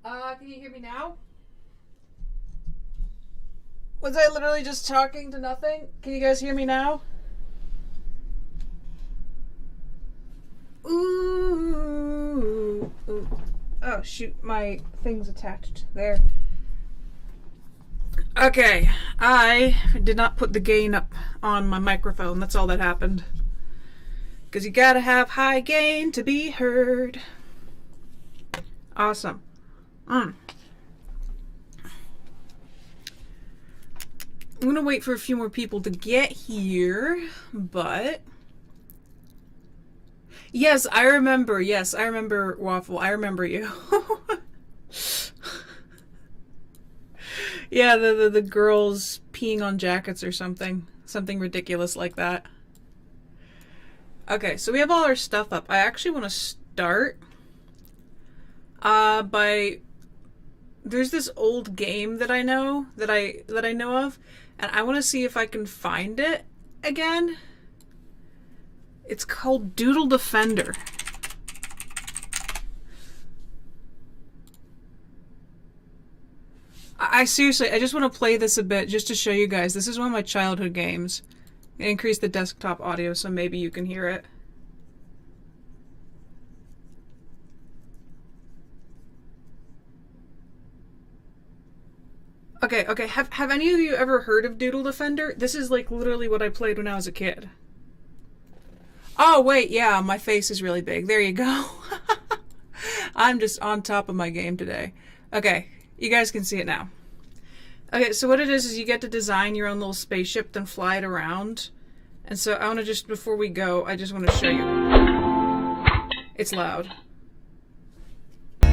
Can you hear me now? Was I literally just talking to nothing? Can you guys hear me now? Ooh. Oh, shoot. My thing's attached there. Okay. I did not put the gain up on my microphone. That's all that happened. Because you gotta have high gain to be heard. Awesome. I'm gonna wait for a few more people to get here, but yes, I remember. Yes, I remember Waffle. I remember you. Yeah, the girls peeing on jackets or something ridiculous like that. Okay, so we have all our stuff up. I actually want to start by there's this old game that I know that I know of, and I want to see if I can find it again. It's called Doodle Defender. I seriously, I just want to play this a bit just to show you guys. This is one of my childhood games. Increase the desktop audio so maybe you can hear it. Okay. Have any of you ever heard of Doodle Defender? This is like literally what I played when I was a kid. Oh, wait, yeah, my face is really big. There you go. I'm just on top of my game today. Okay, you guys can see it now. Okay, so what it is you get to design your own little spaceship, then fly it around. And so I want to just, before we go, I just want to show you. It's loud. Look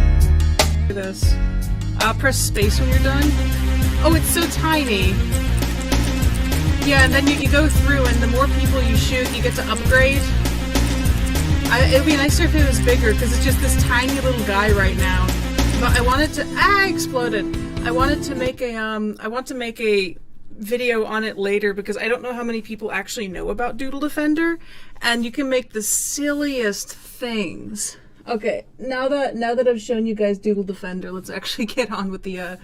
at this. Press space when you're done. Oh, it's so tiny. Yeah, and then you go through, and the more people you shoot, you get to upgrade. It would be nicer if it was bigger, because it's just this tiny little guy right now. But I wanted to... exploded. I wanted to make a, I want to make a video on it later, because I don't know how many people actually know about Doodle Defender, and you can make the silliest things. Okay, now that I've shown you guys Doodle Defender, let's actually get on with the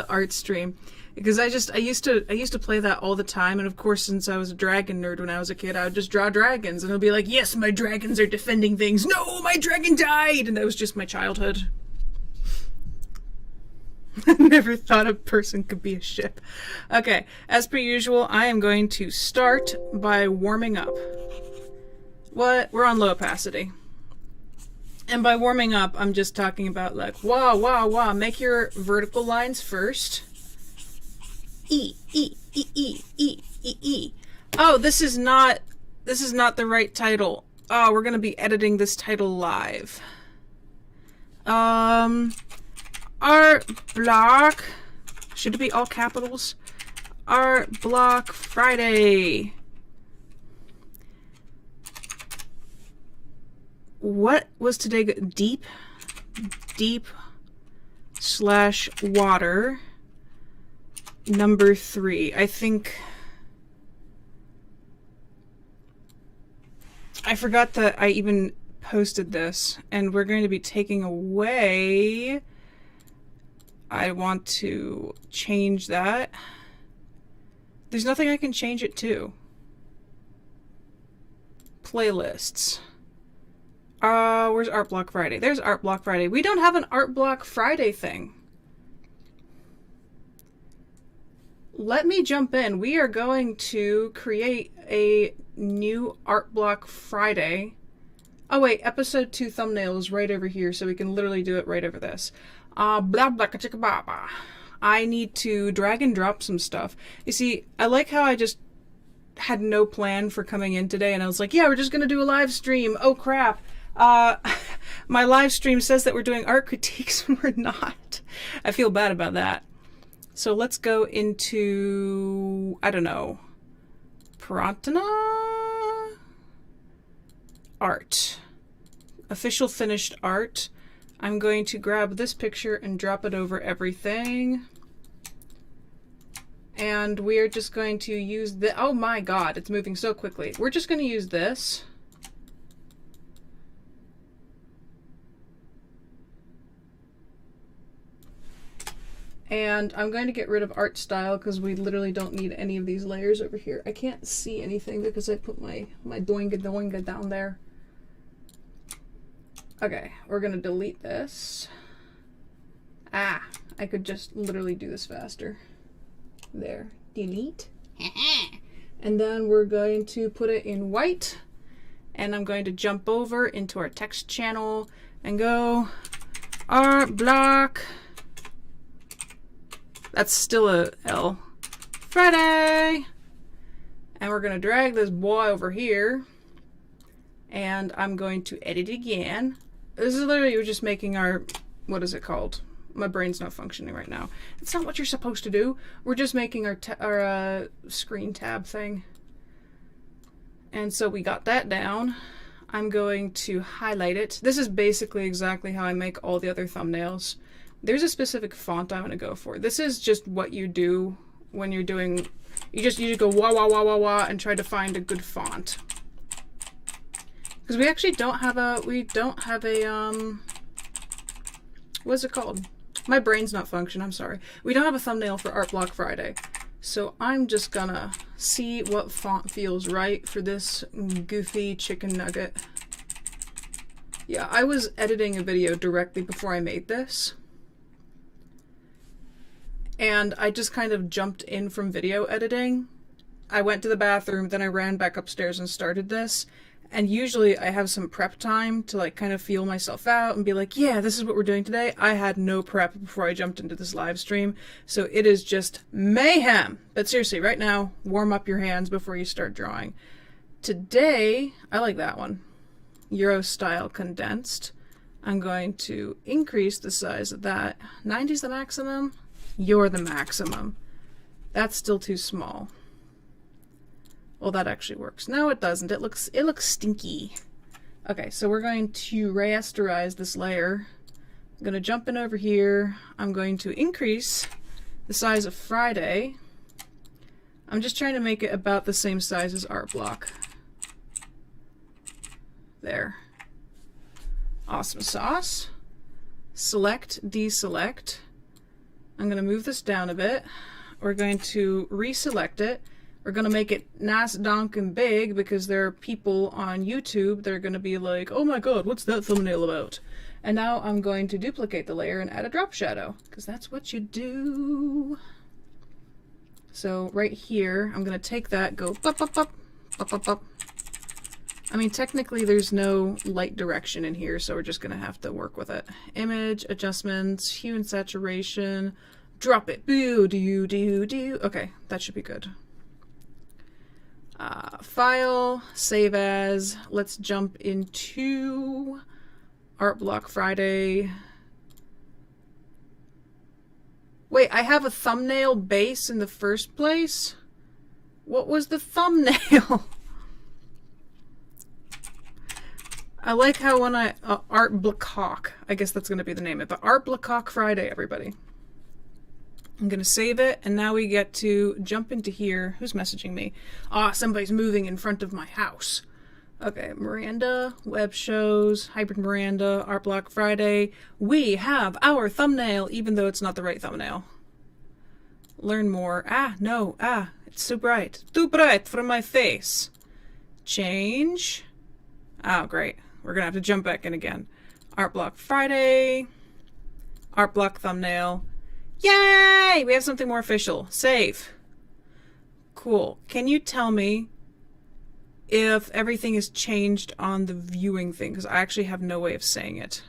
art stream. Because I used to play that all the time, and of course, since I was a dragon nerd when I was a kid, I would just draw dragons, and it'll be like, yes, my dragons are defending things. No, my dragon died, and that was just my childhood. I never thought a person could be a ship. Okay, as per usual, I am going to start by warming up. What? We're on low opacity. And by warming up, I'm just talking about like, wow. Make your vertical lines first. E. Oh, this is not the right title. Oh, we're gonna be editing this title live. ARTBLOCK. Should it be all capitals? ARTBLOCK Friday. What was today? Deep / water. Number 3. I think I forgot that I even posted this, and we're going to be taking away. I want to change that. There's nothing I can change it to. Playlists. Where's ARTBLOCK Friday? There's ARTBLOCK Friday. We don't have an ARTBLOCK Friday thing. Let me jump in. We are going to create a new ARTBLOCK Friday. Oh wait, episode 2 thumbnail is right over here, so we can literally do it right over this. Blah blah chicka ba ba. I need to drag and drop some stuff. You see, I like how I just had no plan for coming in today, and I was like, yeah, we're just gonna do a live stream. Oh crap. My live stream says that we're doing art critiques when we're not. I feel bad about that. So let's go into, I don't know, PIRANTINA? Art. Official finished art. I'm going to grab this picture and drop it over everything. And we are just going to use the, oh my god, it's moving so quickly. We're just going to use this. And I'm going to get rid of art style because we literally don't need any of these layers over here. I can't see anything because I put my doinga down there. Okay, we're gonna delete this. Ah, I could just literally do this faster. There, delete. And then we're going to put it in white. And I'm going to jump over into our text channel and go art block. That's still a L. Friday! And we're going to drag this boy over here. And I'm going to edit again. This is literally just making our, what is it called? My brain's not functioning right now. It's not what you're supposed to do. We're just making our screen tab thing. And so we got that down. I'm going to highlight it. This is basically exactly how I make all the other thumbnails. There's a specific font I'm going to go for. This is just what you do when you're doing, you just go wah wah wah wah wah and try to find a good font. Because we actually don't have a, what's it called? My brain's not functioning, I'm sorry. We don't have a thumbnail for Art Block Friday. So I'm just gonna see what font feels right for this goofy chicken nugget. Yeah, I was editing a video directly before I made this. And I just kind of jumped in from video editing. I went to the bathroom, then I ran back upstairs and started this. And usually I have some prep time to like kind of feel myself out and be like, yeah, this is what we're doing today. I had no prep before I jumped into this live stream. So it is just mayhem. But seriously, right now, warm up your hands before you start drawing. Today, I like that one. Euro style condensed. I'm going to increase the size of that. 90 is the maximum. You're the maximum. That's still too small. Well, that actually works. No, it doesn't. It looks stinky. Okay, so we're going to rasterize this layer. I'm going to jump in over here. I'm going to increase the size of Friday. I'm just trying to make it about the same size as Art Block. There. Awesome sauce. Select, deselect. I'm going to move this down a bit. We're going to reselect it. We're going to make it nice, donk, and big because there are people on YouTube that are going to be like, oh my god, what's that thumbnail about? And now I'm going to duplicate the layer and add a drop shadow because that's what you do. So right here, I'm going to take that, go up, up, up, up, up, up. I mean, technically there's no light direction in here, so we're just going to have to work with it. Image, adjustments, hue and saturation, drop it. Boo, do, do, do. Okay, that should be good. File, save as. Let's jump into Art Block Friday. Wait, I have a thumbnail base in the first place? What was the thumbnail? I like how when I, ARTBLOCK, I guess that's going to be the name of it, but ARTBLOCK Friday, everybody. I'm going to save it, and now we get to jump into here. Who's messaging me? Ah, somebody's moving in front of my house. Okay, Miranda, web shows, hybrid Miranda, Art Block Friday. We have our thumbnail, even though it's not the right thumbnail. Learn more. Ah, no, it's too bright. Too bright for my face. Change. Oh, great. We're going to have to jump back in again. Art Block Friday. Art Block thumbnail. Yay! We have something more official. Save. Cool. Can you tell me if everything is changed on the viewing thing? Because I actually have no way of saying it.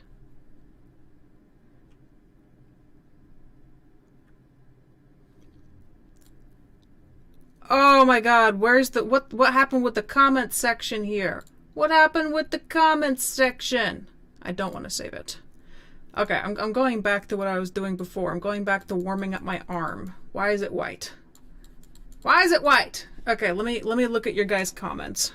Oh my god, where's the what happened with the comment section here? What happened with the comments section? I don't want to save it. Okay, I'm going back to what I was doing before. I'm going back to warming up my arm. Why is it white? Why is it white? Okay, let me look at your guys' comments.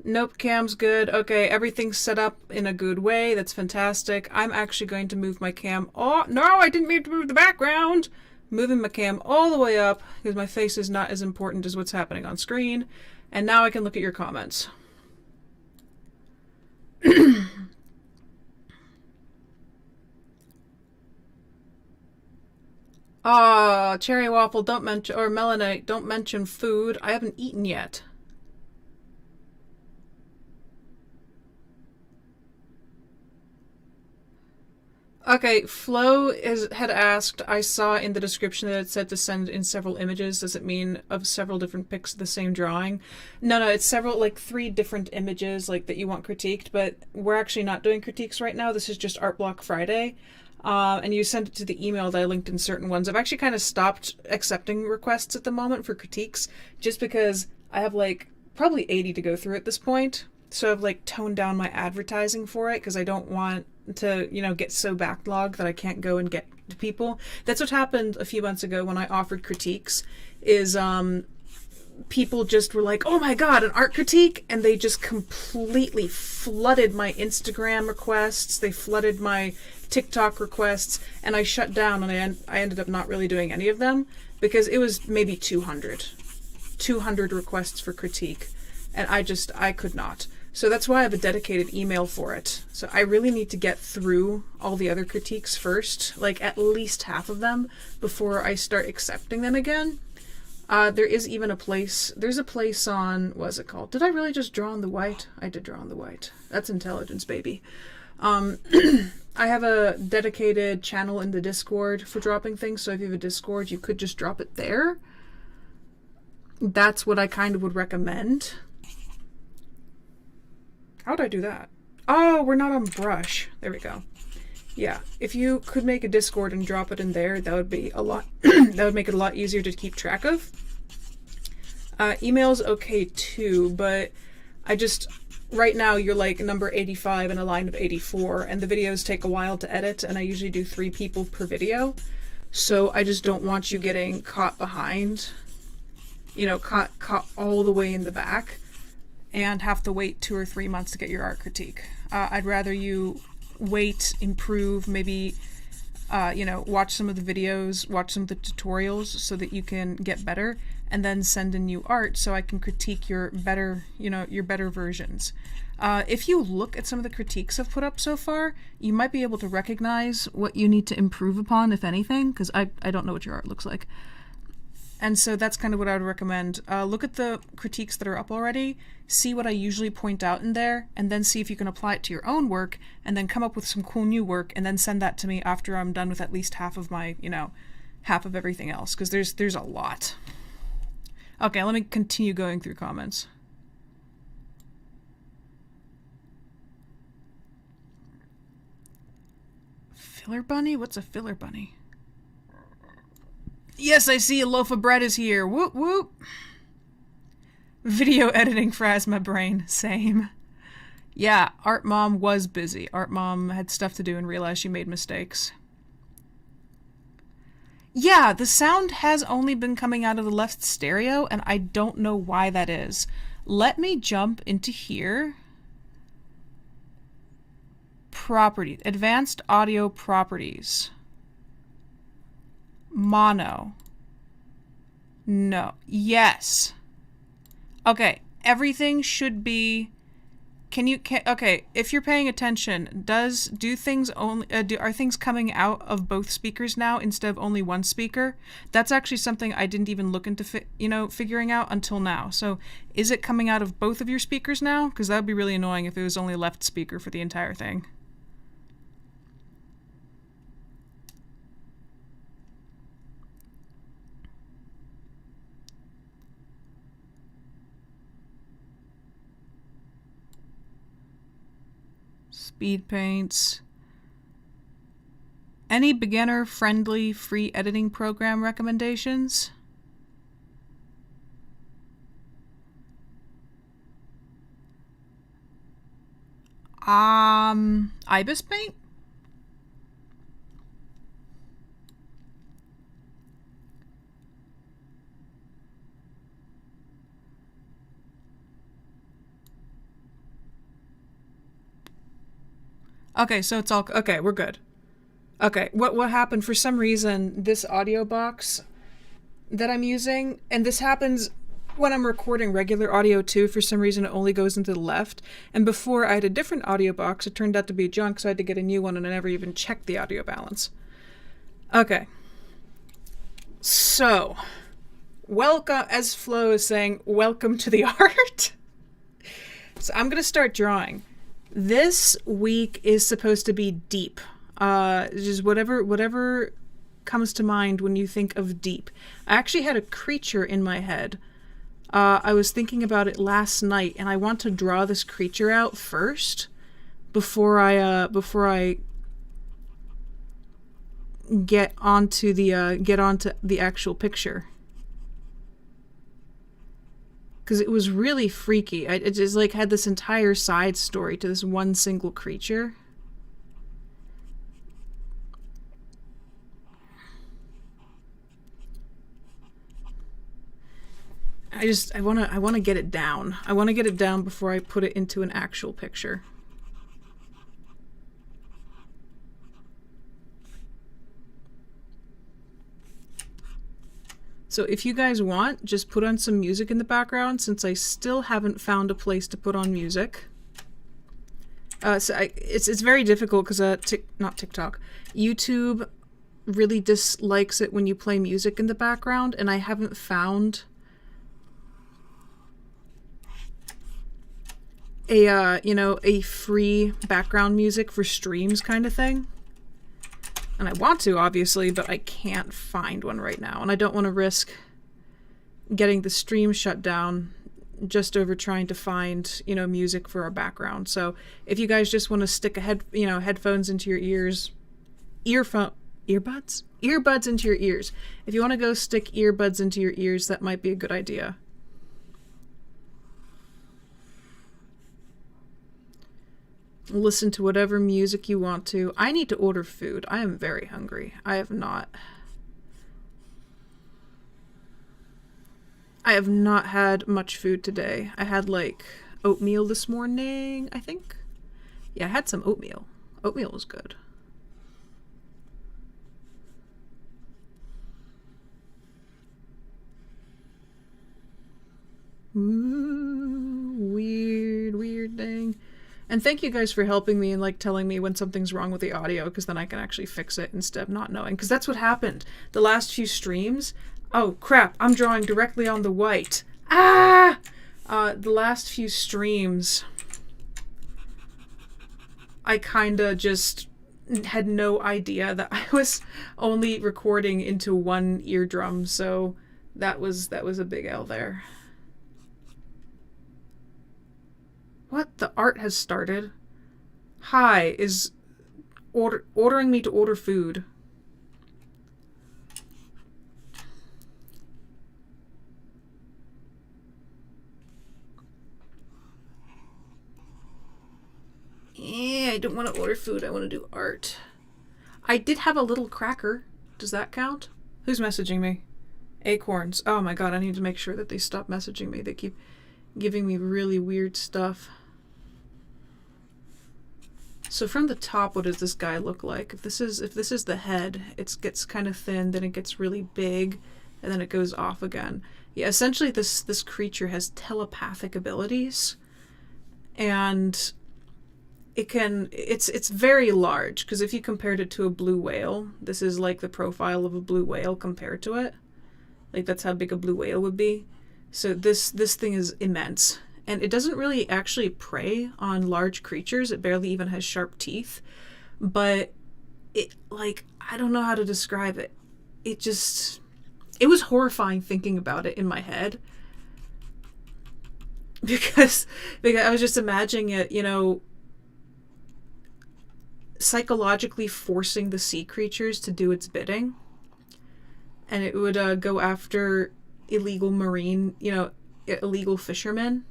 Nope, cam's good. Okay, everything's set up in a good way. That's fantastic. I'm actually going to move my cam. Oh, no, I didn't mean to move the background. Moving my cam all the way up because my face is not as important as what's happening on screen. And now I can look at your comments. Cherry waffle, don't mention, or melanite, don't mention food. I haven't eaten yet. Okay, Flo had asked, I saw in the description that it said to send in several images. Does it mean of several different pics of the same drawing? No, it's several, like 3 different images like that you want critiqued, but we're actually not doing critiques right now. This is just ARTBLOCK Friday. And you send it to the email that I linked in certain ones. I've actually kind of stopped accepting requests at the moment for critiques, just because I have like probably 80 to go through at this point. So I've like toned down my advertising for it because I don't want to, you know, get so backlogged that I can't go and get to people. That's what happened a few months ago when I offered critiques, is people just were like, oh my god, an art critique, and they just completely flooded my Instagram requests, they flooded my TikTok requests, and I shut down, and I ended up not really doing any of them because it was maybe 200 requests for critique, and I could not. So that's why I have a dedicated email for it. So I really need to get through all the other critiques first, like at least half of them, before I start accepting them again. There is even a place, there's a place on, what's it called? Did I really just draw on the white? I did draw on the white. That's intelligence, baby. I have a dedicated channel in the Discord for dropping things, so if you have a Discord, you could just drop it there. That's what I kind of would recommend. How would I do that? Oh, we're not on brush. There we go. Yeah, if you could make a Discord and drop it in there, that would be a lot, that would make it a lot easier to keep track of. Email's okay too, but I just, right now you're like number 85 in a line of 84, and the videos take a while to edit, and I usually do 3 people per video. So I just don't want you getting caught behind, you know, caught all the way in the back, and have to wait 2 or 3 months to get your art critique. I'd rather you wait, improve, maybe, you know, watch some of the videos, watch some of the tutorials so that you can get better, and then send in new art so I can critique your better, you know, your better versions. If you look at some of the critiques I've put up so far, you might be able to recognize what you need to improve upon, if anything, because I don't know what your art looks like. And so that's kind of what I would recommend. Look at the critiques that are up already, see what I usually point out in there, and then see if you can apply it to your own work, and then come up with some cool new work, and then send that to me after I'm done with at least half of my, you know, half of everything else, because there's a lot. Okay, let me continue going through comments. Filler bunny? What's a filler bunny? Yes, I see a loaf of bread is here. Whoop, whoop. Video editing fries my brain. Same. Yeah, Art Mom was busy. Art Mom had stuff to do and realized she made mistakes. Yeah, the sound has only been coming out of the left stereo, and I don't know why that is. Let me jump into here. Property. Advanced audio properties. Mono. No. Yes. Okay. Everything should be. Okay. If you're paying attention, do things only are things coming out of both speakers now instead of only one speaker? That's actually something I didn't even look into figuring out until now. So is it coming out of both of your speakers now? Because that would be really annoying if it was only left speaker for the entire thing. Speed paints. Any beginner-friendly free editing program recommendations? Ibis Paint? Okay, so it's all okay, we're good. Okay, what happened, for some reason, this audio box that I'm using, and this happens when I'm recording regular audio too, for some reason it only goes into the left, and before I had a different audio box, it turned out to be junk, so I had to get a new one, and I never even checked the audio balance. Okay. So, welcome, as Flo is saying, welcome to the art. So I'm going to start drawing. This week is supposed to be deep. Just whatever comes to mind when you think of deep. I actually had a creature in my head. I was thinking about it last night, and I want to draw this creature out first before I get onto the actual picture. Because it was really freaky. It just like had this entire side story to this one single creature. I want to get it down. I want to get it down before I put it into an actual picture. So if you guys want, just put on some music in the background, since I still haven't found a place to put on music. It's very difficult because not TikTok, YouTube really dislikes it when you play music in the background, and I haven't found a free background music for streams kind of thing. And I want to, obviously, but I can't find one right now. And I don't want to risk getting the stream shut down just over trying to find, music for our background. So if you guys just want to stick headphones into your ears, earbuds into your ears. If you want to go stick earbuds into your ears, that might be a good idea. Listen to whatever music you want to. I need to order food. I am very hungry. I have not had much food today. I had like oatmeal this morning, I think. Yeah, I had some oatmeal. Oatmeal was good. Ooh, weird thing. And thank you guys for helping me and like telling me when something's wrong with the audio, because then I can actually fix it instead of not knowing. Because that's what happened. The last few streams. Oh crap! I'm drawing directly on the white. Ah! The last few streams, I kinda just had no idea that I was only recording into one eardrum, so that was a big L there. What? The art has started? Hi, is ordering me to order food. I don't want to order food. I want to do art. I did have a little cracker. Does that count? Who's messaging me? Acorns. Oh my god, I need to make sure that they stop messaging me. They keep giving me really weird stuff. So from the top, what does this guy look like? If this is the head, it gets kind of thin, then it gets really big, and then it goes off again. Yeah, essentially this creature has telepathic abilities, and it's very large, because if you compared it to a blue whale, this is like the profile of a blue whale compared to it. Like that's how big a blue whale would be. So this thing is immense. And it doesn't really actually prey on large creatures. It barely even has sharp teeth. But it, like, I don't know how to describe it. It was horrifying thinking about it in my head. Because I was just imagining it, psychologically forcing the sea creatures to do its bidding. And it would go after illegal illegal fishermen.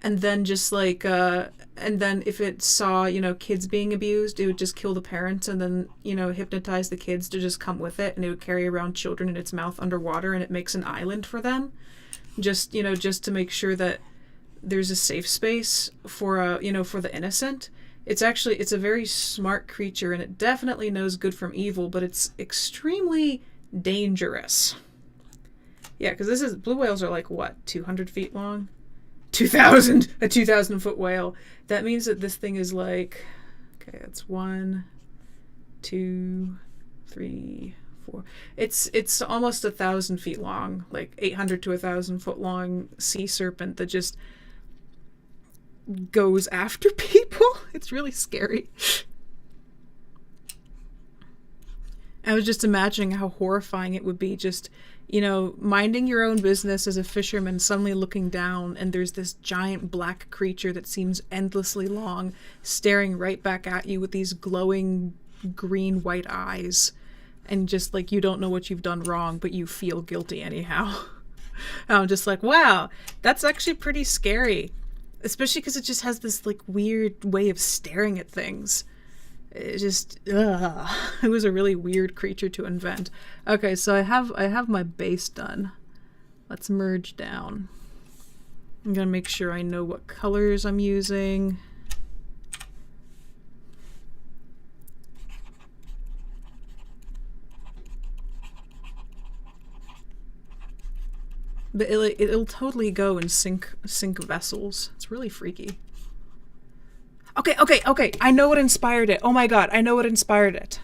And then just like, and then if it saw, kids being abused, it would just kill the parents and then, hypnotize the kids to just come with it, and it would carry around children in its mouth underwater, and it makes an island for them. Just to make sure that there's a safe space for, for the innocent. It's a very smart creature, and it definitely knows good from evil, but it's extremely dangerous. Yeah, because blue whales are like, what, 200 feet long? 2,000! A 2,000 foot whale. That means that this thing is like, okay, that's 1, 2, 3, 4. It's almost 1,000 feet long, like 800 to 1,000 foot long sea serpent that just goes after people. It's really scary. I was just imagining how horrifying it would be, just, you know, minding your own business as a fisherman, suddenly looking down and there's this giant black creature that seems endlessly long staring right back at you with these glowing green white eyes, and just like you don't know what you've done wrong but you feel guilty anyhow. I'm just like, wow, that's actually pretty scary, especially because it just has this like weird way of staring at things. It just, it was a really weird creature to invent. Okay, so I have my base done. Let's merge down. I'm gonna make sure I know what colors I'm using. But it'll totally go and sink vessels. It's really freaky. Okay. I know what inspired it. Oh my god, I know what inspired it.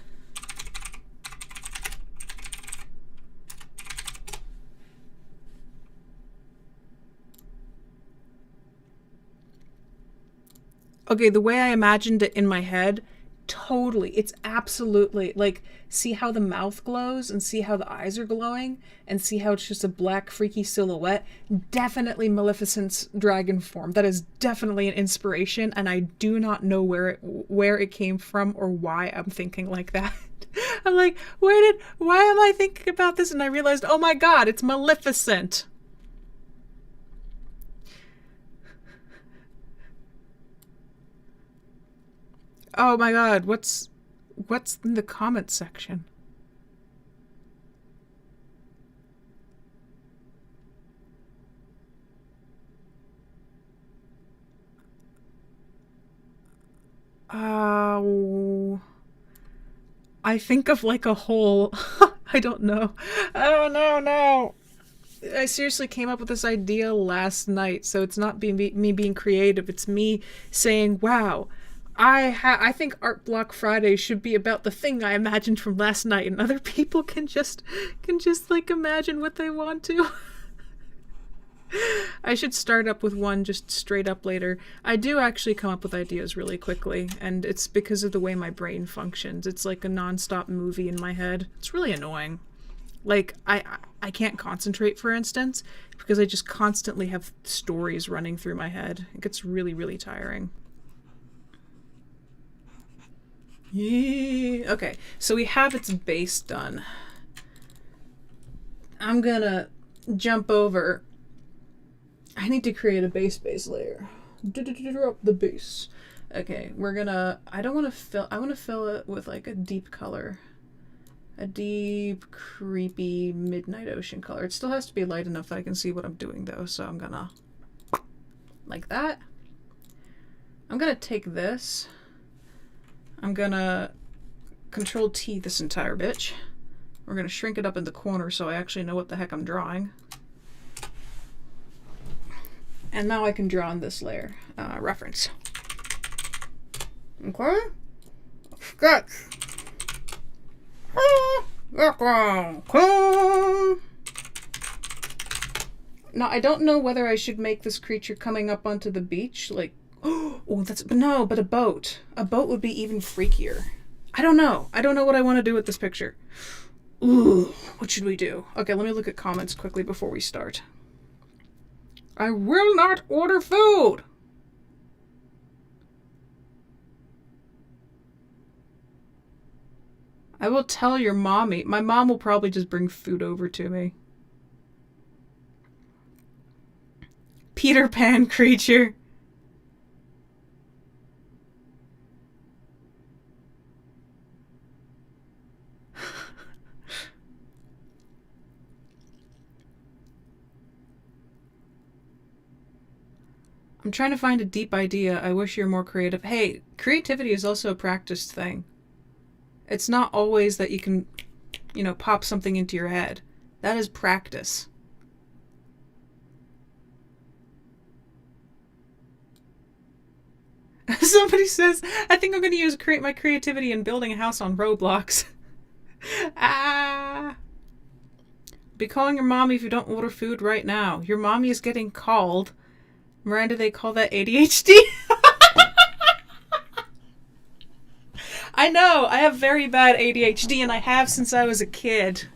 Okay, the way I imagined it in my head, totally. It's absolutely, like, see how the mouth glows and see how the eyes are glowing and see how it's just a black freaky silhouette? Definitely Maleficent's dragon form. That is definitely an inspiration, and I do not know where it came from or why I'm thinking like that. I'm like, why am I thinking about this? And I realized, oh my god, it's Maleficent. Oh my god, what's in the comment section? I think of like a whole I don't know. Oh no. I seriously came up with this idea last night, so it's not me being creative, it's me saying, wow, I think Art Block Friday should be about the thing I imagined from last night, and other people can just like imagine what they want to. I should start up with one just straight up later. I do actually come up with ideas really quickly, and it's because of the way my brain functions. It's like a non-stop movie in my head. It's really annoying. Like, I can't concentrate, for instance, because I just constantly have stories running through my head. It gets really, really tiring. Yeah. Okay, so we have its base done. I'm gonna jump over. I need to create a base layer. Drop the base. Okay, we're gonna, I want to fill it with like a deep color. A deep, creepy, midnight ocean color. It still has to be light enough that I can see what I'm doing though, so I'm gonna, like that. I'm gonna take this. I'm gonna Control T this entire bitch. We're gonna shrink it up in the corner so I actually know what the heck I'm drawing. And now I can draw on this layer. Reference. Okay. Sketch. Now I don't know whether I should make this creature coming up onto the beach, like, oh, but a boat. A boat would be even freakier. I don't know what I want to do with this picture. Ooh, what should we do? Okay, let me look at comments quickly before we start. I will not order food! I will tell your mommy. My mom will probably just bring food over to me. Peter Pan creature. I'm trying to find a deep idea. I wish you're more creative. Hey, creativity is also a practiced thing. It's not always that you can, you know, pop something into your head. That is practice. Somebody says, I think I'm going to use my creativity in building a house on Roblox. Ah. Be calling your mommy if you don't order food right now. Your mommy is getting called. Miranda, they call that ADHD? I know, I have very bad ADHD, and I have since I was a kid.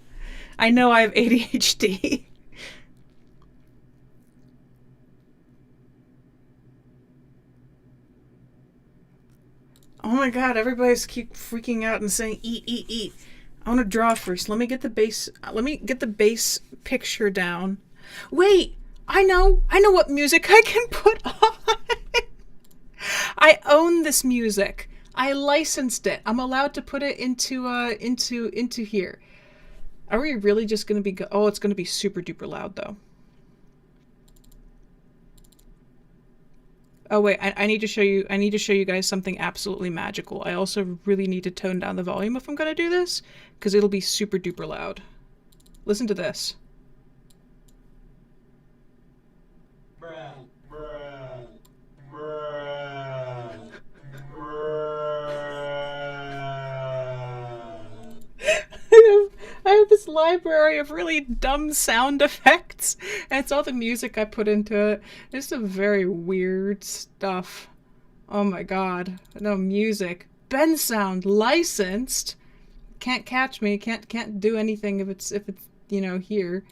I know I have ADHD. Oh my god, everybody's keep freaking out and saying eat, eat, eat. I want to draw first. Let me get the base picture down. Wait, I know what music I can put on. I own this music. I licensed it. I'm allowed to put it into here. Are we really just going to be oh, it's going to be super duper loud though. Oh wait, I need to show you guys something absolutely magical. I also really need to tone down the volume if I'm going to do this, because it'll be super duper loud. Listen to this. I have this library of really dumb sound effects, and it's all the music I put into it. It's some very weird stuff. Oh my god. No music. Bensound licensed. Can't catch me. Can't do anything if it's you know, here.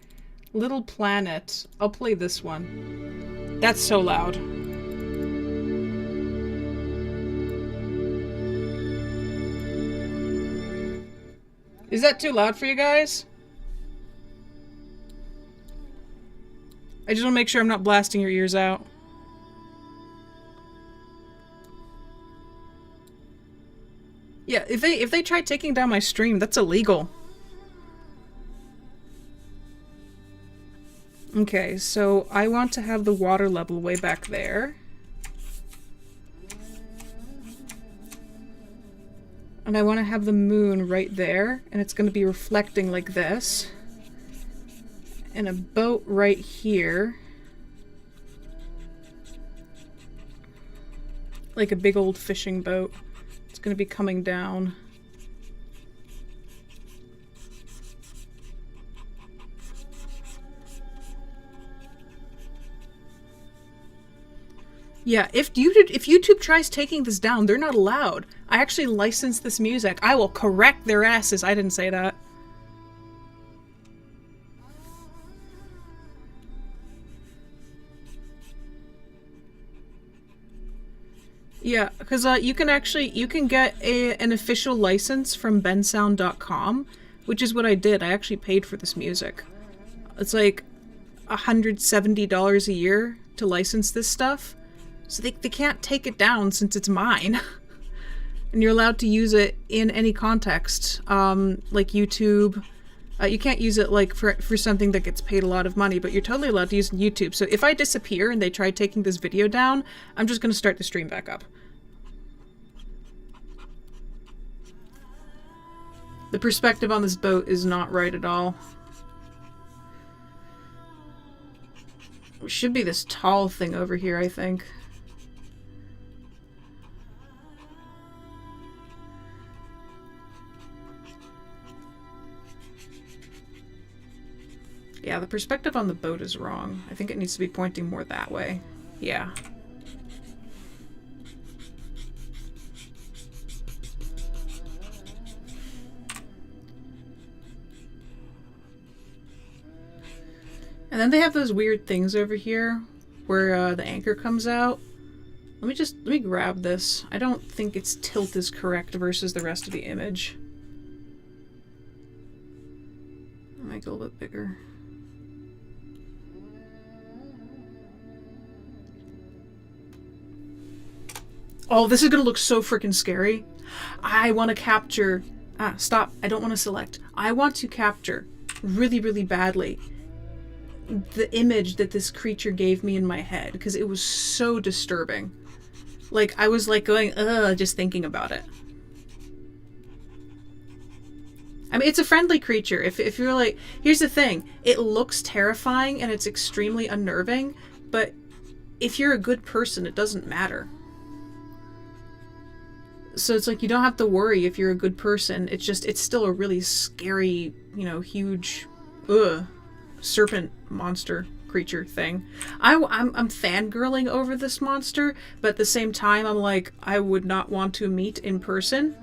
Little Planet. I'll play this one. That's so loud. Is that too loud for you guys? I just want to make sure I'm not blasting your ears out. Yeah, if they try taking down my stream, that's illegal. Okay, so I want to have the water level way back there. And I want to have the moon right there, and it's going to be reflecting like this. And a boat right here. Like a big old fishing boat. It's going to be coming down. Yeah, if YouTube tries taking this down, they're not allowed. I actually licensed this music. I will correct their asses. I didn't say that. Yeah, because you can get an official license from bensound.com, which is what I did. I actually paid for this music. It's like $170 a year to license this stuff. So they can't take it down since it's mine. And you're allowed to use it in any context. Like YouTube. You can't use it like for something that gets paid a lot of money, but you're totally allowed to use it on YouTube. So if I disappear and they try taking this video down, I'm just going to start the stream back up. The perspective on this boat is not right at all. It should be this tall thing over here, I think. Yeah, the perspective on the boat is wrong. I think it needs to be pointing more that way. Yeah. And then they have those weird things over here where the anchor comes out. Let me grab this. I don't think its tilt is correct versus the rest of the image. I'll make it a little bit bigger. Oh, this is gonna look so freaking scary. I want to capture... stop. I don't want to select. I want to capture really, really badly the image that this creature gave me in my head, because it was so disturbing. Like, I was like going, ugh, just thinking about it. I mean, it's a friendly creature. If you're like... Here's the thing. It looks terrifying and it's extremely unnerving, but if you're a good person, it doesn't matter. So it's like you don't have to worry if you're a good person. It's still a really scary, you know, huge, serpent monster creature thing. I'm fangirling over this monster, but at the same time, I'm like, I would not want to meet in person.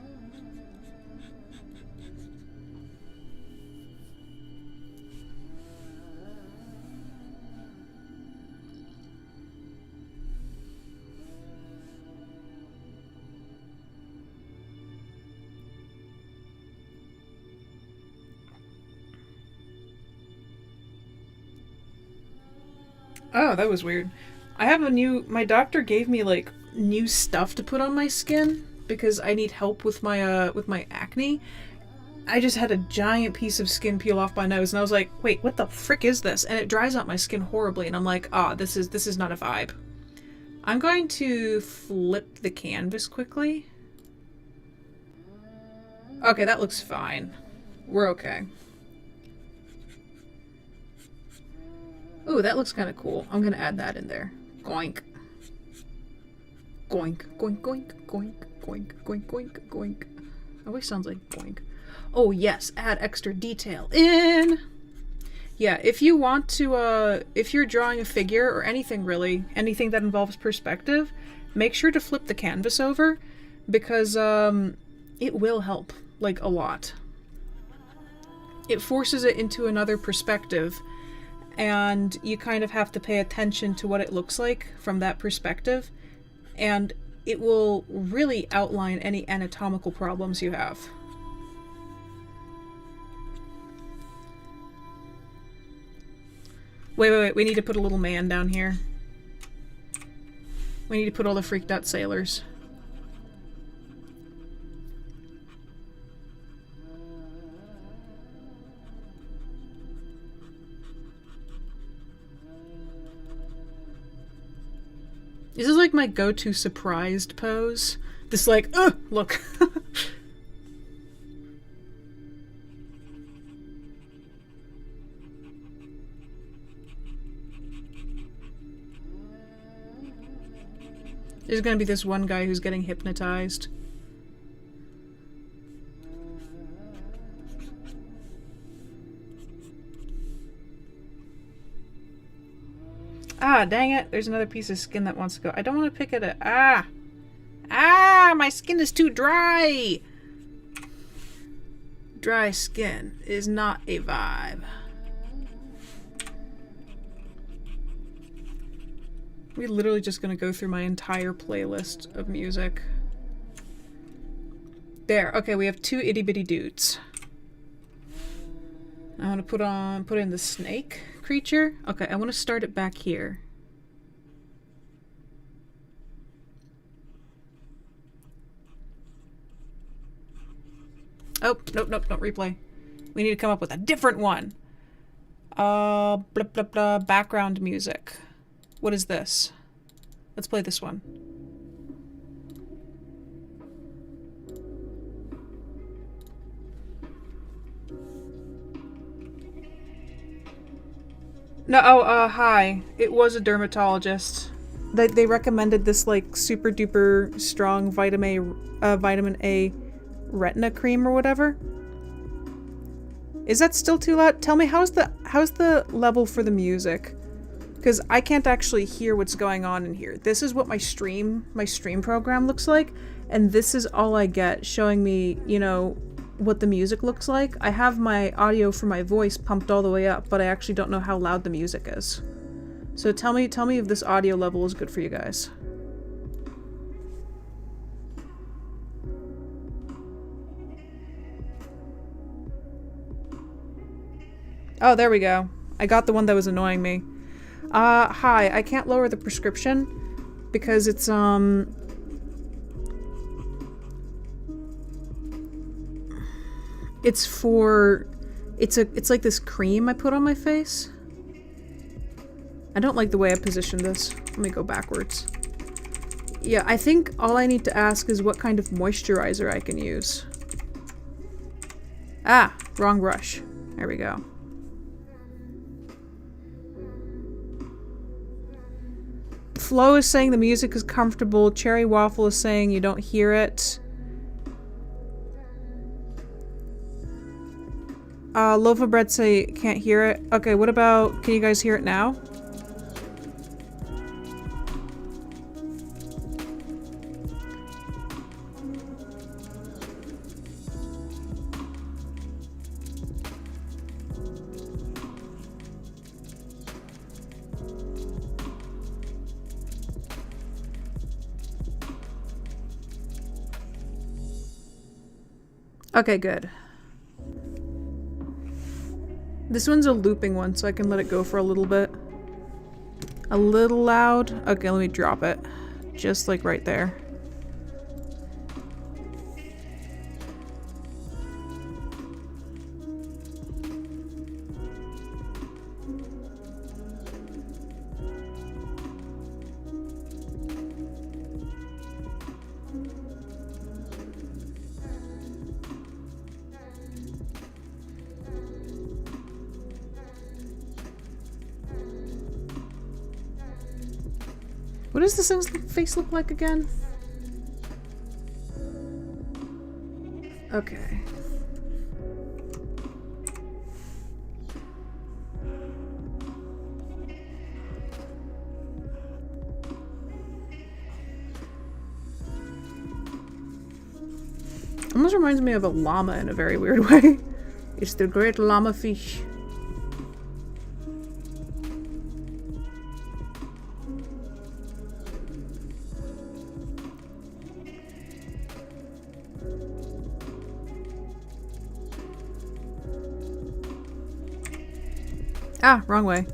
Oh, that was weird. I have my doctor gave me like new stuff to put on my skin because I need help with my acne. I just had a giant piece of skin peel off my nose and I was like, wait, what the frick is this? And it dries out my skin horribly and I'm like, this is not a vibe. I'm going to flip the canvas quickly. Okay, that looks fine. We're okay. Ooh, that looks kind of cool. I'm gonna add that in there. Goink. Goink, goink, goink, goink, goink, goink, goink, goink. Always sounds like goink. Oh yes, add extra detail in. Yeah, if you want to, if you're drawing a figure or anything really, anything that involves perspective, make sure to flip the canvas over because it will help, like, a lot. It forces it into another perspective. And you kind of have to pay attention to what it looks like from that perspective, and it will really outline any anatomical problems you have. Wait, we need to put a little man down here. We need to put all the freaked out sailors. This is like my go-to surprised pose. This like, look. There's gonna be this one guy who's getting hypnotized. Ah, dang it. There's another piece of skin that wants to go. I don't want to pick it up. Ah, my skin is too dry. Dry skin is not a vibe. We're literally just going to go through my entire playlist of music. There. Okay, we have two itty bitty dudes. I want to put in the snake creature. Okay, I want to start it back here. Oh, nope, replay. We need to come up with a different one. Blah, blah, blah, background music. What is this? Let's play this one. No, hi. It was a dermatologist. They recommended this, like, super duper strong vitamin A retina cream or whatever. Is that still too loud? Tell me, how's the level for the music? Because I can't actually hear what's going on in here. This is what my stream program looks like, and this is all I get showing me, you know, what the music looks like. I have my audio for my voice pumped all the way up, but I actually don't know how loud the music is. So tell me if this audio level is good for you guys. Oh, there we go. I got the one that was annoying me. Hi, I can't lower the prescription because it's it's like this cream I put on my face. I don't like the way I positioned this. Let me go backwards. Yeah, I think all I need to ask is what kind of moisturizer I can use. Ah, wrong brush. There we go. Flo is saying the music is comfortable. Cherry Waffle is saying you don't hear it. Loaf of bread say can't hear it. Okay, what about, can you guys hear it now? Okay, good. This one's a looping one, so I can let it go for a little bit. A little loud. Okay, let me drop it. Just like right there. What does this thing's face look like again? Okay. Almost reminds me of a llama in a very weird way. It's the great llama fish. Ah, wrong way.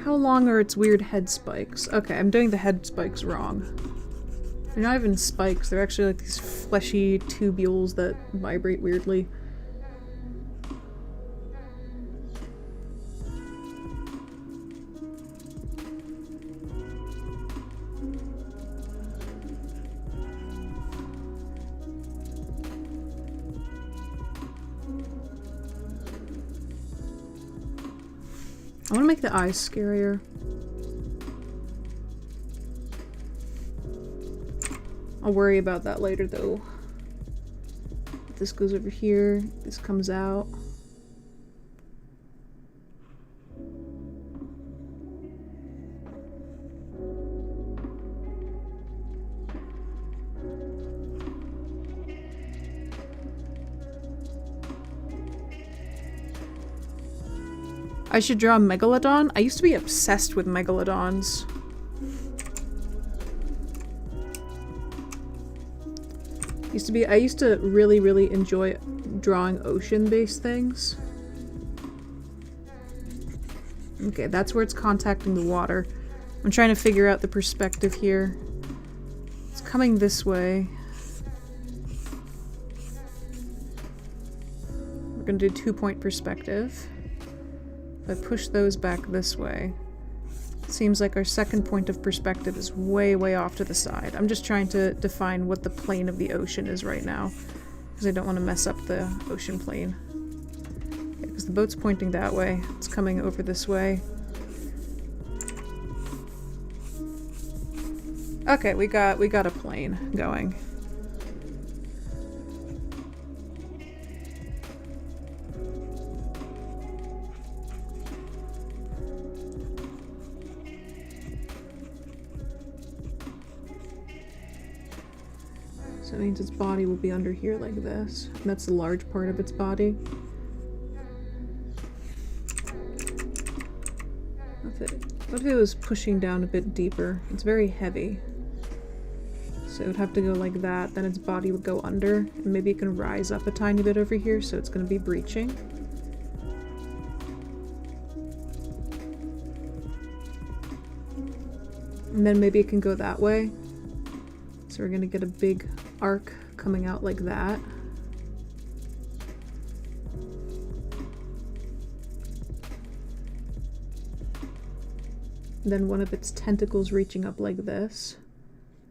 How long are its weird head spikes? Okay, I'm doing the head spikes wrong. They're not even spikes, they're actually like these fleshy tubules that vibrate weirdly. I want to make the eyes scarier. I'll worry about that later though. This goes over here, this comes out. I should draw a megalodon. I used to be obsessed with megalodons. I used to really enjoy drawing ocean-based things. Okay, that's where it's contacting the water. I'm trying to figure out the perspective here. It's coming this way. We're gonna do 2-point perspective. If I push those back this way, it seems like our second point of perspective is way off to the side. I'm just trying to define what the plane of the ocean is right now, because I don't want to mess up the ocean plane. Because the boat's pointing that way, it's coming over this way. Okay, we got a plane going. So that means its body will be under here like this. And that's the large part of its body. What if it was pushing down a bit deeper? It's very heavy. So it would have to go like that, then its body would go under, and maybe it can rise up a tiny bit over here, so it's going to be breaching. And then maybe it can go that way. So we're going to get a big arc coming out like that. Then one of its tentacles reaching up like this.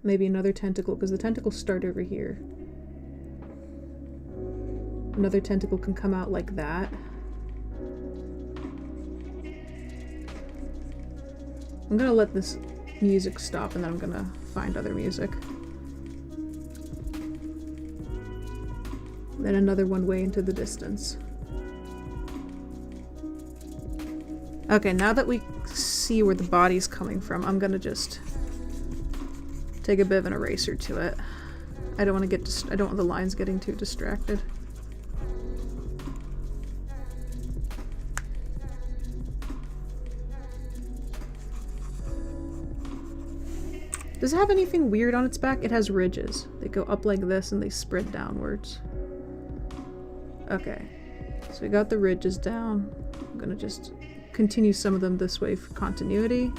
Maybe another tentacle, because the tentacles start over here. Another tentacle can come out like that. I'm gonna let this music stop and then I'm gonna find other music. Then another one way into the distance. Okay, now that we see where the body's coming from, I'm gonna just take a bit of an eraser to it. I don't want to get I don't want the lines getting too distracted. Does it have anything weird on its back? It has ridges. They go up like this and they spread downwards. Okay, so we got the ridges down. I'm gonna just continue some of them this way for continuity.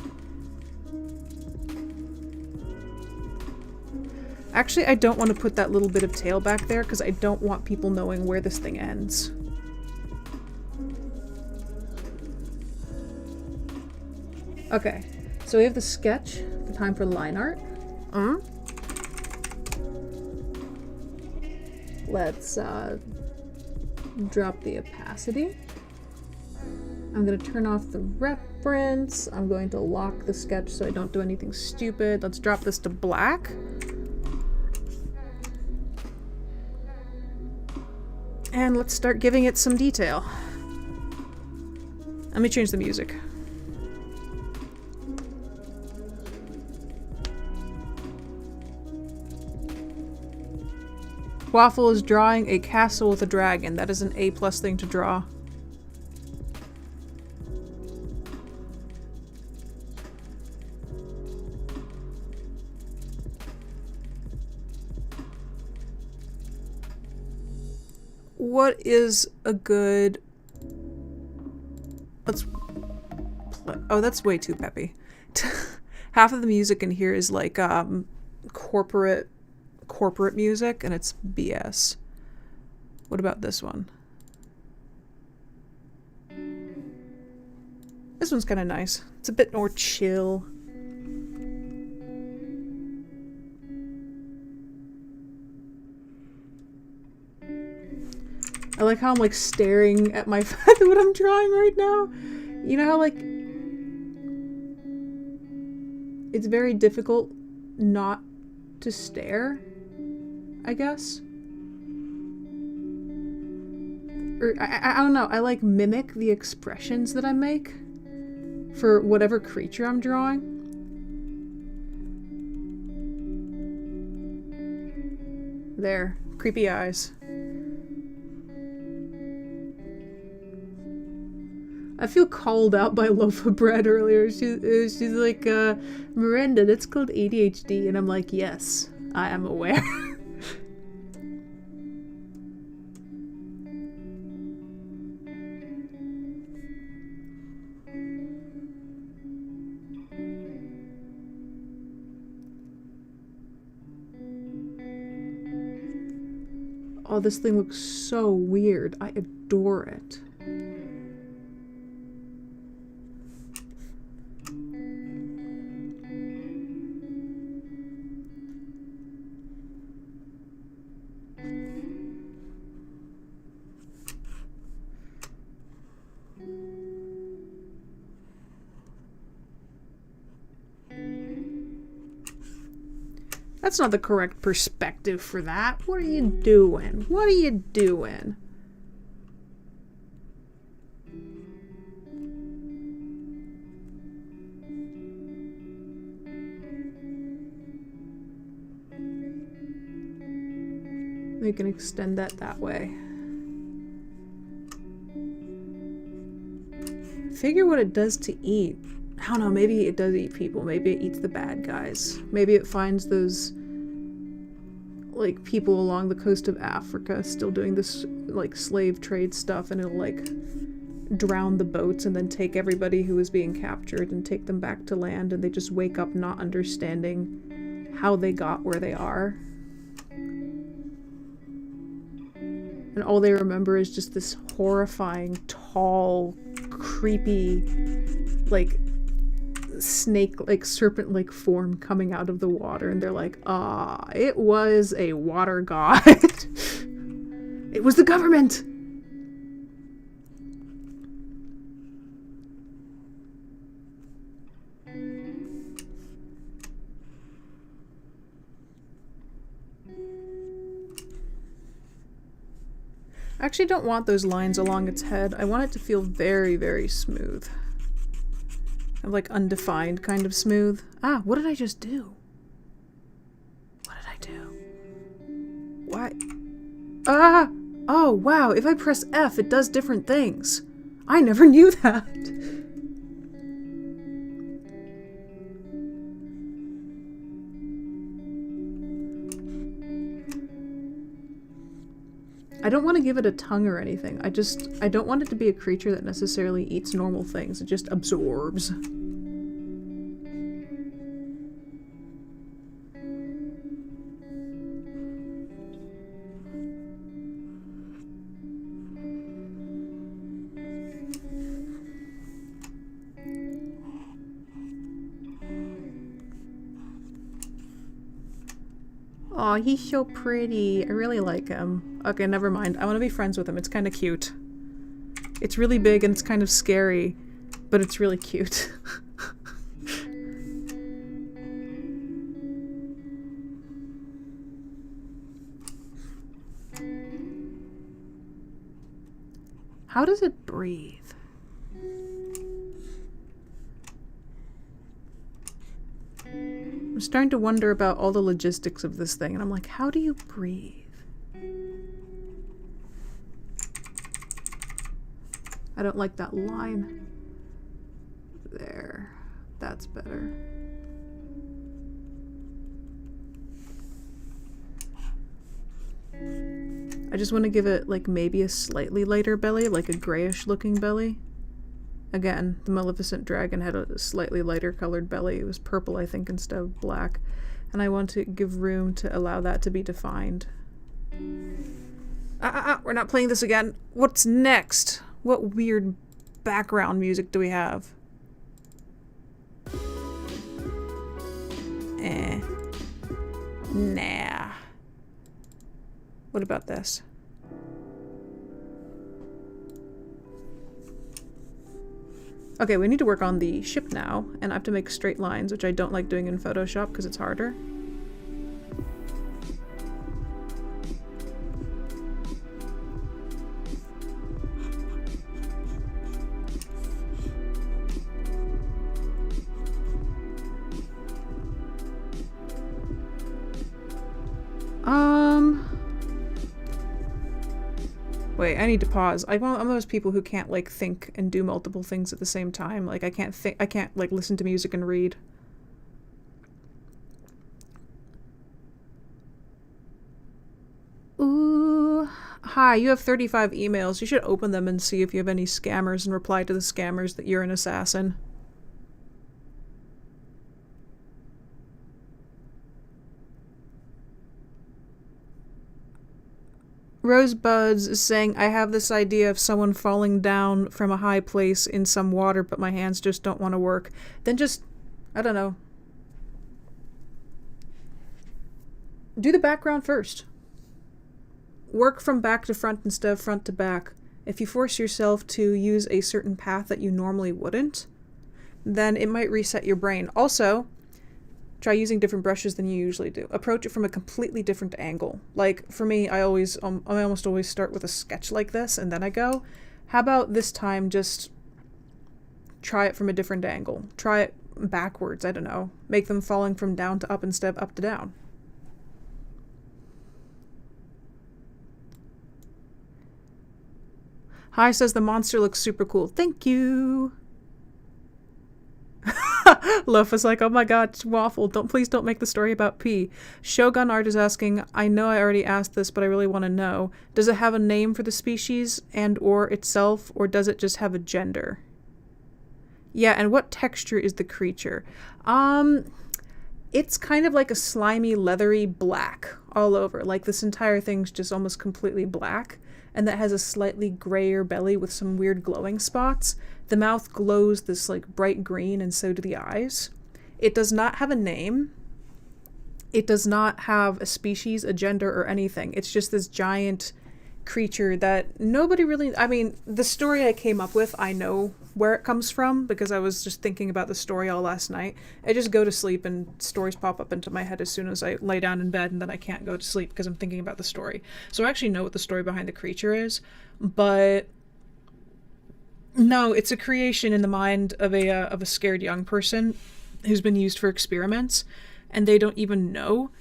Actually, I don't want to put that little bit of tail back there because I don't want people knowing where this thing ends. Okay, so we have the sketch. The time for line art. Let's drop the opacity. I'm going to turn off the reference. I'm going to lock the sketch so I don't do anything stupid. Let's drop this to black. And let's start giving it some detail. Let me change the music. Waffle is drawing a castle with a dragon. That is an A+ thing to draw. What is a good... Let's... Oh, that's way too peppy. Half of the music in here is like corporate music, and it's BS. What about this one? This one's kind of nice. It's a bit more chill. I like how I'm like staring at my at what I'm drawing right now. You know how like it's very difficult not to stare, I guess. Or I don't know, I like mimic the expressions that I make for whatever creature I'm drawing. There, creepy eyes. I feel called out by Loaf of Bread earlier. She's like, Miranda, that's called ADHD. And I'm like, yes, I am aware. Oh, this thing looks so weird. I adore it. That's not the correct perspective for that. What are you doing? What are you doing? We can extend that way. Figure what it does to eat. I don't know, maybe it does eat people. Maybe it eats the bad guys. Maybe it finds those like people along the coast of Africa still doing this like slave trade stuff, and it'll like drown the boats and then take everybody who is being captured and take them back to land, and they just wake up not understanding how they got where they are. And all they remember is just this horrifying, tall, creepy, like snake, like serpent-like form coming out of the water, and they're like, ah, it was a water god. It was the government. I actually don't want those lines along its head. I want it to feel very, very smooth. Like undefined kind of smooth. Ah, what did I just do? What did I do? Why? Ah! Oh, wow, if I press F, it does different things. I never knew that. I don't want to give it a tongue or anything. I don't want it to be a creature that necessarily eats normal things. It just absorbs. Aw, he's so pretty. I really like him. Okay, never mind. I want to be friends with him. It's kind of cute. It's really big and it's kind of scary, but it's really cute. How does it breathe? I'm starting to wonder about all the logistics of this thing, and I'm like, how do you breathe? I don't like that line. There. That's better. I just want to give it, like, maybe a slightly lighter belly, like a grayish looking belly. Again, the Maleficent Dragon had a slightly lighter colored belly. It was purple, I think, instead of black. And I want to give room to allow that to be defined. We're not playing this again. What's next? What weird background music do we have? Nah. What about this? Okay, we need to work on the ship now, and I have to make straight lines, which I don't like doing in Photoshop because it's harder. Wait, I need to pause. I'm one of those people who can't, like, think and do multiple things at the same time. Like, I can't, like, listen to music and read. Ooh. Hi, you have 35 emails. You should open them and see if you have any scammers and reply to the scammers that you're an assassin. Rosebuds is saying, I have this idea of someone falling down from a high place in some water, but my hands just don't want to work. Then just, I don't know. Do the background first. Work from back to front instead of front to back. If you force yourself to use a certain path that you normally wouldn't, then it might reset your brain. Also, try using different brushes than you usually do. Approach it from a completely different angle. Like, for me, I almost always start with a sketch like this, and then I go. How about this time just try it from a different angle? Try it backwards, I don't know. Make them falling from down to up instead of up to down. Hi says the monster looks super cool. Thank you! Lofa's like, oh my god, waffle, please don't make the story about pee. Shogun Art is asking, I know I already asked this, but I really want to know. Does it have a name for the species and or itself, or does it just have a gender? Yeah, and what texture is the creature? It's kind of like a slimy, leathery black all over. Like, this entire thing's just almost completely black, and that has a slightly grayer belly with some weird glowing spots. The mouth glows this, like, bright green, and so do the eyes. It does not have a name. It does not have a species, a gender, or anything. It's just this giant creature that nobody really, I mean, the story I came up with, I know where it comes from because I was just thinking about the story all last night. I just go to sleep and stories pop up into my head as soon as I lay down in bed, and then I can't go to sleep because I'm thinking about the story. So I actually know what the story behind the creature is, but no, it's a creation in the mind of a scared young person who's been used for experiments, and they don't even know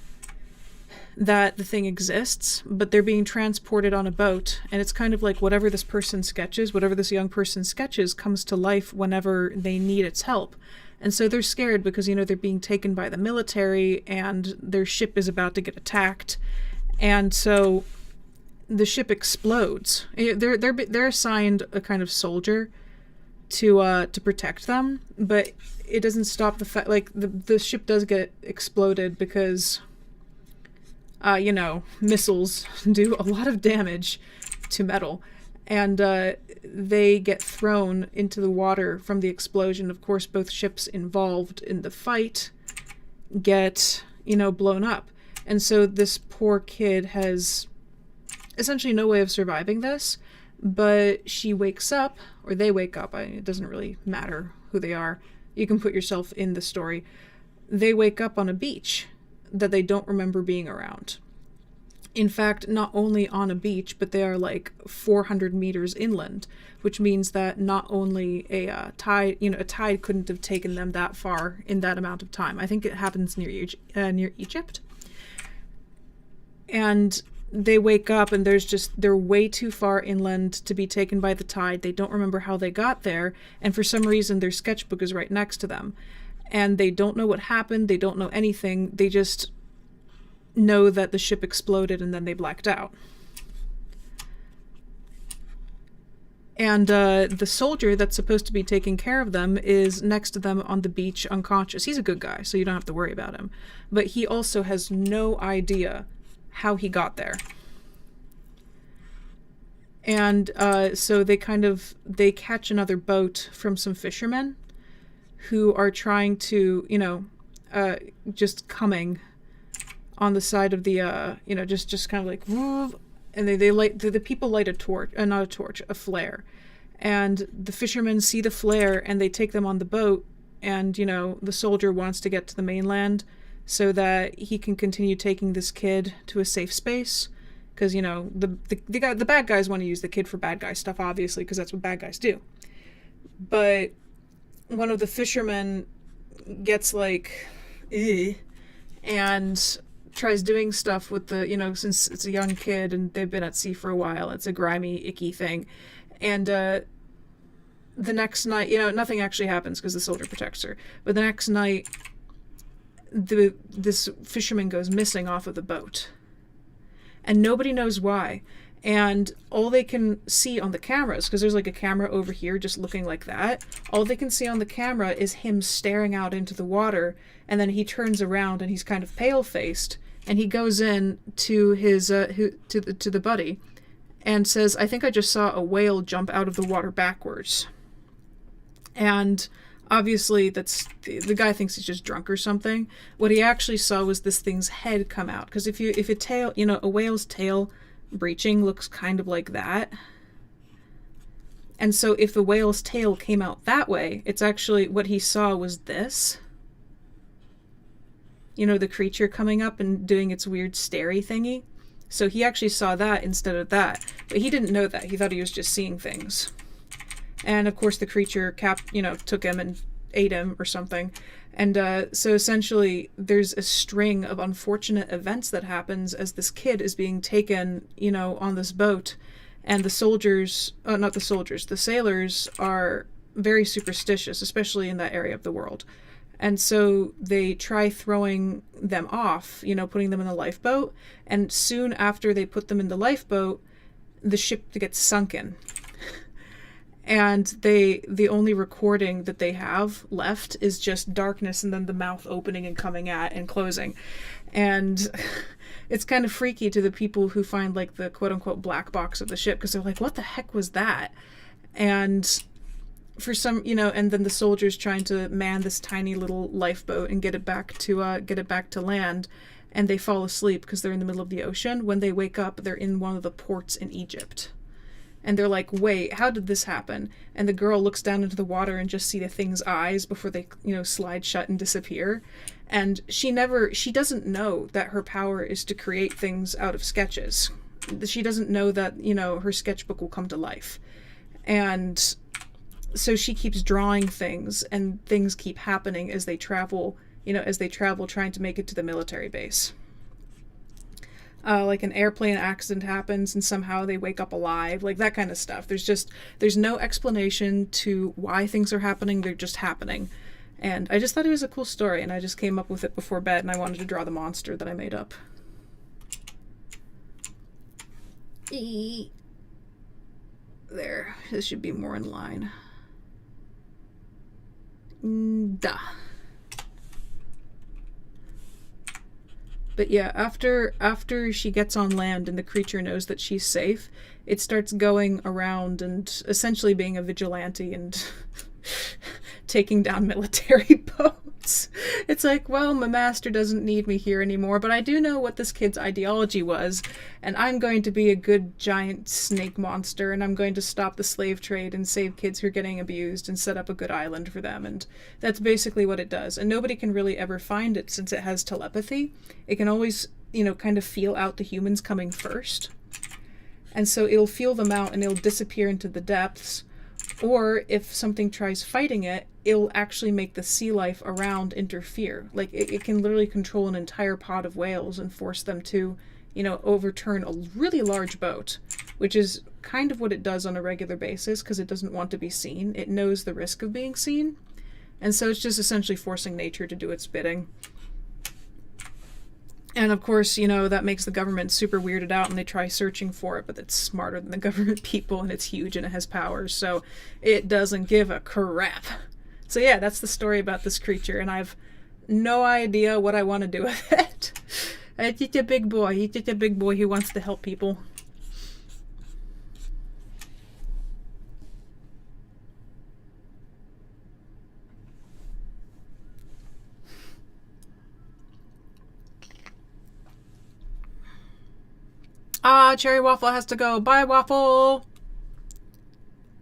that the thing exists, but they're being transported on a boat, and it's kind of like whatever this person sketches, whatever this young person sketches, comes to life whenever they need its help. And so they're scared because, you know, they're being taken by the military and their ship is about to get attacked, and so the ship explodes. They're assigned a kind of soldier to protect them, but it doesn't stop the fact, like, the ship does get exploded because you know, missiles do a lot of damage to metal, and they get thrown into the water from the explosion. Of course, both ships involved in the fight get, you know, blown up, and so this poor kid has essentially no way of surviving this, but she wakes up, or they wake up, it doesn't really matter who they are, you can put yourself in the story. They wake up on a beach that they don't remember being around. In fact, not only on a beach, but they are like 400 meters inland, which means that not only a tide, you know, a tide couldn't have taken them that far in that amount of time. I think it happens near Egypt. And they wake up and they're way too far inland to be taken by the tide. They don't remember how they got there, and for some reason their sketchbook is right next to them. And they don't know what happened, they don't know anything, they just know that the ship exploded and then they blacked out. And the soldier that's supposed to be taking care of them is next to them on the beach, unconscious. He's a good guy, so you don't have to worry about him. But he also has no idea how he got there. And so they catch another boat from some fishermen who are trying to, you know, just coming on the side of the, you know, just kind of like, move, and they light, the people light a torch, not a torch, a flare, and the fishermen see the flare and they take them on the boat, and, you know, the soldier wants to get to the mainland so that he can continue taking this kid to a safe space, because, you know, the bad guys want to use the kid for bad guy stuff, obviously, because that's what bad guys do. But one of the fishermen gets like, and tries doing stuff with the, you know, since it's a young kid and they've been at sea for a while, it's a grimy, icky thing. And the next night, you know, nothing actually happens because the soldier protects her. But the next night, this fisherman goes missing off of the boat. And nobody knows why. And all they can see on the cameras, because there's like a camera over here just looking like that, all they can see on the camera is him staring out into the water, and then he turns around and he's kind of pale-faced, and he goes in to his to the buddy and says, "I think I just saw a whale jump out of the water backwards." And obviously that's the guy thinks he's just drunk or something. What he actually saw was this thing's head come out, because if a tail, you know, a whale's tail breaching looks kind of like that. And so if the whale's tail came out that way, it's actually, what he saw was this. You know, the creature coming up and doing its weird starey thingy. So he actually saw that instead of that. But he didn't know that. He thought he was just seeing things. And of course the creature took him and ate him or something. And so essentially there's a string of unfortunate events that happens as this kid is being taken, you know, on this boat. And the soldiers, the sailors are very superstitious, especially in that area of the world. And so they try throwing them off, you know, putting them in the lifeboat. And soon after they put them in the lifeboat, the ship gets sunken. And the only recording that they have left is just darkness and then the mouth opening and coming at and closing. And it's kind of freaky to the people who find like the quote unquote black box of the ship, because they're like, what the heck was that? And for some, you know, and then the soldiers trying to man this tiny little lifeboat and get it back to land. and they fall asleep because they're in the middle of the ocean. When they wake up, they're in one of the ports in Egypt. And they're like, wait, how did this happen? And the girl looks down into the water and just see the thing's eyes before they, slide shut and disappear. And she doesn't know that her power is to create things out of sketches. She doesn't know that, her sketchbook will come to life. And so she keeps drawing things, and things keep happening as they travel, trying to make it to the military base. Like an airplane accident happens and somehow they wake up alive, like that kind of stuff. There's no explanation to why things are happening. They're just happening. And I just thought it was a cool story, and I just came up with it before bed, and I wanted to draw the monster that I made up. There, this should be more in line. Duh. But yeah, after she gets on land and the creature knows that she's safe, it starts going around and essentially being a vigilante and taking down military boats. It's like, well, my master doesn't need me here anymore, but I do know what this kid's ideology was, and I'm going to be a good giant snake monster, and I'm going to stop the slave trade and save kids who are getting abused and set up a good island for them. And that's basically what it does. And nobody can really ever find it since it has telepathy. It can always, kind of feel out the humans coming first. And so it'll feel them out and it'll disappear into the depths. Or if something tries fighting it, it'll actually make the sea life around interfere. Like, it can literally control an entire pod of whales and force them to, overturn a really large boat, which is kind of what it does on a regular basis because it doesn't want to be seen. It knows the risk of being seen. And so it's just essentially forcing nature to do its bidding. And of course, that makes the government super weirded out and they try searching for it, but it's smarter than the government people and it's huge and it has powers, so it doesn't give a crap. So yeah, that's the story about this creature, and I've no idea what I want to do with it. It's just a big boy. He's just a big boy who wants to help people. Cherry Waffle has to go. Bye, Waffle!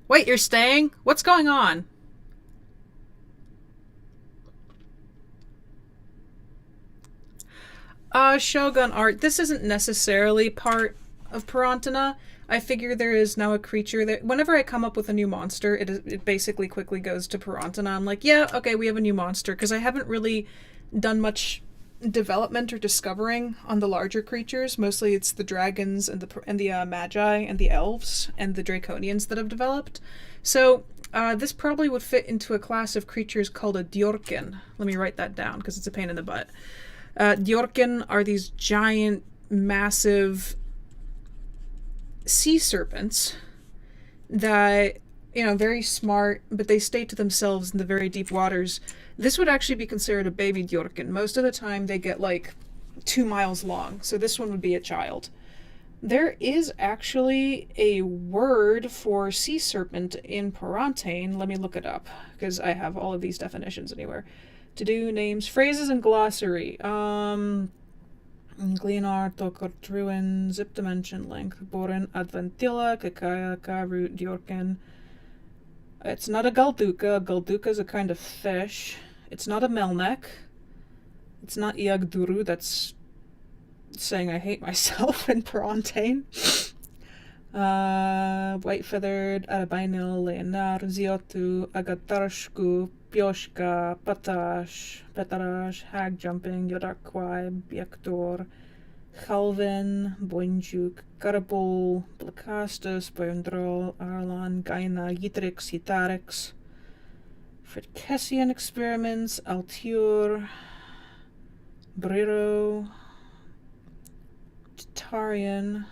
Wait, you're staying? What's going on? Shogun art. This isn't necessarily part of Pirantina. I figure there is now a creature that whenever I come up with a new monster, it basically quickly goes to Pirantina. I'm like, yeah, okay, we have a new monster, because I haven't really done much development or discovering on the larger creatures. Mostly it's the dragons and the magi and the elves and the draconians that have developed. So this probably would fit into a class of creatures called a Djorkin. Let me write that down because it's a pain in the butt. Djorkin are these giant, massive sea serpents that, very smart, but they stay to themselves in the very deep waters. This would actually be considered a baby Djorkin. Most of the time they get like 2 miles long, so this one would be a child. There is actually a word for sea serpent in Pirantine. Let me look it up, because I have all of these definitions anywhere. To do names, phrases, and glossary. Gleanar, Tokar, Truin, Zip Dimension, Length, Borin, Adventilla, Kakaya, Root, Djorkin. It's not a Galduka. Galduka is a kind of fish. It's not a Melnek. It's not Iagduru. That's saying I hate myself in Pirantine. White-feathered, Arabinal, Leonar, Ziotu, Agatarshku, Pioshka, Patash, Petarash, Hag-jumping, Yodakwai, Biaktor, Chalvin, Boinjuk, Karabul, Blakastus, Boyondrol, Arlan, Gaina, Yitrix, Hitarix, Fridkessian experiments, Altiur, Briro, Titarian,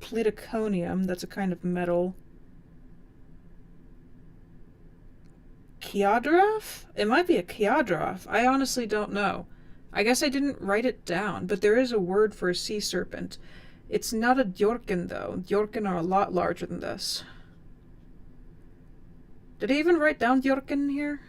Plutoconium, that's a kind of metal. Kiadraf? It might be a Kiadraf. I honestly don't know. I guess I didn't write it down, but there is a word for a sea serpent. It's not a Djorkin, though. Djorkin are a lot larger than this. Did I even write down Djorkin here?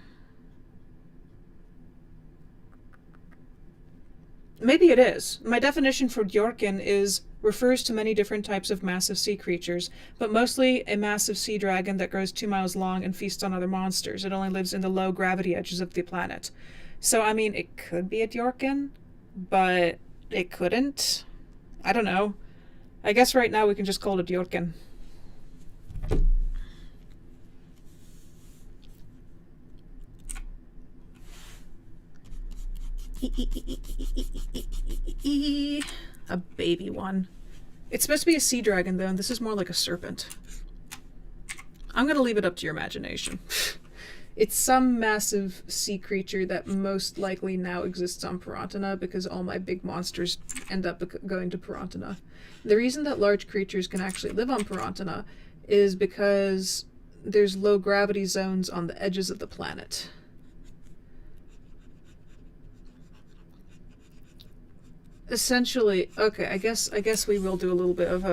Maybe it is. My definition for Djorkin is refers to many different types of massive sea creatures, but mostly a massive sea dragon that grows 2 miles long and feasts on other monsters. It only lives in the low gravity edges of the planet. So, I mean, it could be a Djorkin, but it couldn't. I don't know. I guess right now we can just call it a Djorkin. A baby one. It's supposed to be a sea dragon, though, and this is more like a serpent. I'm going to leave it up to your imagination. It's some massive sea creature that most likely now exists on Pirantina because all my big monsters end up going to Pirantina. The reason that large creatures can actually live on Pirantina is because there's low gravity zones on the edges of the planet. Essentially, okay, I guess we will do a little bit of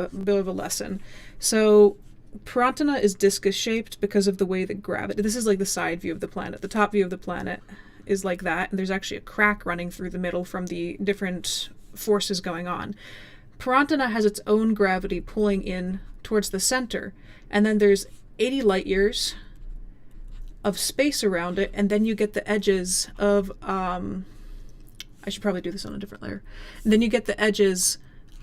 a lesson. So Pirantina is discus shaped because of the way that gravity. This is like the side view of the planet. The top view of the planet is like that, and there's actually a crack running through the middle from the different forces going on. Pirantina has its own gravity pulling in towards the center, and then there's 80 light years of space around it, and then you get the edges of I should probably do this on a different layer. And then you get the edges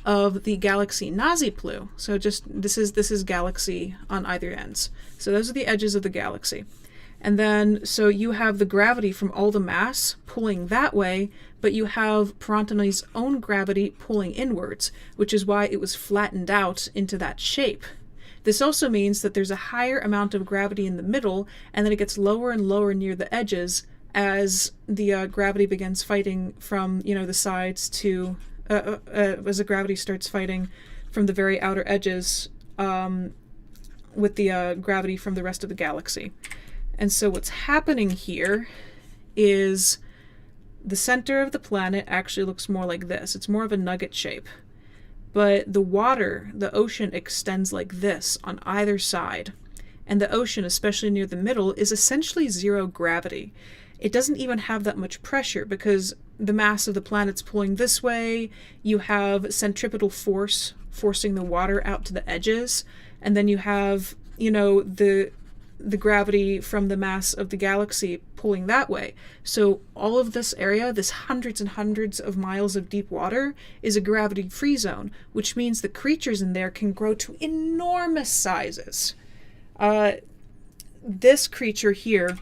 of the galaxy Naziplu. So just this is galaxy on either ends. So those are the edges of the galaxy. And then so you have the gravity from all the mass pulling that way, but you have Pirantina's own gravity pulling inwards, which is why it was flattened out into that shape. This also means that there's a higher amount of gravity in the middle, and then it gets lower and lower near the edges as the gravity begins fighting from, the sides to, as the gravity starts fighting from the very outer edges with the gravity from the rest of the galaxy. And so what's happening here is the center of the planet actually looks more like this. It's more of a nugget shape. But the water, the ocean, extends like this on either side. And the ocean, especially near the middle, is essentially zero gravity. It doesn't even have that much pressure because the mass of the planet's pulling this way. You have centripetal force forcing the water out to the edges. And then you have, the gravity from the mass of the galaxy pulling that way. So all of this area, this hundreds and hundreds of miles of deep water, is a gravity-free zone, which means the creatures in there can grow to enormous sizes. This creature here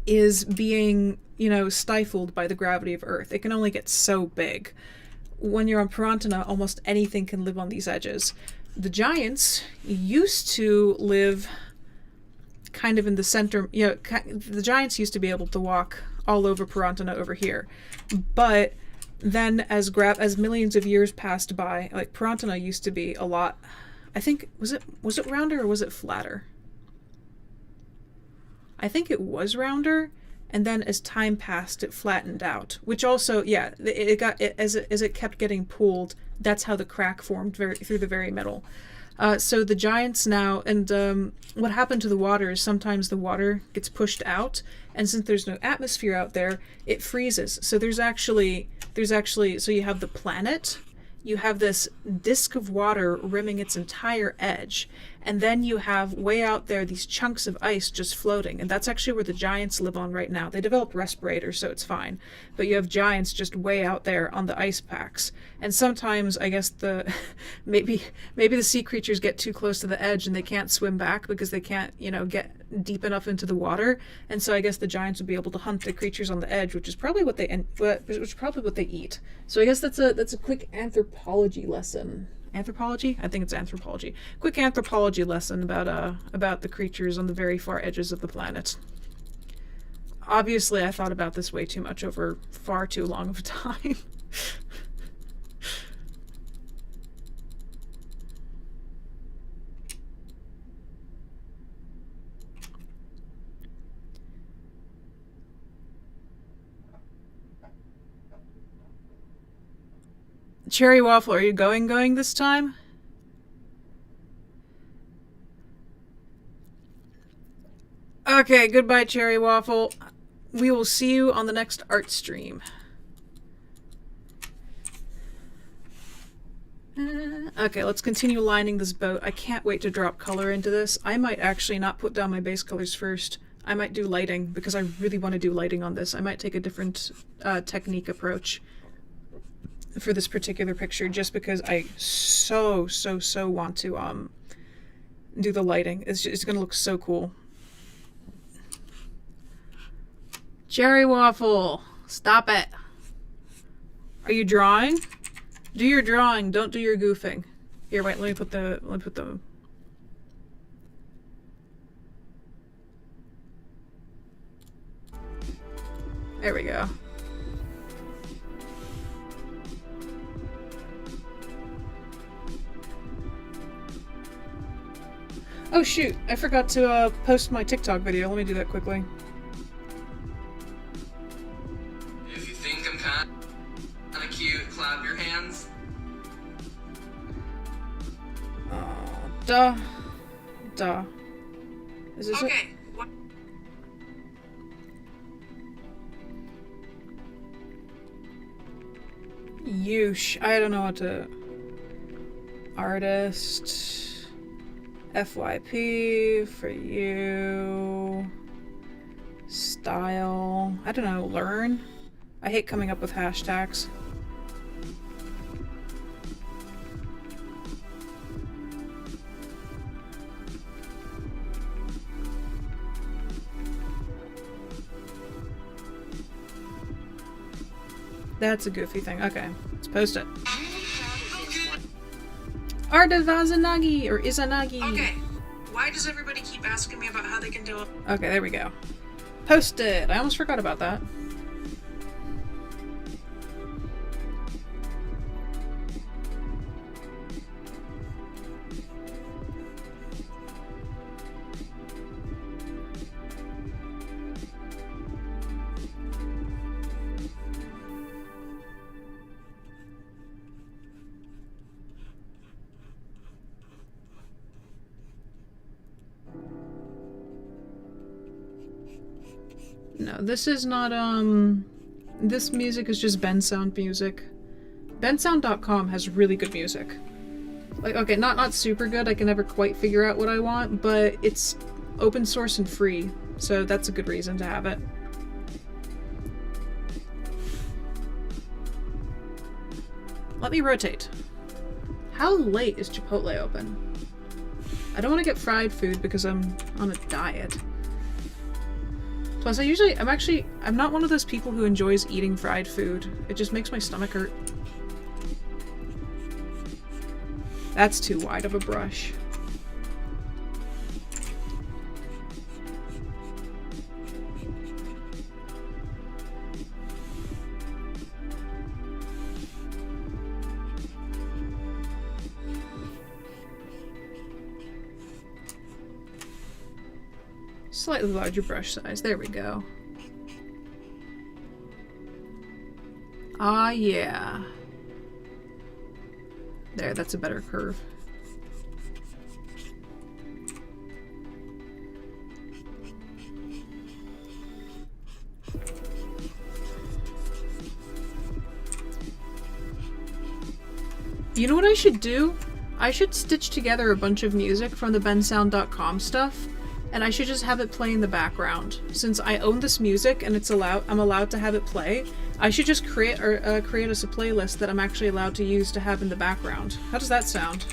is being, stifled by the gravity of Earth. It can only get so big. When you're on Pirantina, almost anything can live on these edges. The giants used to live kind of in the center. The giants used to be able to walk all over Pirantina over here. But then as millions of years passed by, like Pirantina used to be a lot, I think, was it rounder or was it flatter? I think it was rounder, and then as time passed, it flattened out. Which also, as it kept getting pulled, that's how the crack formed through the very middle. So the giants now, and what happened to the water is sometimes the water gets pushed out, and since there's no atmosphere out there, it freezes. So there's actually, so you have the planet, you have this disk of water rimming its entire edge, and then you have way out there these chunks of ice just floating, and that's actually where the giants live on right now. They developed respirators, so it's fine, but you have giants just way out there on the ice packs. And sometimes I guess maybe the sea creatures get too close to the edge and they can't swim back because they can't get deep enough into the water, and so I guess the giants would be able to hunt the creatures on the edge, which is probably what they eat. So I guess that's a quick anthropology lesson. Anthropology? I think it's anthropology. Quick anthropology lesson about the creatures on the very far edges of the planet. Obviously, I thought about this way too much over far too long of a time. Cherry Waffle, are you going this time? Okay, goodbye, Cherry Waffle. We will see you on the next art stream. Okay, let's continue lining this boat. I can't wait to drop color into this. I might actually not put down my base colors first. I might do lighting, because I really want to do lighting on this. I might take a different technique approach for this particular picture, just because I so want to do the lighting. It's gonna look so cool. Cherry waffle, stop it. Are you drawing? Do your drawing, don't do your goofing. Here, wait, let me put the there we go. Oh shoot, I forgot to post my TikTok video. Let me do that quickly. If you think I'm kind of cute, clap your hands. Duh. Is this okay. it? Yeesh. I don't know what to... Artist... FYP for you... Style... I don't know, learn? I hate coming up with hashtags. That's a goofy thing. Okay, let's post it. Art of Izanagi, or Izanagi. Okay, why does everybody keep asking me about how they can do it? Okay, there we go. Post it! I almost forgot about that. No, this is not, this music is just Bensound music. Bensound.com has really good music. Like, okay, not super good, I can never quite figure out what I want, but it's open source and free, so that's a good reason to have it. Let me rotate. How late is Chipotle open? I don't want to get fried food because I'm on a diet. Plus, I'm not one of those people who enjoys eating fried food. It just makes my stomach hurt. That's too wide of a brush. Slightly larger brush size. There we go. Ah, yeah. There, that's a better curve. You know what I should do? I should stitch together a bunch of music from the bensound.com stuff, and I should just have it play in the background. Since I own this music and I'm allowed to have it play, I should just create us a playlist that I'm actually allowed to use to have in the background. How does that sound?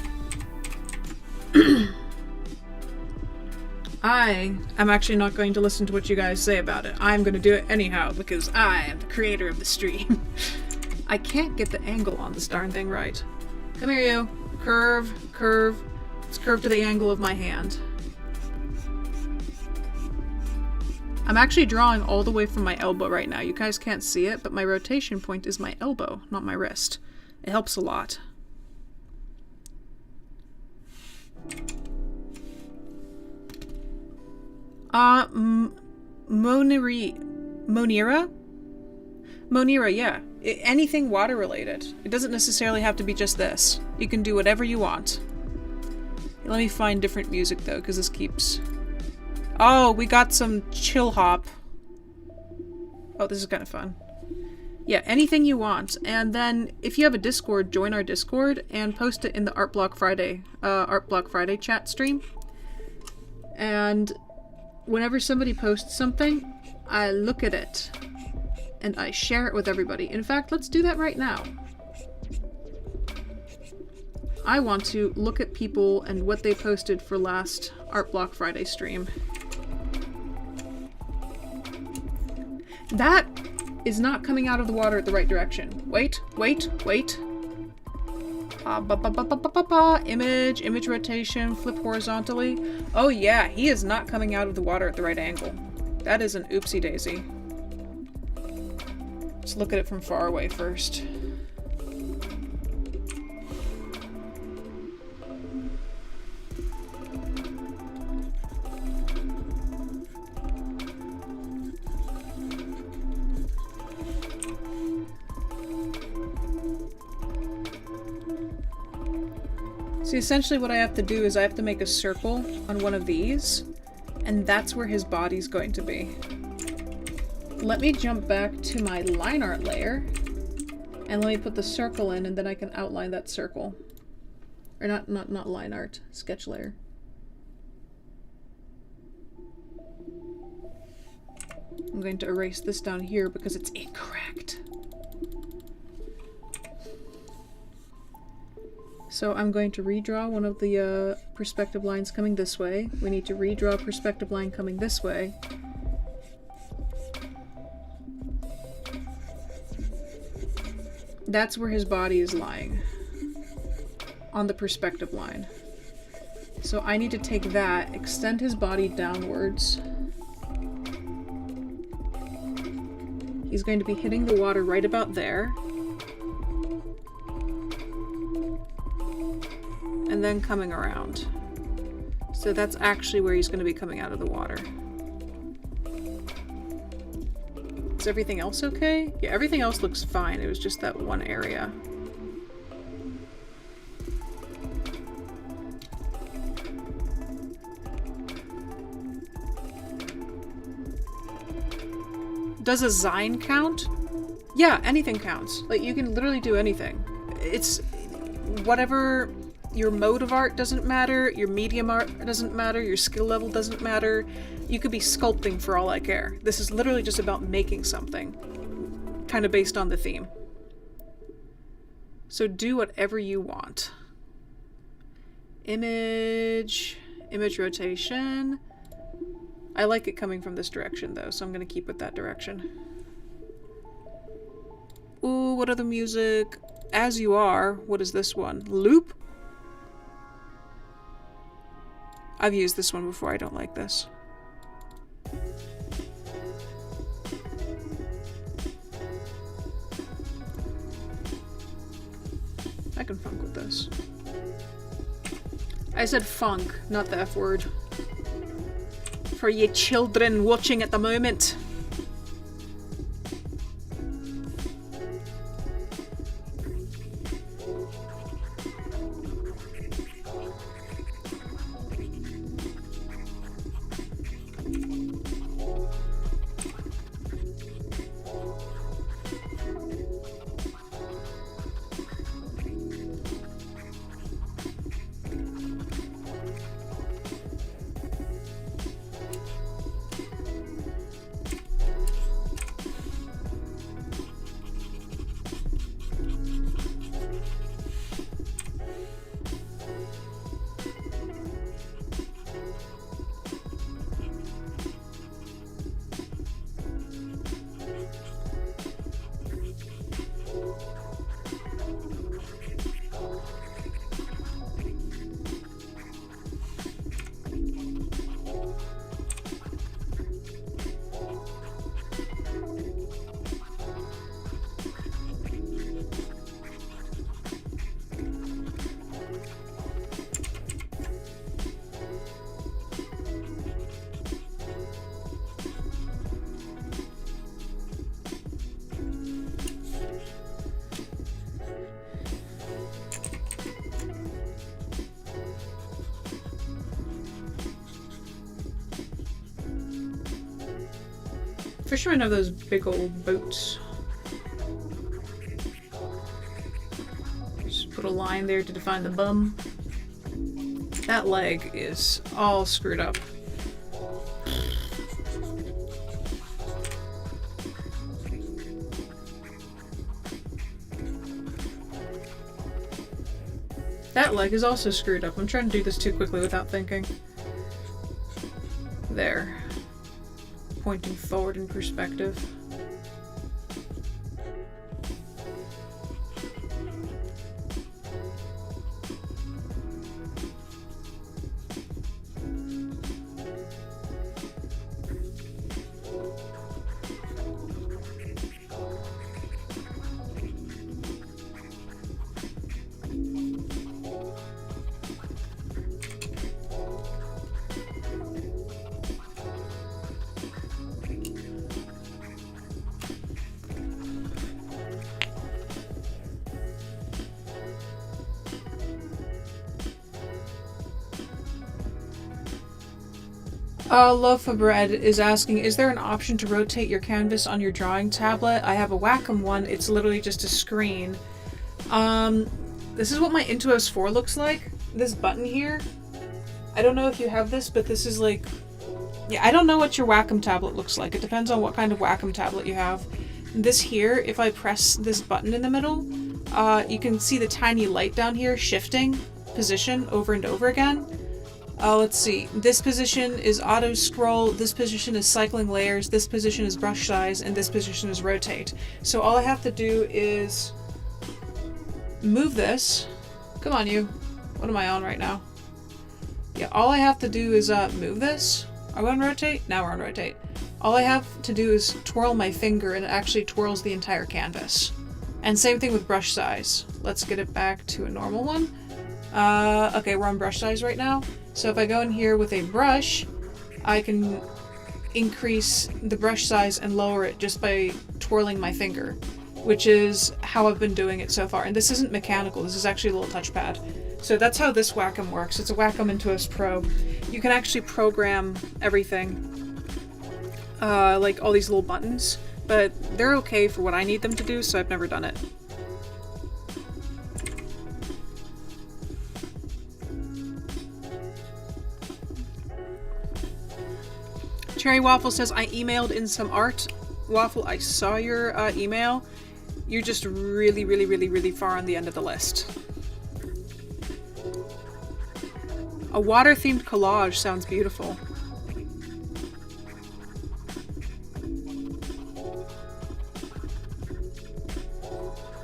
I am actually not going to listen to what you guys say about it. I'm going to do it anyhow because I am the creator of the stream. I can't get the angle on this darn thing right. Come here, you. Curve, curve. Let's curve to the angle of my hand. I'm actually drawing all the way from my elbow right now. You guys can't see it, but my rotation point is my elbow, not my wrist. It helps a lot. Monira? Monira, yeah. Anything water related. It doesn't necessarily have to be just this. You can do whatever you want. Let me find different music though, because this keeps... Oh, we got some chill hop. Oh, this is kind of fun. Yeah, anything you want. And then if you have a Discord, join our Discord and post it in the ARTBLOCK Friday chat stream. And whenever somebody posts something, I look at it and I share it with everybody. In fact, let's do that right now. I want to look at people and what they posted for last ARTBLOCK Friday stream. That is not coming out of the water at the right direction. Wait, wait, wait. Image rotation, flip horizontally. Oh yeah, he is not coming out of the water at the right angle. That is an oopsie daisy. Let's look at it from far away first. See, essentially what I have to do is I have to make a circle on one of these, and that's where his body's going to be. Let me jump back to my line art layer, and let me put the circle in, and then I can outline that circle. Or not line art, sketch layer. I'm going to erase this down here because it's incorrect. So I'm going to redraw one of the perspective lines coming this way. We need to redraw a perspective line coming this way. That's where his body is lying, on the perspective line. So I need to take that, extend his body downwards. He's going to be hitting the water right about there. And then coming around. So that's actually where he's going to be coming out of the water. Is everything else okay? Yeah, everything else looks fine. It was just that one area. Does a Zine count? Yeah, anything counts. Like, you can literally do anything. It's whatever. Your mode of art doesn't matter, your medium art doesn't matter, your skill level doesn't matter. You could be sculpting for all I care. This is literally just about making something, kind of based on the theme. So do whatever you want. Image rotation. I like it coming from this direction though, so I'm gonna keep with that direction. Ooh, what other music? As You Are. What is this one? Loop? I've used this one before, I don't like this. I can funk with this. I said funk, not the F word. For ye children watching at the moment. Fishermen have those big old boats. line there to define the bum. That leg is all screwed up. That leg is also screwed up. I'm trying to do this too quickly without thinking. There. Pointing forward in perspective. Loaf of Bread is asking, is there an option to rotate your canvas on your drawing tablet? I have a Wacom one. It's literally just a screen. This is what my Intuos 4 looks like. This button here. I don't know if you have this, but this is like... Yeah, I don't know what your Wacom tablet looks like. It depends on what kind of Wacom tablet you have. This here, if I press this button in the middle, you can see the tiny light down here shifting position over and over again. Let's see. This position is auto scroll, this position is cycling layers, this position is brush size, and this position is rotate. So all I have to do is move this. Come on, you. What am I on right now? Yeah, all I have to do is move this. Are we on rotate? Now we're on rotate. All I have to do is twirl my finger and it actually twirls the entire canvas. And same thing with brush size. Let's get it back to a normal one. Okay, we're on brush size right now. So if I go in here with a brush, I can increase the brush size and lower it just by twirling my finger, which is how I've been doing it so far. And this isn't mechanical, this is actually a little touchpad. So that's how this Wacom works. It's a Wacom Intuos Pro. You can actually program everything, like all these little buttons, but they're okay for what I need them to do, so I've never done it. Cherry Waffle says, I emailed in some art. Waffle, I saw your email. You're just really, really, really, really far on the end of the list. A water-themed collage sounds beautiful.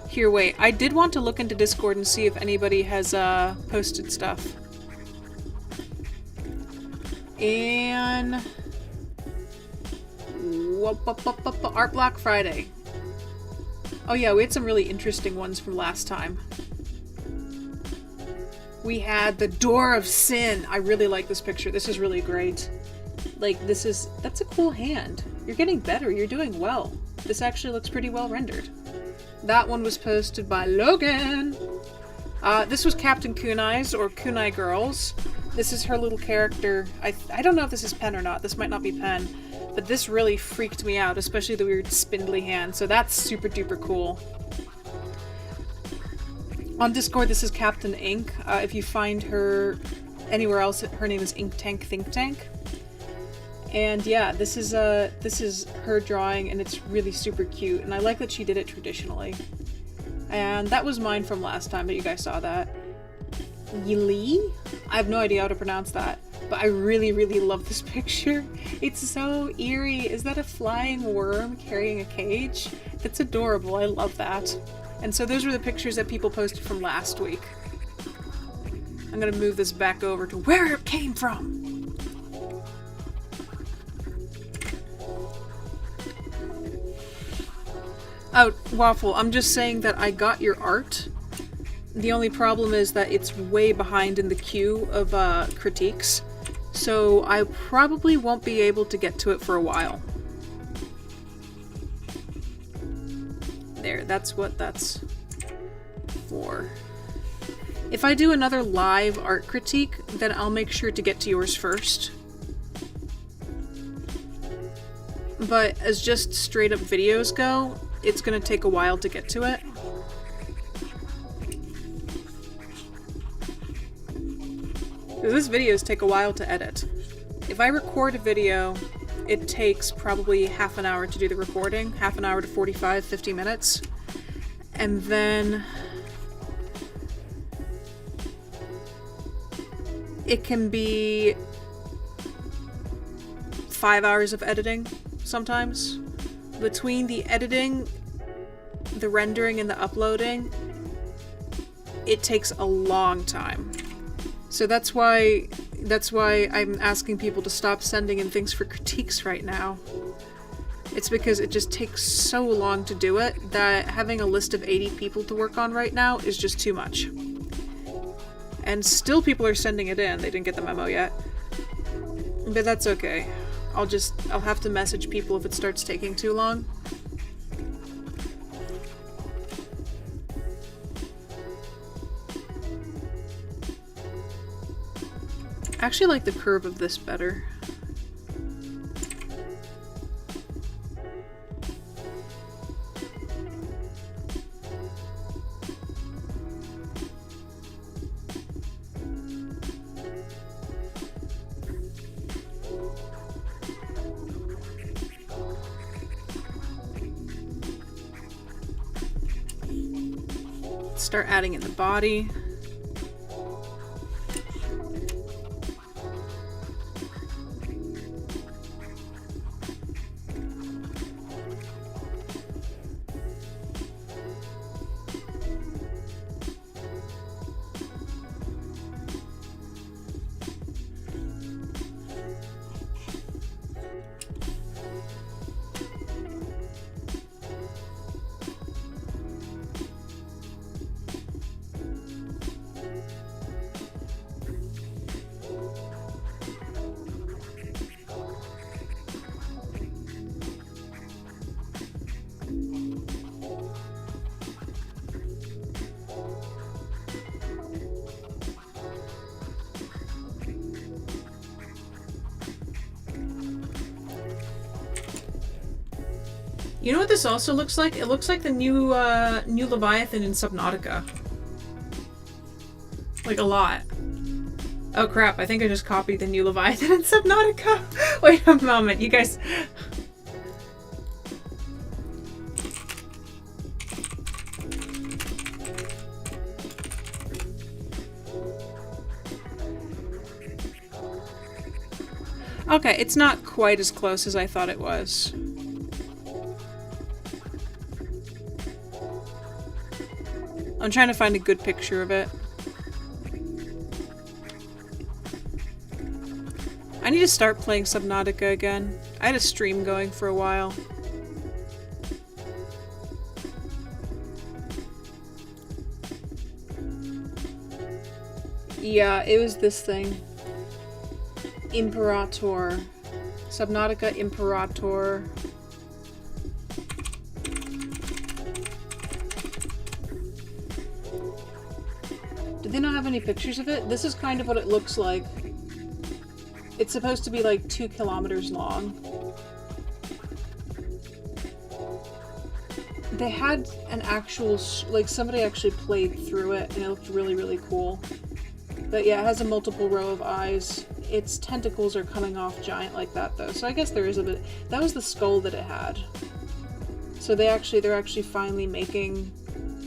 Here, wait. I did want to look into Discord and see if anybody has posted stuff. And... ARTBLOCK Friday. Oh yeah, we had some really interesting ones from last time. We had the Door of Sin. I really like this picture. This is really great. Like, that's a cool hand. You're getting better. You're doing well. This actually looks pretty well rendered. That one was posted by Logan. This was Captain Kunai's, or Kunai Girls. This is her little character. I don't know if this is pen or not. This might not be pen. But this really freaked me out, especially the weird spindly hand. So that's super duper cool. On Discord, this is Captain Ink. If you find her anywhere else, her name is Ink Tank Think Tank. And yeah, this is her drawing, and it's really super cute. And I like that she did it traditionally. And that was mine from last time, but you guys saw that. Yili? I have no idea how to pronounce that. But I really, really love this picture. It's so eerie. Is that a flying worm carrying a cage? That's adorable. I love that. And so those were the pictures that people posted from last week. I'm gonna move this back over to where it came from. Oh, Waffle, I'm just saying that I got your art. The only problem is that it's way behind in the queue of critiques. So I probably won't be able to get to it for a while. There, that's what that's for. If I do another live art critique, then I'll make sure to get to yours first. But as just straight up videos go, it's gonna take a while to get to it. Because this videos take a while to edit. If I record a video, it takes probably half an hour to do the recording, half an hour to 45, 50 minutes. And then it can be 5 hours of editing sometimes. Between the editing, the rendering, and the uploading, it takes a long time. So that's why I'm asking people to stop sending in things for critiques right now. It's because it just takes so long to do it that having a list of 80 people to work on right now is just too much. And still people are sending it in. They didn't get the memo yet. But that's okay. I'll have to message people if it starts taking too long. I actually like the curve of this better. Start adding in the body. You know what this also looks like? It looks like the new Leviathan in Subnautica. Like a lot. Oh crap, I think I just copied the new Leviathan in Subnautica. Wait a moment, you guys. Okay, it's not quite as close as I thought it was. I'm trying to find a good picture of it. I need to start playing Subnautica again. I had a stream going for a while. Yeah, it was this thing. Imperator. Subnautica Imperator. Did they not have any pictures of it? This is kind of what it looks like. It's supposed to be like 2 kilometers long. They had an actual, like somebody actually played through it and it looked really, really cool. But yeah, it has a multiple row of eyes. Its tentacles are coming off giant like that though. So I guess there is a bit, that was the skull that it had. So they're actually finally making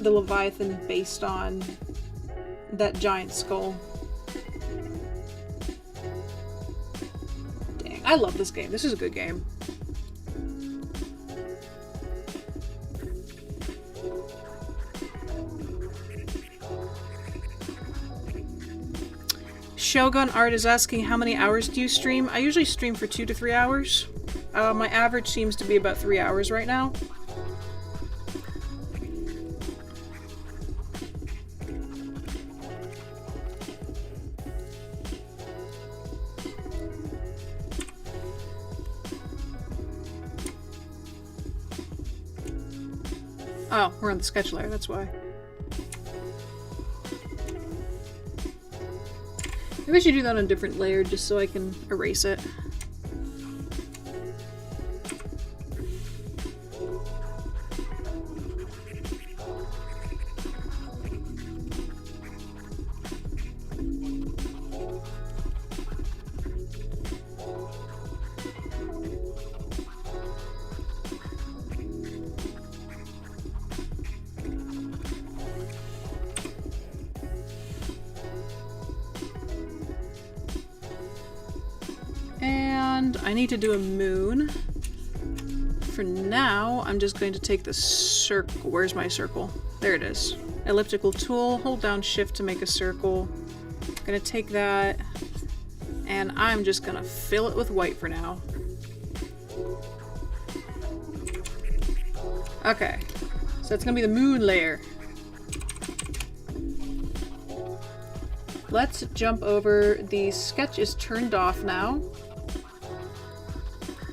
the Leviathan based on that giant skull. Dang, I love this game. This is a good game. Shogun Art is asking how many hours do you stream? I usually stream for 2 to 3 hours. My average seems to be about 3 hours right now. Oh, we're on the sketch layer, that's why. Maybe I should do that on a different layer just so I can erase it. And I need to do a moon. For now, I'm just going to take the circle. Where's my circle? There it is. Elliptical tool, hold down shift to make a circle. I'm gonna take that, and I'm just gonna fill it with white for now. Okay, so it's gonna be the moon layer. Let's jump over. The sketch is turned off now.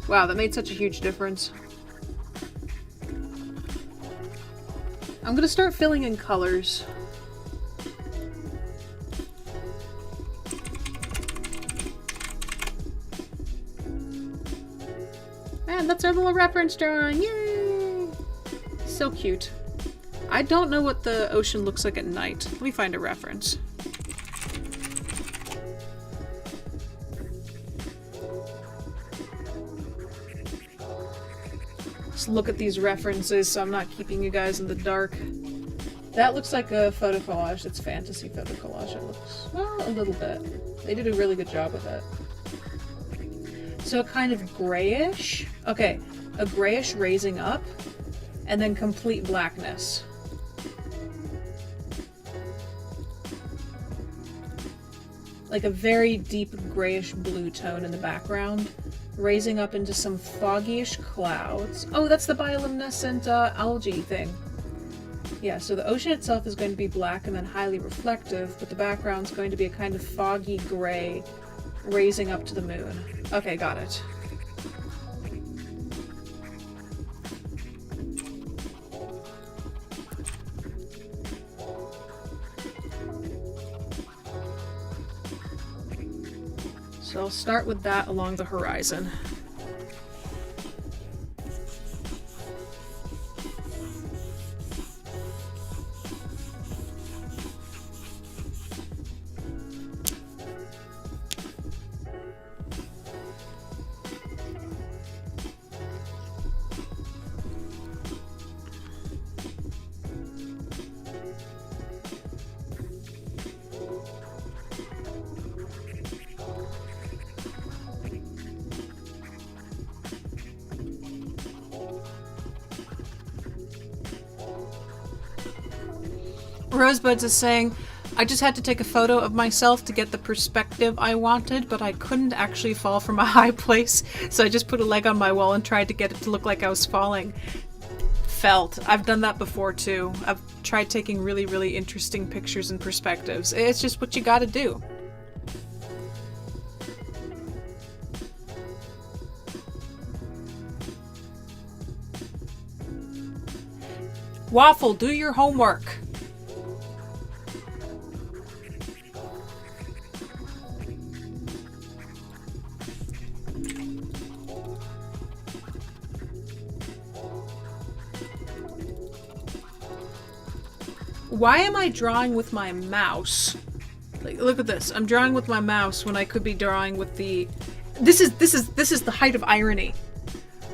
Wow, that made such a huge difference. I'm gonna start filling in colors. And that's our little reference drawing! Yay! So cute. I don't know what the ocean looks like at night. Let me find a reference. Let's look at these references so I'm not keeping you guys in the dark. That looks like a photo collage. It's fantasy photo collage. It looks, well, a little bit. They did a really good job with it. So a kind of grayish. Okay, a grayish raising up, and then complete blackness. Like a very deep grayish blue tone in the background, raising up into some foggyish clouds. Oh, that's the bioluminescent algae thing. Yeah, so the ocean itself is going to be black and then highly reflective, but the background's going to be a kind of foggy gray raising up to the moon. Okay, got it. So I'll start with that along the horizon. Rosebuds is saying, I just had to take a photo of myself to get the perspective I wanted, but I couldn't actually fall from a high place, so I just put a leg on my wall and tried to get it to look like I was falling. Felt. I've done that before too. I've tried taking really, really interesting pictures and perspectives. It's just what you gotta do. Waffle, do your homework. Why am I drawing with my mouse? Like, look at this. I'm drawing with my mouse when I could be drawing with the... This is the height of irony.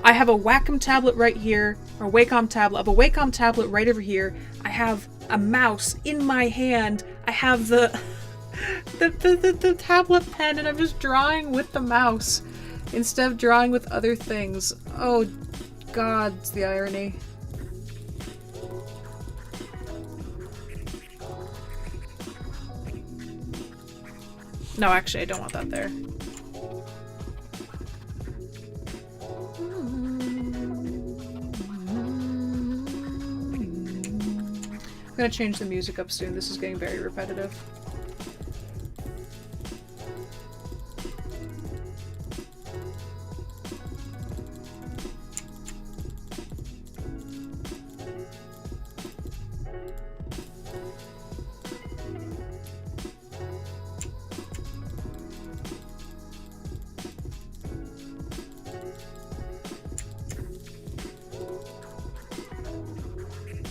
I have a Wacom tablet right here, or Wacom tablet. I have a Wacom tablet right over here. I have a mouse in my hand. I have the tablet pen, and I'm just drawing with the mouse instead of drawing with other things. Oh, God, it's the irony. No, actually, I don't want that there. I'm gonna change the music up soon. This is getting very repetitive.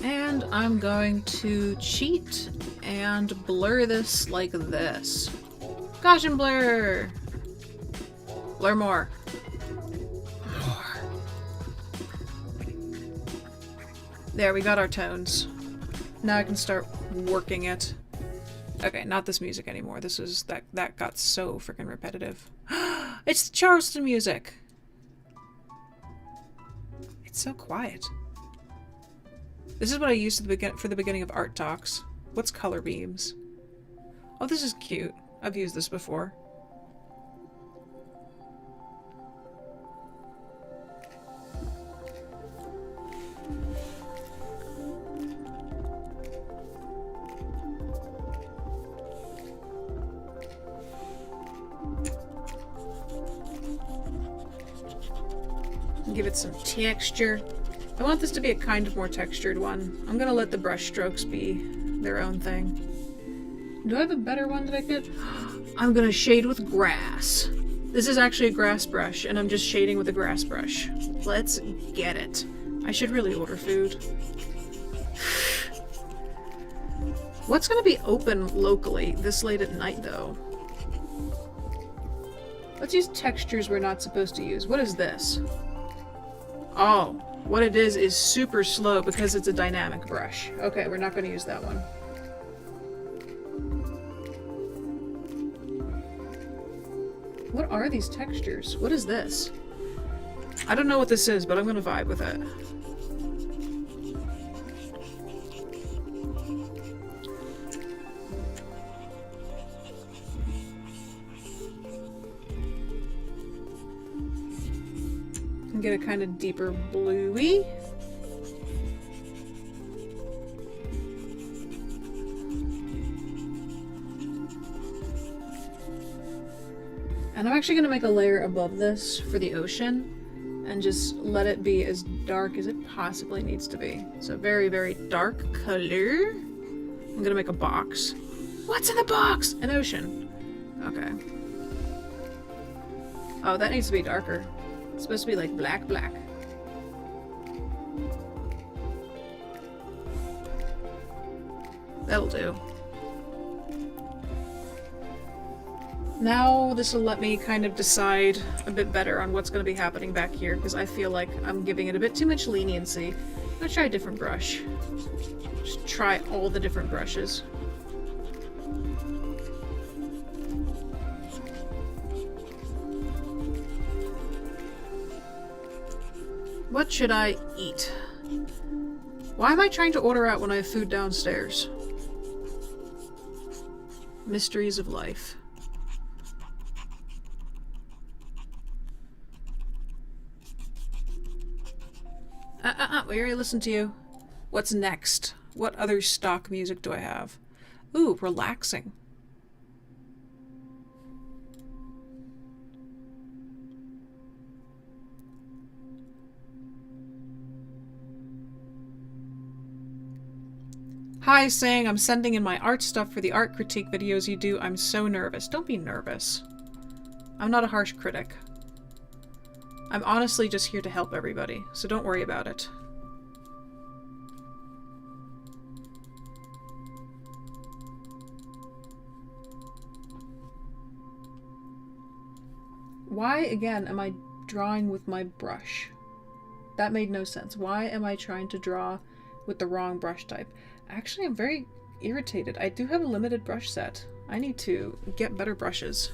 And I'm going to cheat and blur this like this. Gaussian blur! Blur more. More. There, we got our tones. Now I can start working it. Okay, not this music anymore. This is that got so freaking repetitive. It's the Charleston music. It's so quiet. This is what I used for the beginning of art talks. What's color beams? Oh, this is cute. I've used this before. Give it some texture. I want this to be a kind of more textured one. I'm gonna let the brush strokes be their own thing. Do I have a better one that I could? I'm gonna shade with grass. This is actually a grass brush, and I'm just shading with a grass brush. Let's get it. I should really order food. What's gonna be open locally this late at night, though? Let's use textures we're not supposed to use. What is this? Oh, what it is super slow because it's a dynamic brush. Okay, we're not going to use that one. What are these textures? What is this? I don't know what this is, but I'm going to vibe with it. And get a kind of deeper bluey. And I'm actually going to make a layer above this for the ocean and just let it be as dark as it possibly needs to be. So very, very dark color. I'm going to make a box. What's in the box? An ocean. Okay. Oh, that needs to be darker. It's supposed to be like black, black. That'll do. Now this will let me kind of decide a bit better on what's going to be happening back here, because I feel like I'm giving it a bit too much leniency. I'm going to try a different brush. Just try all the different brushes. What should I eat? Why am I trying to order out when I have food downstairs? Mysteries of life. We already listened to you. What's next? What other stock music do I have? Ooh, relaxing. Hi, saying I'm sending in my art stuff for the art critique videos you do. I'm so nervous. Don't be nervous. I'm not a harsh critic. I'm honestly just here to help everybody, so don't worry about it. Why, again, am I drawing with my brush? That made no sense. Why am I trying to draw with the wrong brush type? Actually, I'm very irritated. I do have a limited brush set. I need to get better brushes.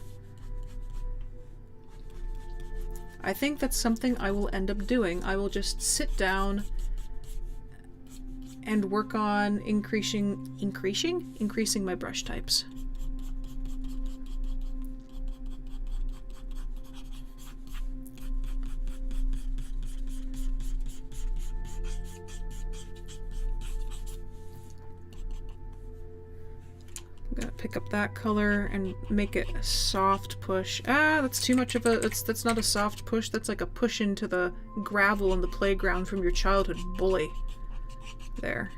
I think that's something I will end up doing. I will just sit down and work on increasing my brush types. I'm gonna pick up that color and make it a soft push. Ah, that's too much of a, that's not a soft push, that's like a push into the gravel in the playground from your childhood bully. There.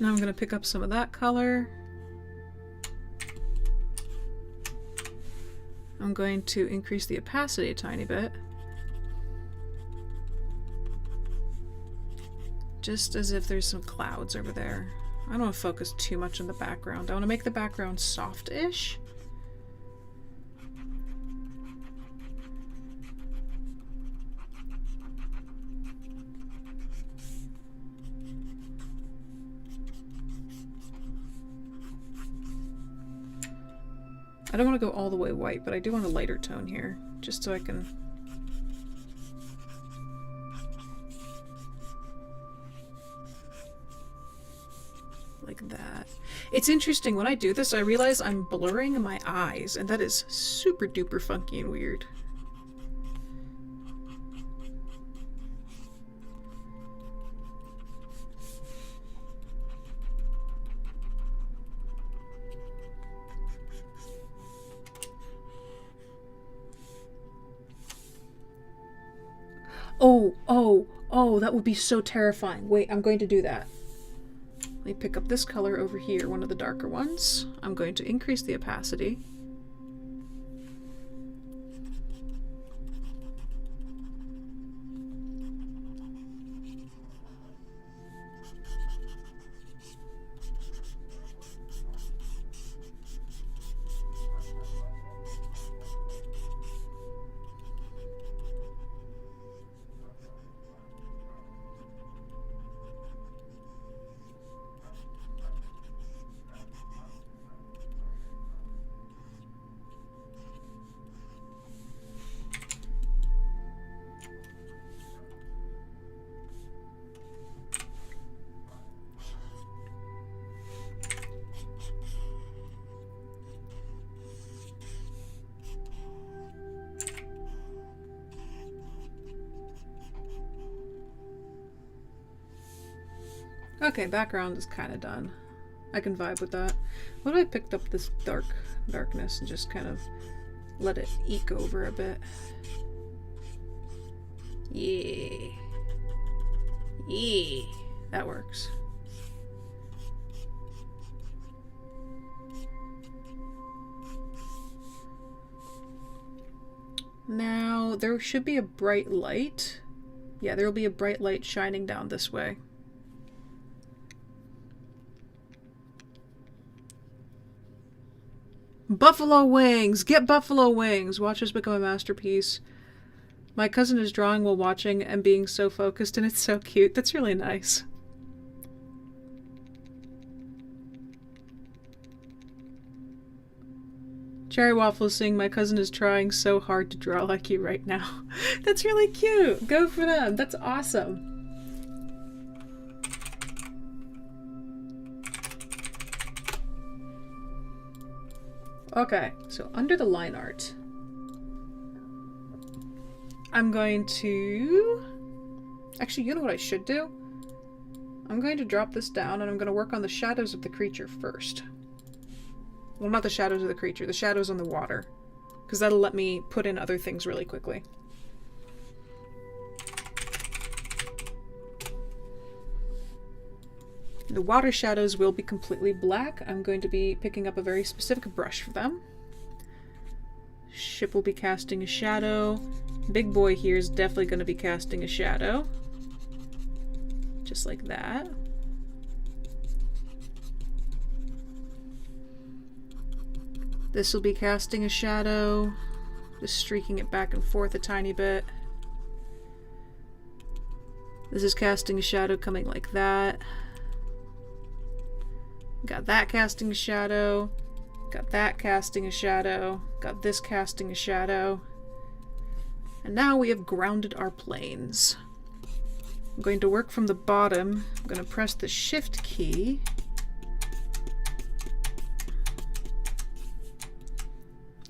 Now I'm going to pick up some of that color. I'm going to increase the opacity a tiny bit. Just as if there's some clouds over there. I don't want to focus too much on the background. I want to make the background soft-ish. I don't want to go all the way white, but I do want a lighter tone here, just so I can... like that. It's interesting, when I do this, I realize I'm blurring my eyes, and that is super duper funky and weird. Oh, that would be so terrifying. Wait, I'm going to do that. Let me pick up this color over here, one of the darker ones. I'm going to increase the opacity. Okay, background is kind of done. I can vibe with that. What if I picked up this darkness and just kind of let it eke over a bit? Yeah. Yeah. That works. Now, there should be a bright light. Yeah, there will be a bright light shining down this way. Buffalo wings! Get buffalo wings! Watch this become a masterpiece. My cousin is drawing while watching and being so focused, and it's so cute. That's really nice. Cherry Waffle saying, my cousin is trying so hard to draw like you right now. That's really cute! Go for them! That's awesome! Okay, so under the line art, I'm going to... Actually, you know what I should do? I'm going to drop this down and I'm going to work on the shadows of the creature first. Well, not the shadows of the creature, the shadows on the water. Because that'll let me put in other things really quickly. The water shadows will be completely black. I'm going to be picking up a very specific brush for them. Ship will be casting a shadow. Big boy here is definitely going to be casting a shadow. Just like that. This will be casting a shadow. Just streaking it back and forth a tiny bit. This is casting a shadow coming like that. Got that casting a shadow. Got that casting a shadow. Got this casting a shadow. And now we have grounded our planes. I'm going to work from the bottom. I'm going to press the Shift key.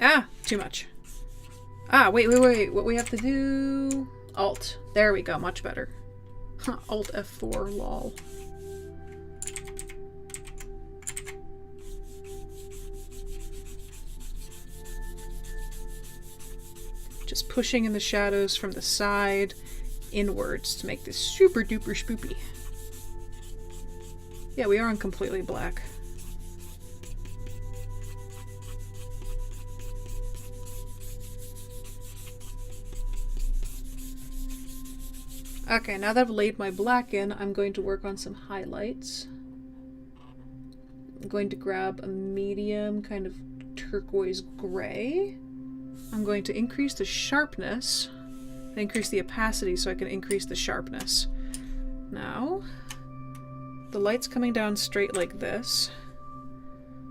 Ah, too much. Ah, wait. What we have to do... Alt. There we go, much better. Alt F4, lol. Just pushing in the shadows from the side inwards to make this super duper spoopy. Yeah, we are on completely black. Okay, now that I've laid my black in, I'm going to work on some highlights. I'm going to grab a medium kind of turquoise gray. I'm going to increase the sharpness, increase the opacity so I can increase the sharpness. Now, the light's coming down straight like this,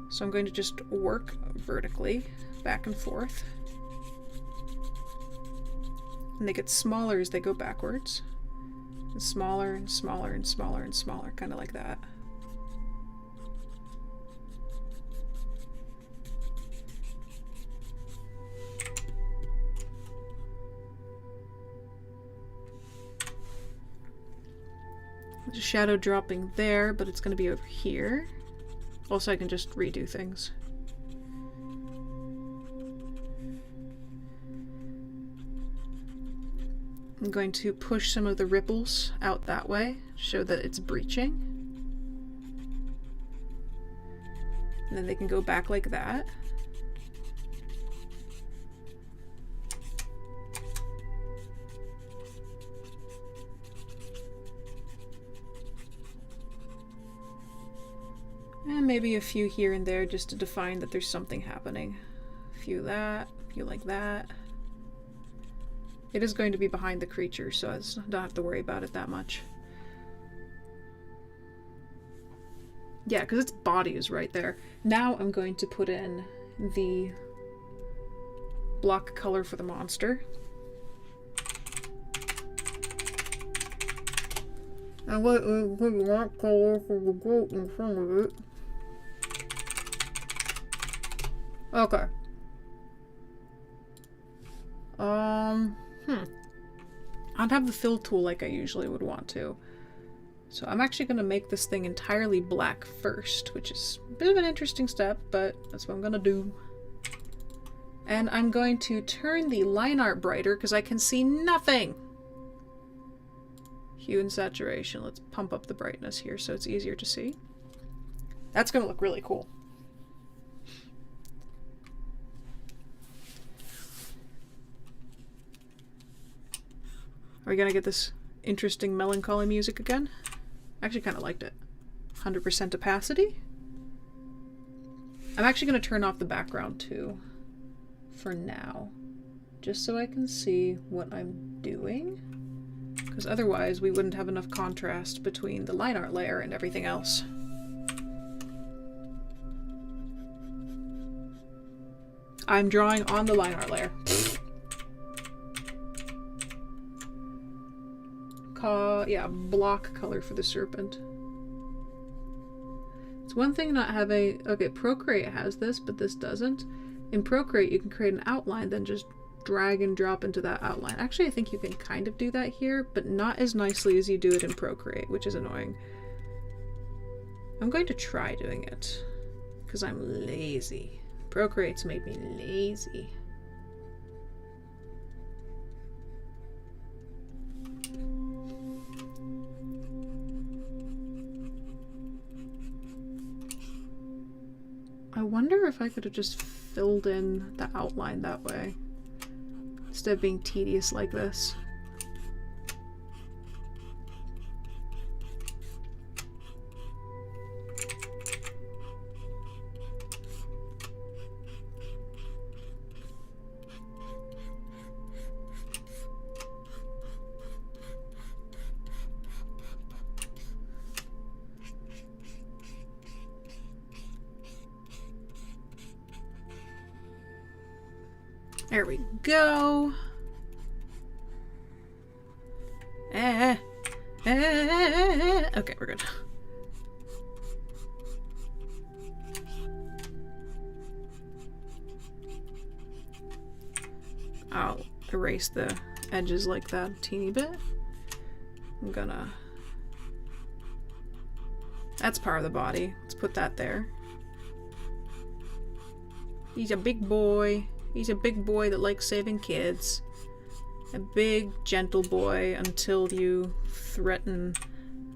so I'm going to just work vertically, back and forth. And they get smaller as they go backwards. And smaller and smaller and smaller and smaller, kind of like that. There's a shadow dropping there, but it's going to be over here. Also, I can just redo things. I'm going to push some of the ripples out that way, show that it's breaching. And then they can go back like that. And maybe a few here and there just to define that there's something happening. A few that, a few like that. It is going to be behind the creature, so I don't have to worry about it that much. Yeah, because its body is right there. Now I'm going to put in the block color for the monster. And what is the block color for the goat in front of it? Okay. I don't have the fill tool like I usually would want to. So I'm actually going to make this thing entirely black first, which is a bit of an interesting step, but that's what I'm going to do. And I'm going to turn the line art brighter because I can see nothing. Hue and saturation. Let's pump up the brightness here so it's easier to see. That's going to look really cool. Are we gonna get this interesting melancholy music again? I actually kind of liked it. 100% opacity. I'm actually gonna turn off the background too, for now, just so I can see what I'm doing, because otherwise we wouldn't have enough contrast between the line art layer and everything else. I'm drawing on the line art layer. Yeah, block color for the serpent. It's one thing not having... Okay, Procreate has this, but this doesn't. In Procreate, you can create an outline, then just drag and drop into that outline. Actually, I think you can kind of do that here, but not as nicely as you do it in Procreate, which is annoying. I'm going to try doing it, because I'm lazy. Procreate's made me lazy. I wonder if I could have just filled in the outline that way, instead of being tedious like this. There we go. Okay, we're good. I'll erase the edges like that a teeny bit. I'm gonna... That's part of the body. Let's put that there. He's a big boy. He's a big boy that likes saving kids. A big, gentle boy until you threaten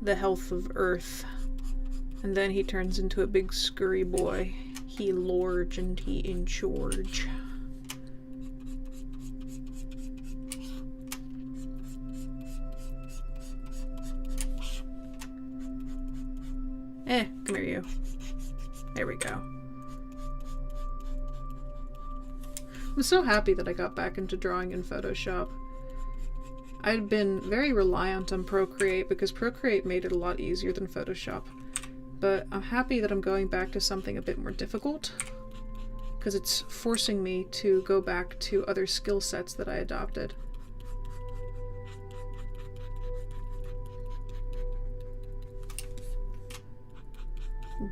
the health of Earth. And then he turns into a big scurry boy. He large and he in charge. Come here, you. There we go. I'm so happy that I got back into drawing in Photoshop. I'd been very reliant on Procreate because Procreate made it a lot easier than Photoshop. But I'm happy that I'm going back to something a bit more difficult, because it's forcing me to go back to other skill sets that I adopted.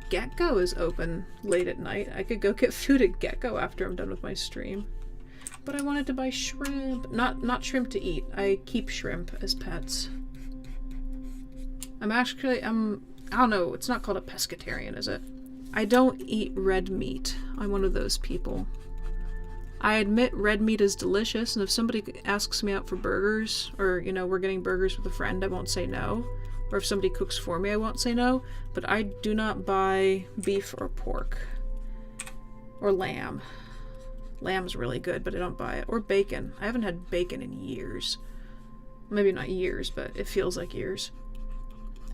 Gecko is open late at night. I could go get food at Gecko after I'm done with my stream. But I wanted to buy shrimp. Not shrimp to eat. I keep shrimp as pets. I don't know, it's not called a pescatarian, is it? I don't eat red meat. I'm one of those people. I admit red meat is delicious, and if somebody asks me out for burgers, or, you know, we're getting burgers with a friend, I won't say no. Or if somebody cooks for me, I won't say no. But I do not buy beef or pork. Or lamb. Lamb's really good, but I don't buy it. Or bacon. I haven't had bacon in years. Maybe not years, but it feels like years.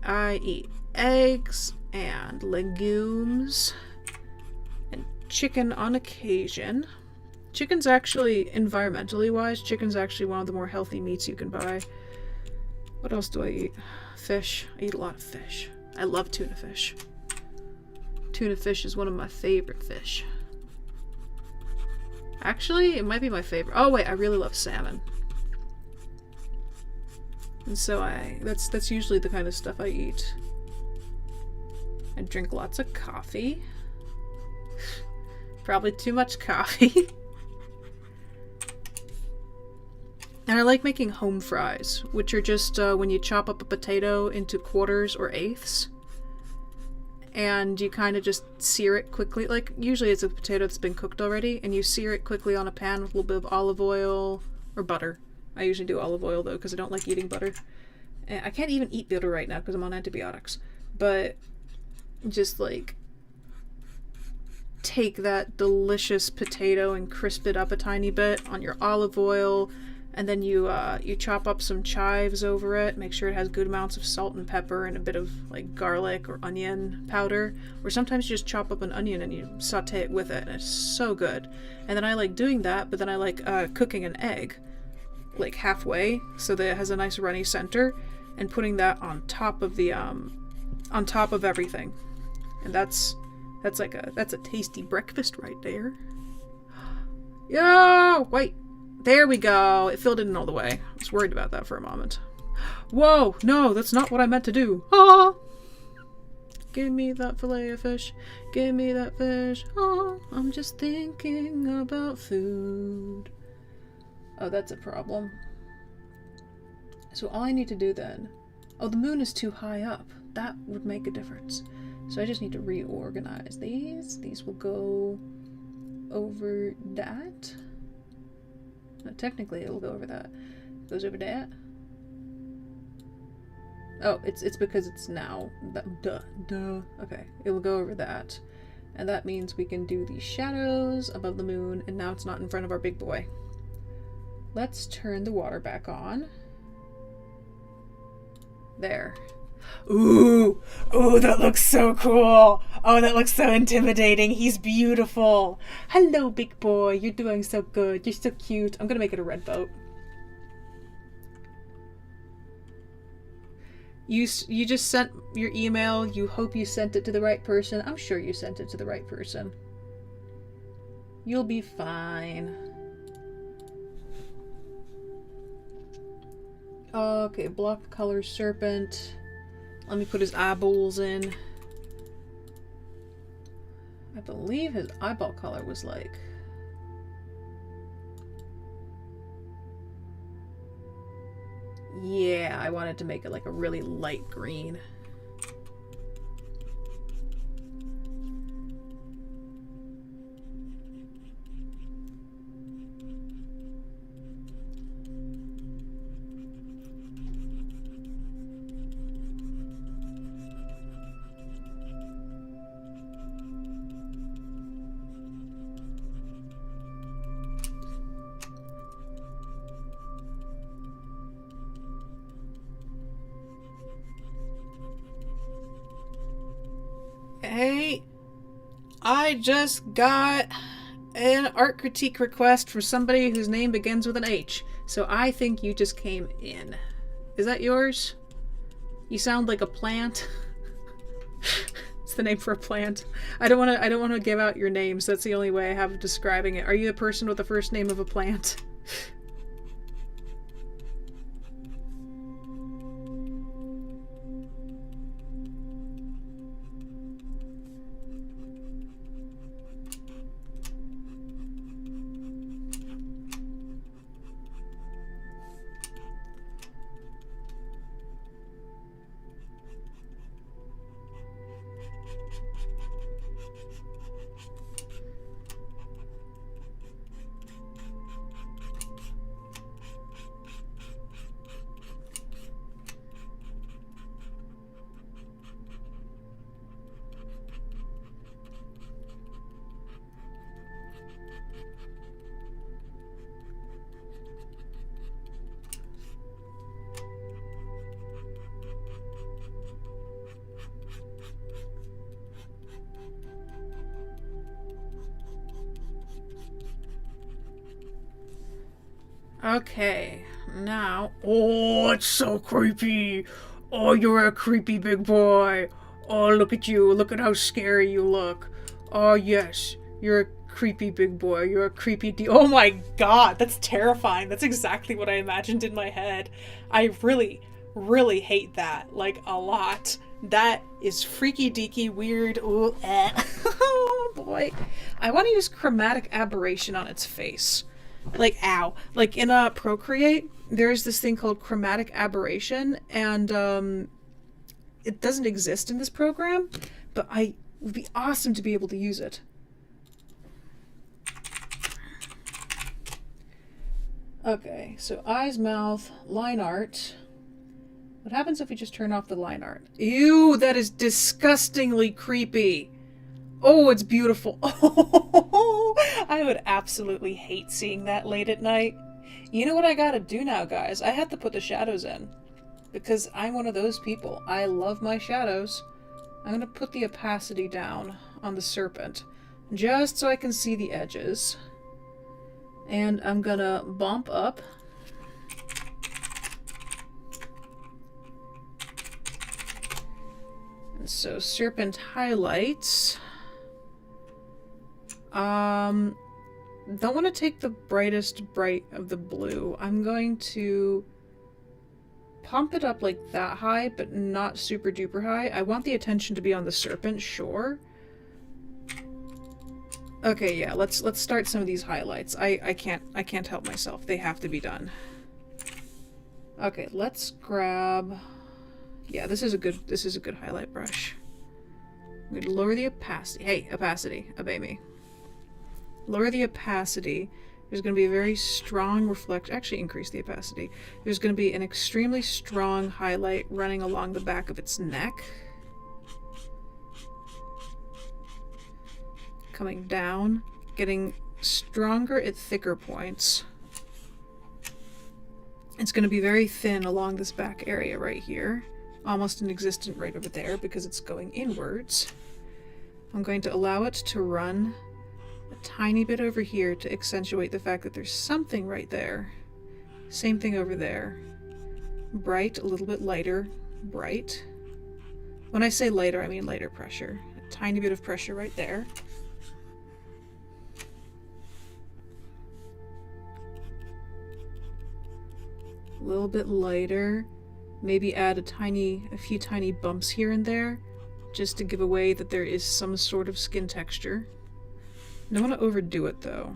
I eat eggs and legumes and chicken on occasion. Chicken's actually, environmentally wise, chicken's actually one of the more healthy meats you can buy. What else do I eat? Fish. I eat a lot of fish. I love tuna fish. Tuna fish is one of my favorite fish. Actually, it might be my favorite. Oh wait, I really love salmon. And so that's usually the kind of stuff I eat. I drink lots of coffee. Probably too much coffee. And I like making home fries, which are just when you chop up a potato into quarters or eighths, and you kind of just sear it quickly. Like, usually it's a potato that's been cooked already, and you sear it quickly on a pan with a little bit of olive oil or butter. I usually do olive oil, though, because I don't like eating butter. And I can't even eat butter right now because I'm on antibiotics. But just, like, take that delicious potato and crisp it up a tiny bit on your olive oil, and then you chop up some chives over it. Make sure it has good amounts of salt and pepper and a bit of like garlic or onion powder. Or sometimes you just chop up an onion and you saute it with it, and it's so good. And then I like doing that, but then I like cooking an egg like halfway so that it has a nice runny center, and putting that on top of the on top of everything. And that's a tasty breakfast right there. Yo, wait. There we go. It filled in all the way. I was worried about that for a moment. Whoa! No, that's not what I meant to do. Ah! Give me that fillet of fish. Give me that fish. Oh, I'm just thinking about food. Oh, that's a problem. So all I need to do then... Oh, the moon is too high up. That would make a difference. So I just need to reorganize these. These will go over that. No, technically it'll go over that. It goes over that. Oh, it's because it's now. Duh. Okay, it will go over that. And that means we can do the shadows above the moon, and now it's not in front of our big boy. Let's turn the water back on. There. Ooh, that looks so cool. Oh, that looks so intimidating. He's beautiful. Hello, big boy. You're doing so good. You're so cute. I'm gonna make it a red boat. You just sent your email. You hope you sent it to the right person. I'm sure you sent it to the right person. You'll be fine. Okay, block color serpent. Let me put his eyeballs in. I believe his eyeball color was like... Yeah, I wanted to make it like a really light green. I just got an art critique request from somebody whose name begins with an H. So I think you just came in. Is that yours? You sound like a plant. It's the name for a plant. I don't want to give out your names. That's the only way I have of describing it. Are you a person with the first name of a plant? Okay, now... Oh, it's so creepy! Oh, you're a creepy big boy! Oh, look at you, look at how scary you look! Oh, yes, you're a creepy big boy, you're a creepy oh my god, that's terrifying! That's exactly what I imagined in my head. I really, really hate that, like, a lot. That is freaky deaky, weird, ooh, oh boy. I want to use chromatic aberration on its face. Like, ow. Like, in Procreate, there's this thing called chromatic aberration, and it doesn't exist in this program, but it would be awesome to be able to use it. Okay, so eyes, mouth, line art. What happens if we just turn off the line art? Ew, that is disgustingly creepy. Oh, it's beautiful. Oh, I would absolutely hate seeing that late at night. You know what I gotta do now, guys? I have to put the shadows in. Because I'm one of those people. I love my shadows. I'm gonna put the opacity down on the serpent. Just so I can see the edges. And I'm gonna bump up. And so serpent highlights. Don't want to take the brightest bright of the blue. I'm going to pump it up like that high, but not super duper high. I want the attention to be on the serpent, sure. Okay, yeah, let's start some of these highlights. I can't help myself. They have to be done. Okay, let's grab... Yeah, this is a good highlight brush. I'm going to lower the opacity. Hey, opacity, obey me. Lower the opacity. There's going to be a very strong reflect. Actually, increase the opacity. There's going to be an extremely strong highlight running along the back of its neck. Coming down, getting stronger at thicker points. It's going to be very thin along this back area right here. Almost inexistent right over there because it's going inwards. I'm going to allow it to run a tiny bit over here to accentuate the fact that there's something right there. Same thing over there. Bright, a little bit lighter, bright. When I say lighter, I mean lighter pressure. A tiny bit of pressure right there. A little bit lighter. Maybe add a few tiny bumps here and there, just to give away that there is some sort of skin texture. Don't want to overdo it though.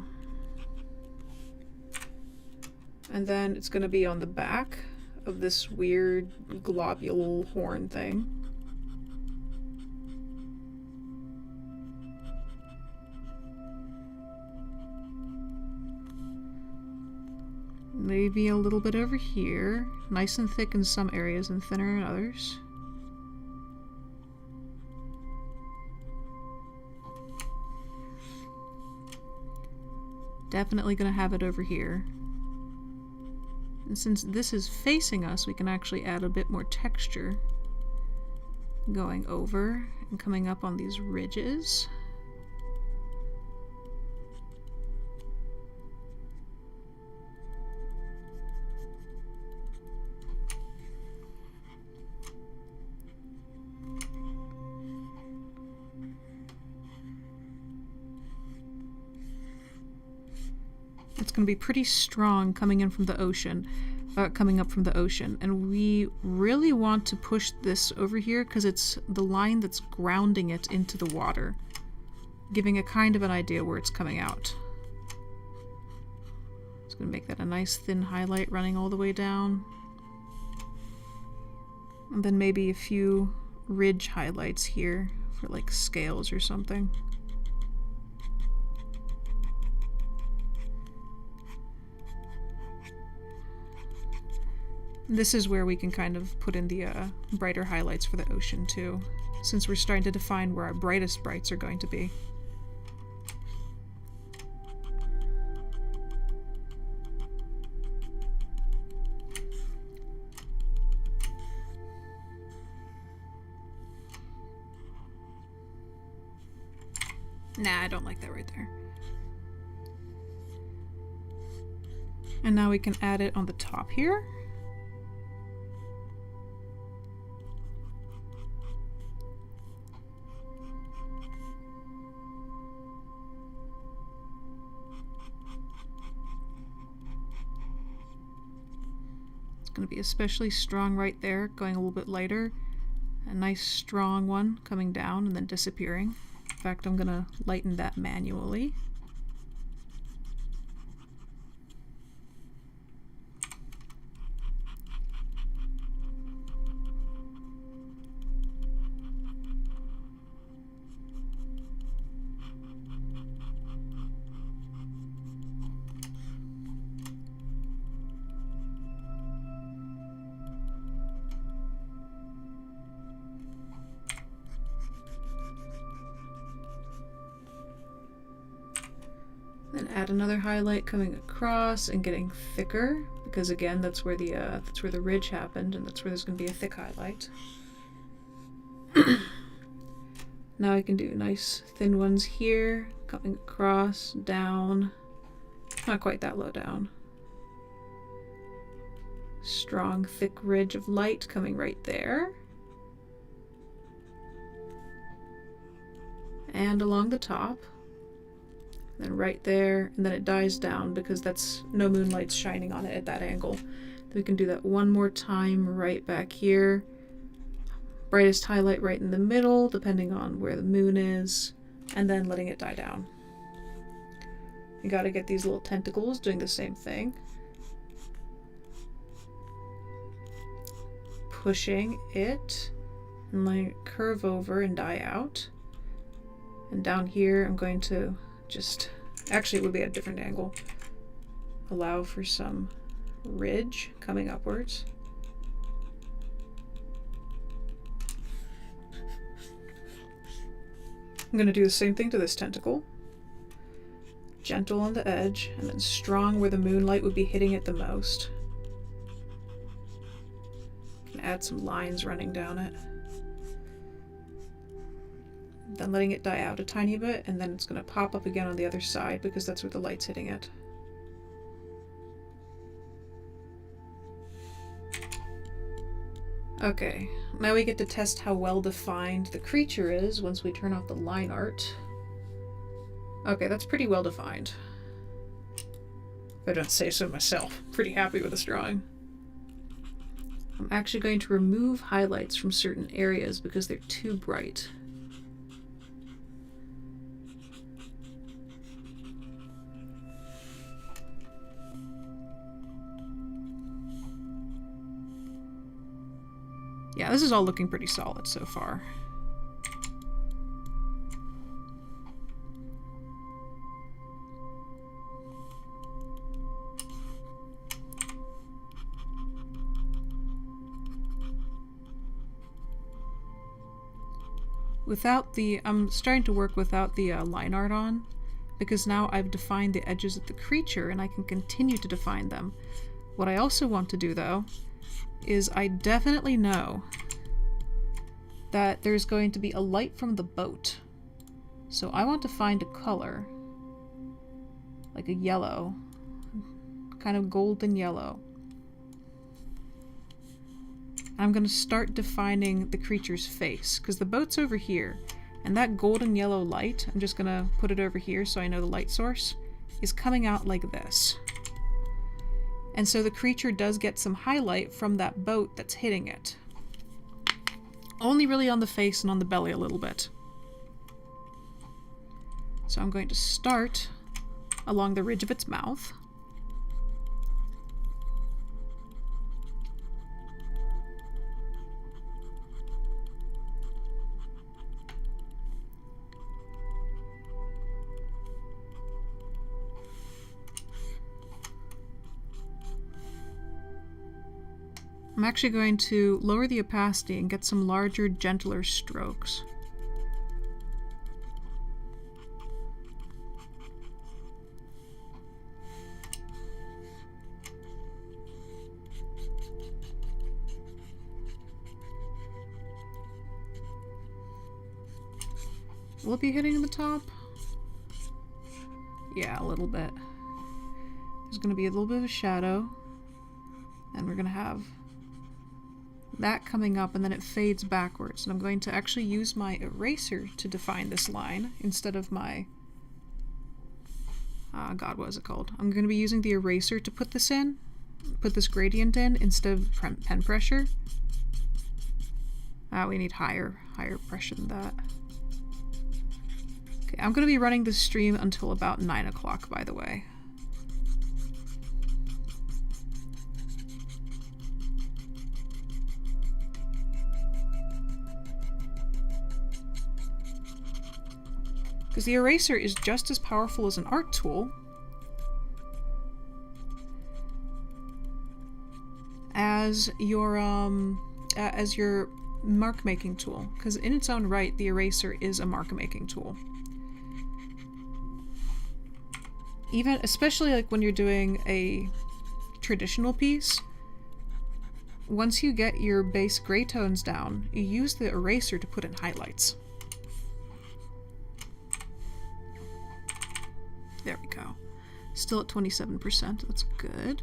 And then it's going to be on the back of this weird globule horn thing. Maybe a little bit over here. Nice and thick in some areas and thinner in others. Definitely gonna have it over here. And since this is facing us, we can actually add a bit more texture. Going over and coming up on these ridges. going to be pretty strong coming in from the ocean, coming up from the ocean. And we really want to push this over here because it's the line that's grounding it into the water, giving a kind of an idea where it's coming out. It's going to make that a nice thin highlight running all the way down. And then maybe a few ridge highlights here for like scales or something. This is where we can kind of put in the brighter highlights for the ocean too, since we're starting to define where our brightest brights are going to be. Nah, I don't like that right there. And now we can add it on the top here. Going to be especially strong right there, going a little bit lighter. A nice strong one coming down and then disappearing. In fact, I'm going to lighten that manually. Then add another highlight coming across and getting thicker, because again, that's where the ridge happened, and that's where there's going to be a thick highlight. Now I can do nice thin ones here, coming across, down, not quite that low down. Strong, thick ridge of light coming right there. And along the top. Then right there, and then it dies down because that's no moonlight's shining on it at that angle. Then we can do that one more time right back here. Brightest highlight right in the middle, depending on where the moon is, and then letting it die down. You gotta get these little tentacles doing the same thing. Pushing it, and let it curve over and die out. And down here, I'm going to actually it would be at a different angle. Allow for some ridge coming upwards. I'm going to do the same thing to this tentacle. Gentle on the edge, and then strong where the moonlight would be hitting it the most. Can add some lines running down it. Then letting it die out a tiny bit, and then it's going to pop up again on the other side because that's where the light's hitting it. Okay, now we get to test how well defined the creature is once we turn off the line art. Okay, that's pretty well defined. If I don't say so myself. Pretty happy with this drawing. I'm actually going to remove highlights from certain areas because they're too bright. Yeah, this is all looking pretty solid so far. I'm starting to work without the line art on, because now I've defined the edges of the creature and I can continue to define them. What I also want to do though is I definitely know that there's going to be a light from the boat. So I want to find a color, like a yellow, kind of golden yellow. I'm going to start defining the creature's face, because the boat's over here, and that golden yellow light, I'm just going to put it over here so I know the light source, is coming out like this. And so the creature does get some highlight from that boat that's hitting it. Only really on the face and on the belly a little bit. So I'm going to start along the ridge of its mouth. I'm actually going to lower the opacity and get some larger, gentler strokes. Will it be hitting the top? Yeah, a little bit. There's going to be a little bit of a shadow. And we're going to have that coming up, and then it fades backwards. And I'm going to actually use my eraser to define this line instead of my... God, what is it called? I'm going to be using the eraser to put this in. Put this gradient in instead of pen pressure. We need higher pressure than that. Okay, I'm going to be running this stream until about 9 o'clock, by the way. Because the eraser is just as powerful as an art tool as your mark making tool. Because in its own right, the eraser is a mark making tool. Even, especially like when you're doing a traditional piece, once you get your base gray tones down, you use the eraser to put in highlights. There we go. Still at 27%. That's good.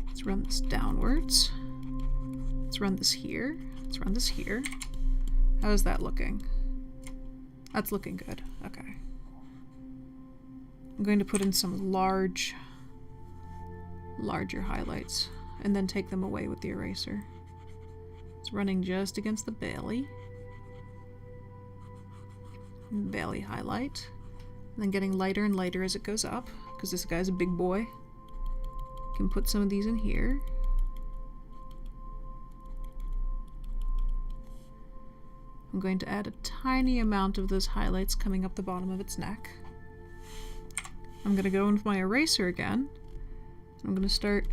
Let's run this downwards. Let's run this here. Let's run this here. How is that looking? That's looking good. Okay. I'm going to put in some larger highlights and then take them away with the eraser. It's running just against the belly. Belly highlight. And then getting lighter and lighter as it goes up, because this guy's a big boy. Can put some of these in here. I'm going to add a tiny amount of those highlights coming up the bottom of its neck. I'm going to go in with my eraser again. I'm going to start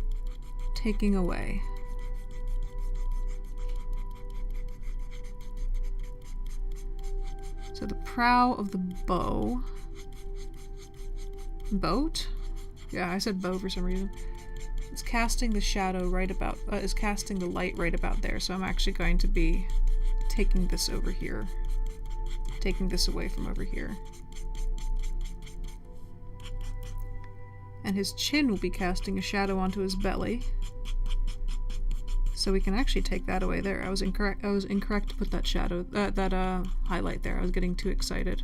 taking away. So the prow of the boat? Yeah, I said bow for some reason. It's casting the shadow right about, is casting the light right about there, so I'm actually going to be taking this over here. Taking this away from over here. And his chin will be casting a shadow onto his belly. So we can actually take that away there. I was incorrect to put that shadow, that highlight there. I was getting too excited.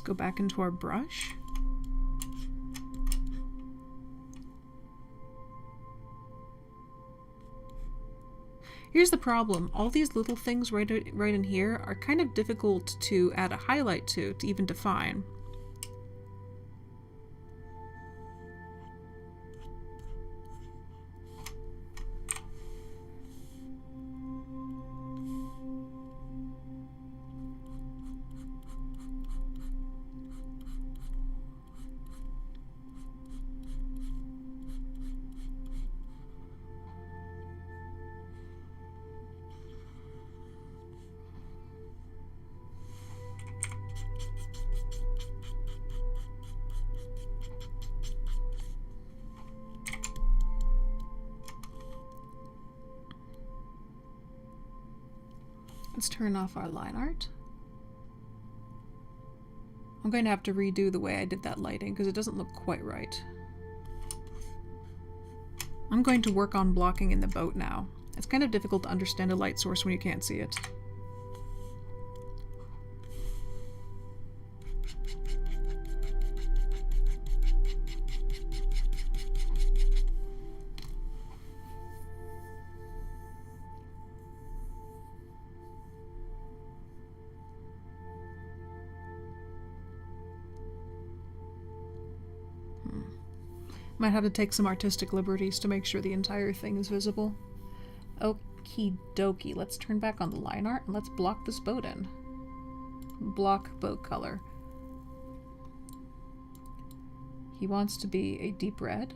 Go back into our brush. Here's the problem. All these little things right in here are kind of difficult to add a highlight to even define. Let's turn off our line art. I'm going to have to redo the way I did that lighting because it doesn't look quite right. I'm going to work on blocking in the boat now. It's kind of difficult to understand a light source when you can't see it. Might have to take some artistic liberties to make sure the entire thing is visible. Okie dokie, let's turn back on the line art and let's block this boat in. Block boat color. He wants to be a deep red.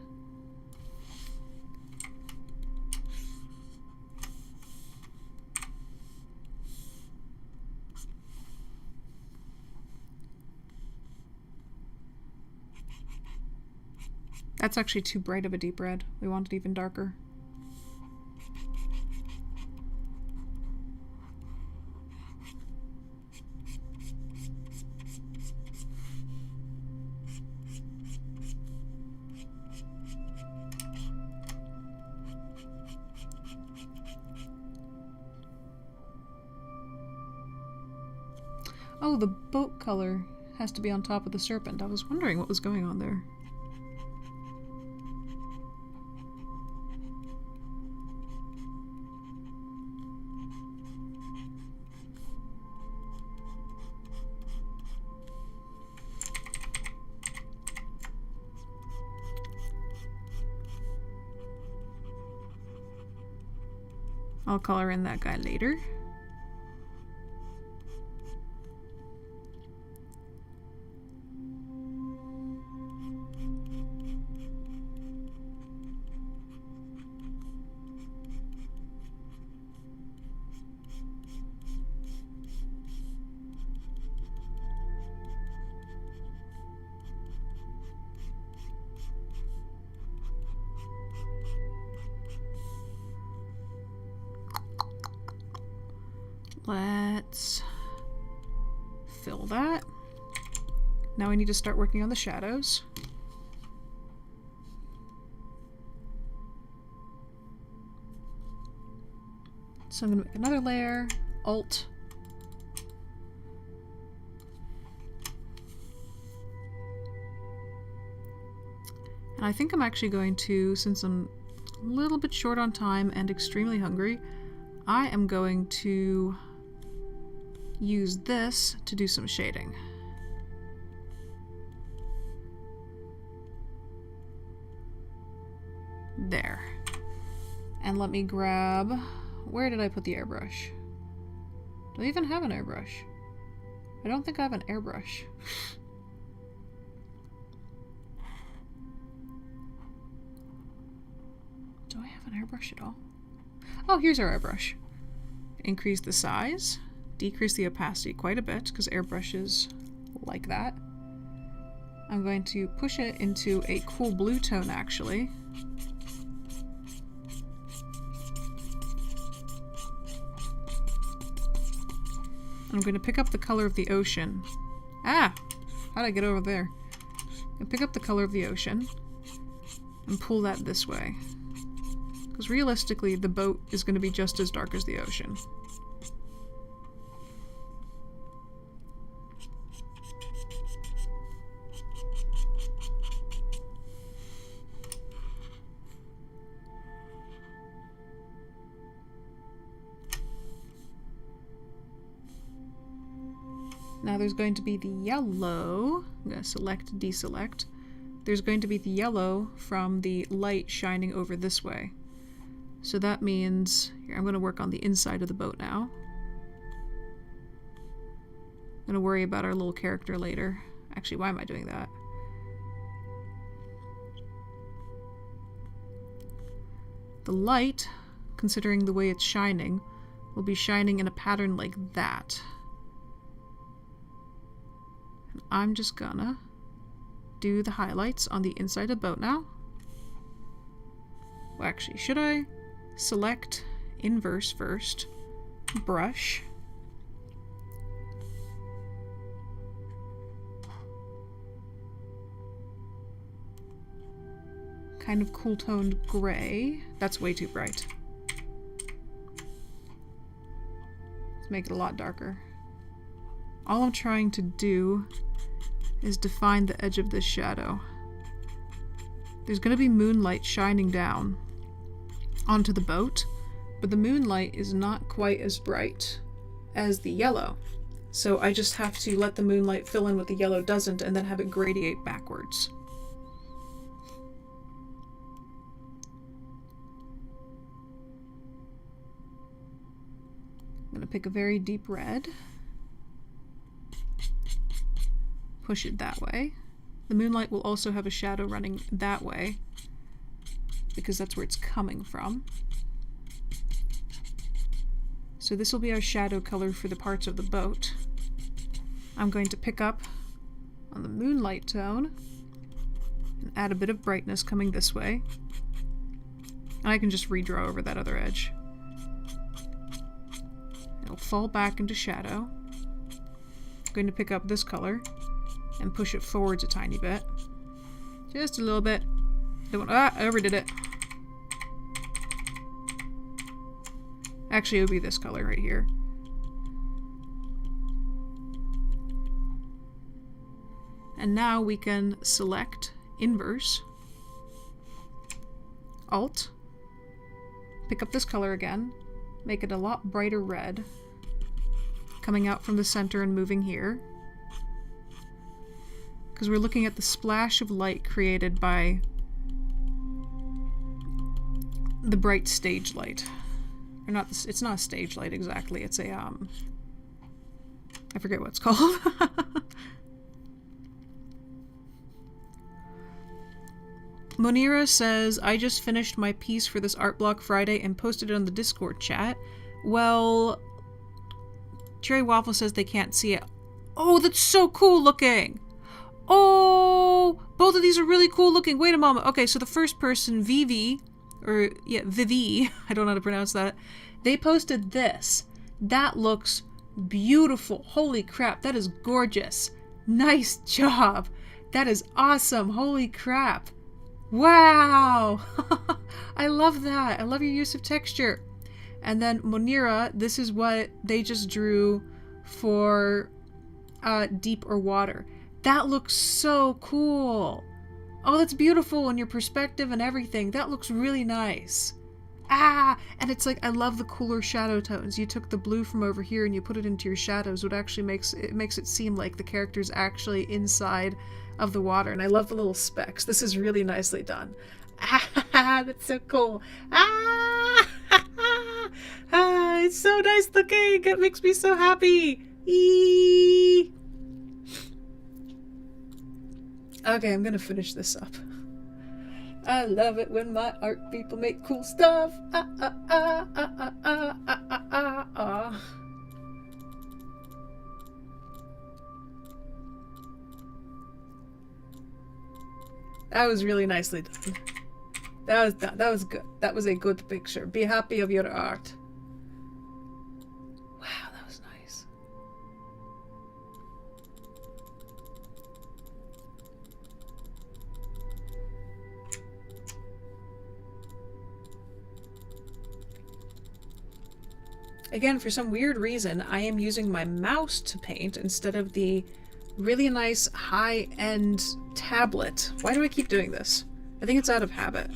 That's actually too bright of a deep red. We want it even darker. Oh, the boat color has to be on top of the serpent. I was wondering what was going on there. I'll color in that guy later. Let's fill that. Now we need to start working on the shadows. So I'm going to make another layer, Alt. And I think I'm actually going to, since I'm a little bit short on time and extremely hungry, I am going to use this to do some shading. There. And let me grab... Where did I put the airbrush? Do I even have an airbrush? I don't think I have an airbrush. Do I have an airbrush at all? Oh, here's our airbrush. Increase the size. Decrease the opacity quite a bit, because airbrushes like that. I'm going to push it into a cool blue tone, actually. I'm going to pick up the color of the ocean. Ah! How did I get over there? I'm going to pick up the color of the ocean and pull that this way. Because realistically, the boat is going to be just as dark as the ocean. Now there's going to be the yellow. I'm going to select, deselect. There's going to be the yellow from the light shining over this way. So that means, here, I'm going to work on the inside of the boat now. I'm going to worry about our little character later. Actually, why am I doing that? The light, considering the way it's shining, will be shining in a pattern like that. And I'm just gonna do the highlights on the inside of the boat now. Well, actually, should I select inverse first, brush, kind of cool toned gray. That's way too bright. Let's make it a lot darker. All I'm trying to do is define the edge of this shadow. There's going to be moonlight shining down onto the boat, but the moonlight is not quite as bright as the yellow. So I just have to let the moonlight fill in what the yellow doesn't and then have it gradiate backwards. I'm going to pick a very deep red. Push it that way. The moonlight will also have a shadow running that way because that's where it's coming from. So this will be our shadow color for the parts of the boat. I'm going to pick up on the moonlight tone and add a bit of brightness coming this way. And I can just redraw over that other edge. It'll fall back into shadow. I'm going to pick up this color and push it forwards a tiny bit. Just a little bit. I overdid it. Actually, it would be this color right here. And now we can select inverse, Alt, pick up this color again, make it a lot brighter red, coming out from the center and moving here. Because we're looking at the splash of light created by the bright stage light. Or not, it's not a stage light exactly, it's a, I forget what it's called. Monira says, I just finished my piece for this Art Block Friday and posted it on the Discord chat. Well, Cherry Waffle says they can't see it. Oh, that's so cool looking! Oh, both of these are really cool looking. Wait a moment. Okay, so the first person, Vivi, or yeah, Vivi, I don't know how to pronounce that, they posted this. That looks beautiful. Holy crap, that is gorgeous. Nice job. That is awesome. Holy crap. Wow. I love that. I love your use of texture. And then Monira, this is what they just drew for deep or water. That looks so cool. Oh, that's beautiful in your perspective and everything. That looks really nice. Ah, and it's like, I love the cooler shadow tones. You took the blue from over here and you put it into your shadows, which actually makes it seem like the character's actually inside of the water. And I love the little specks. This is really nicely done. Ah, that's so cool. Ah, ah, it's so nice looking. It makes me so happy. Eee. Okay, I'm gonna finish this up. I love it when my art people make cool stuff. That was really nicely done. That was done. That was good. That was a good picture. Be happy of your art. Wow, that was nice. Again, for some weird reason, I am using my mouse to paint instead of the really nice high-end tablet. Why do I keep doing this? I think it's out of habit.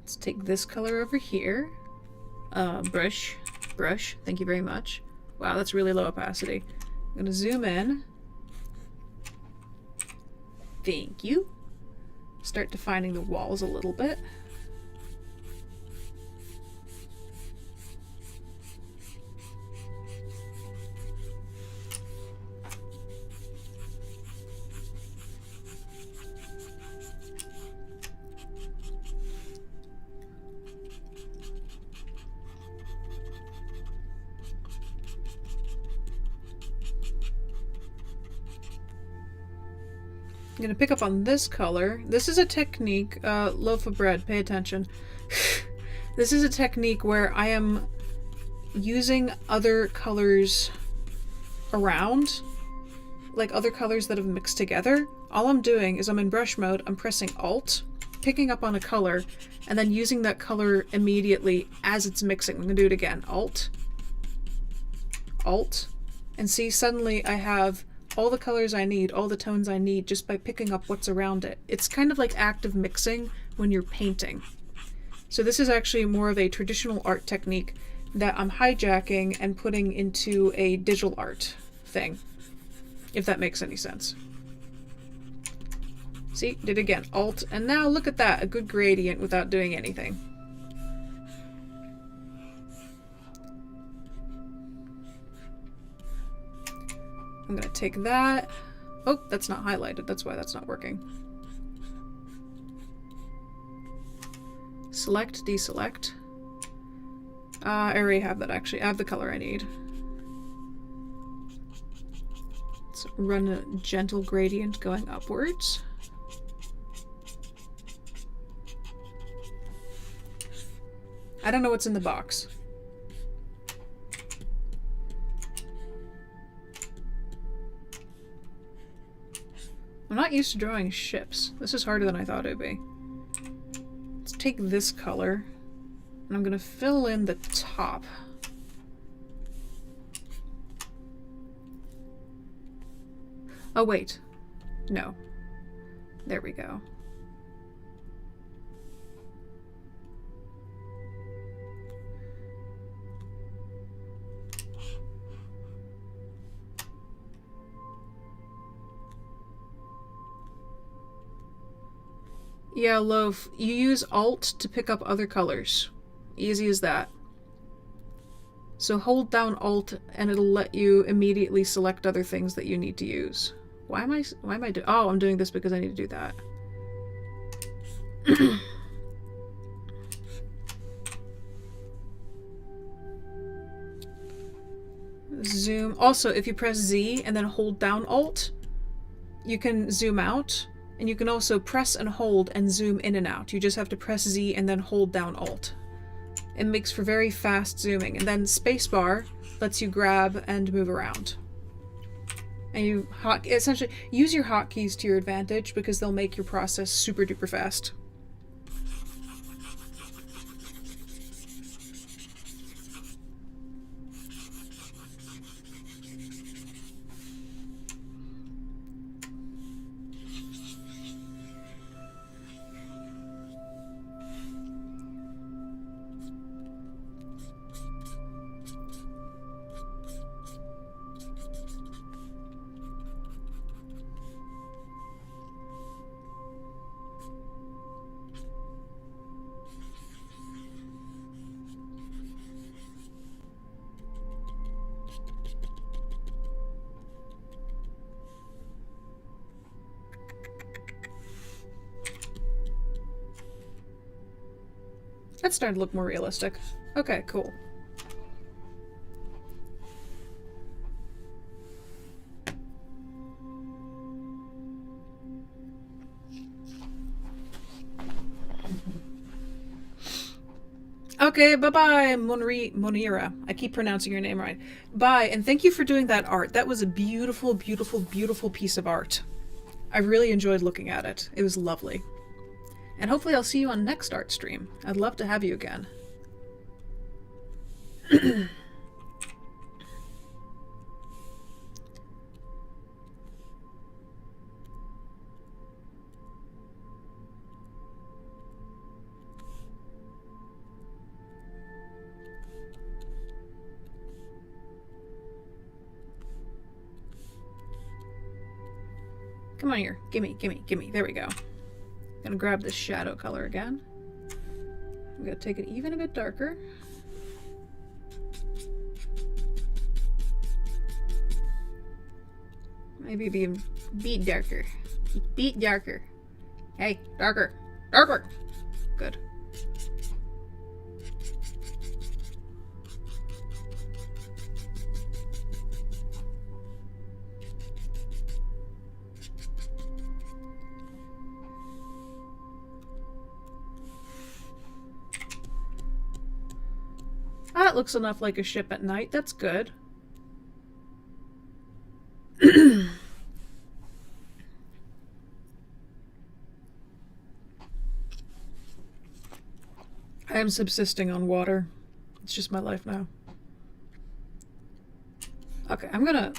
Let's take this color over here. Brush. Thank you very much. Wow, that's really low opacity. I'm gonna zoom in. Thank you. Start defining the walls a little bit. I'm gonna pick up on this color. This is a technique, loaf of bread, pay attention. This is a technique where I am using other colors around, like other colors that have mixed together. All I'm doing is I'm in brush mode, I'm pressing Alt, picking up on a color, and then using that color immediately as it's mixing. I'm gonna do it again. Alt, Alt, and see, suddenly I have all the colors I need, all the tones I need, just by picking up what's around it. It's kind of like active mixing when you're painting. So this is actually more of a traditional art technique that I'm hijacking and putting into a digital art thing, if that makes any sense. See, did it again, Alt, and now look at that, a good gradient without doing anything. I'm gonna take that. Oh, that's not highlighted, that's why that's not working. Select, deselect. I already have that actually. I have the color I need. Let's run a gentle gradient going upwards. I don't know what's in the box. I'm not used to drawing ships. This is harder than I thought it would be. Let's take this color, and I'm gonna fill in the top. Oh wait, no. There we go. Yeah, Loaf, you use Alt to pick up other colors. Easy as that. So hold down Alt and it'll let you immediately select other things that you need to use. Why am I doing... Oh, I'm doing this because I need to do that. Zoom. Also, if you press Z and then hold down Alt, you can zoom out. And you can also press and hold and zoom in and out. You just have to press Z and then hold down Alt. It makes for very fast zooming. And then spacebar lets you grab and move around. And you essentially use your hotkeys to your advantage because they'll make your process super duper fast. That's starting to look more realistic. Okay, cool. Okay, bye-bye, Monira. I keep pronouncing your name right. Bye, and thank you for doing that art. That was a beautiful, beautiful, beautiful piece of art. I really enjoyed looking at it. It was lovely. And hopefully I'll see you on next art stream. I'd love to have you again. Come on here. Gimme, gimme, gimme. There we go. Gonna grab this shadow color again. I'm gonna take it even a bit darker. Maybe be a bit darker. Bit darker. Hey, darker. Darker! Good. that looks enough like a ship at night. That's good. I am subsisting on water. It's just my life now. Okay, I'm gonna...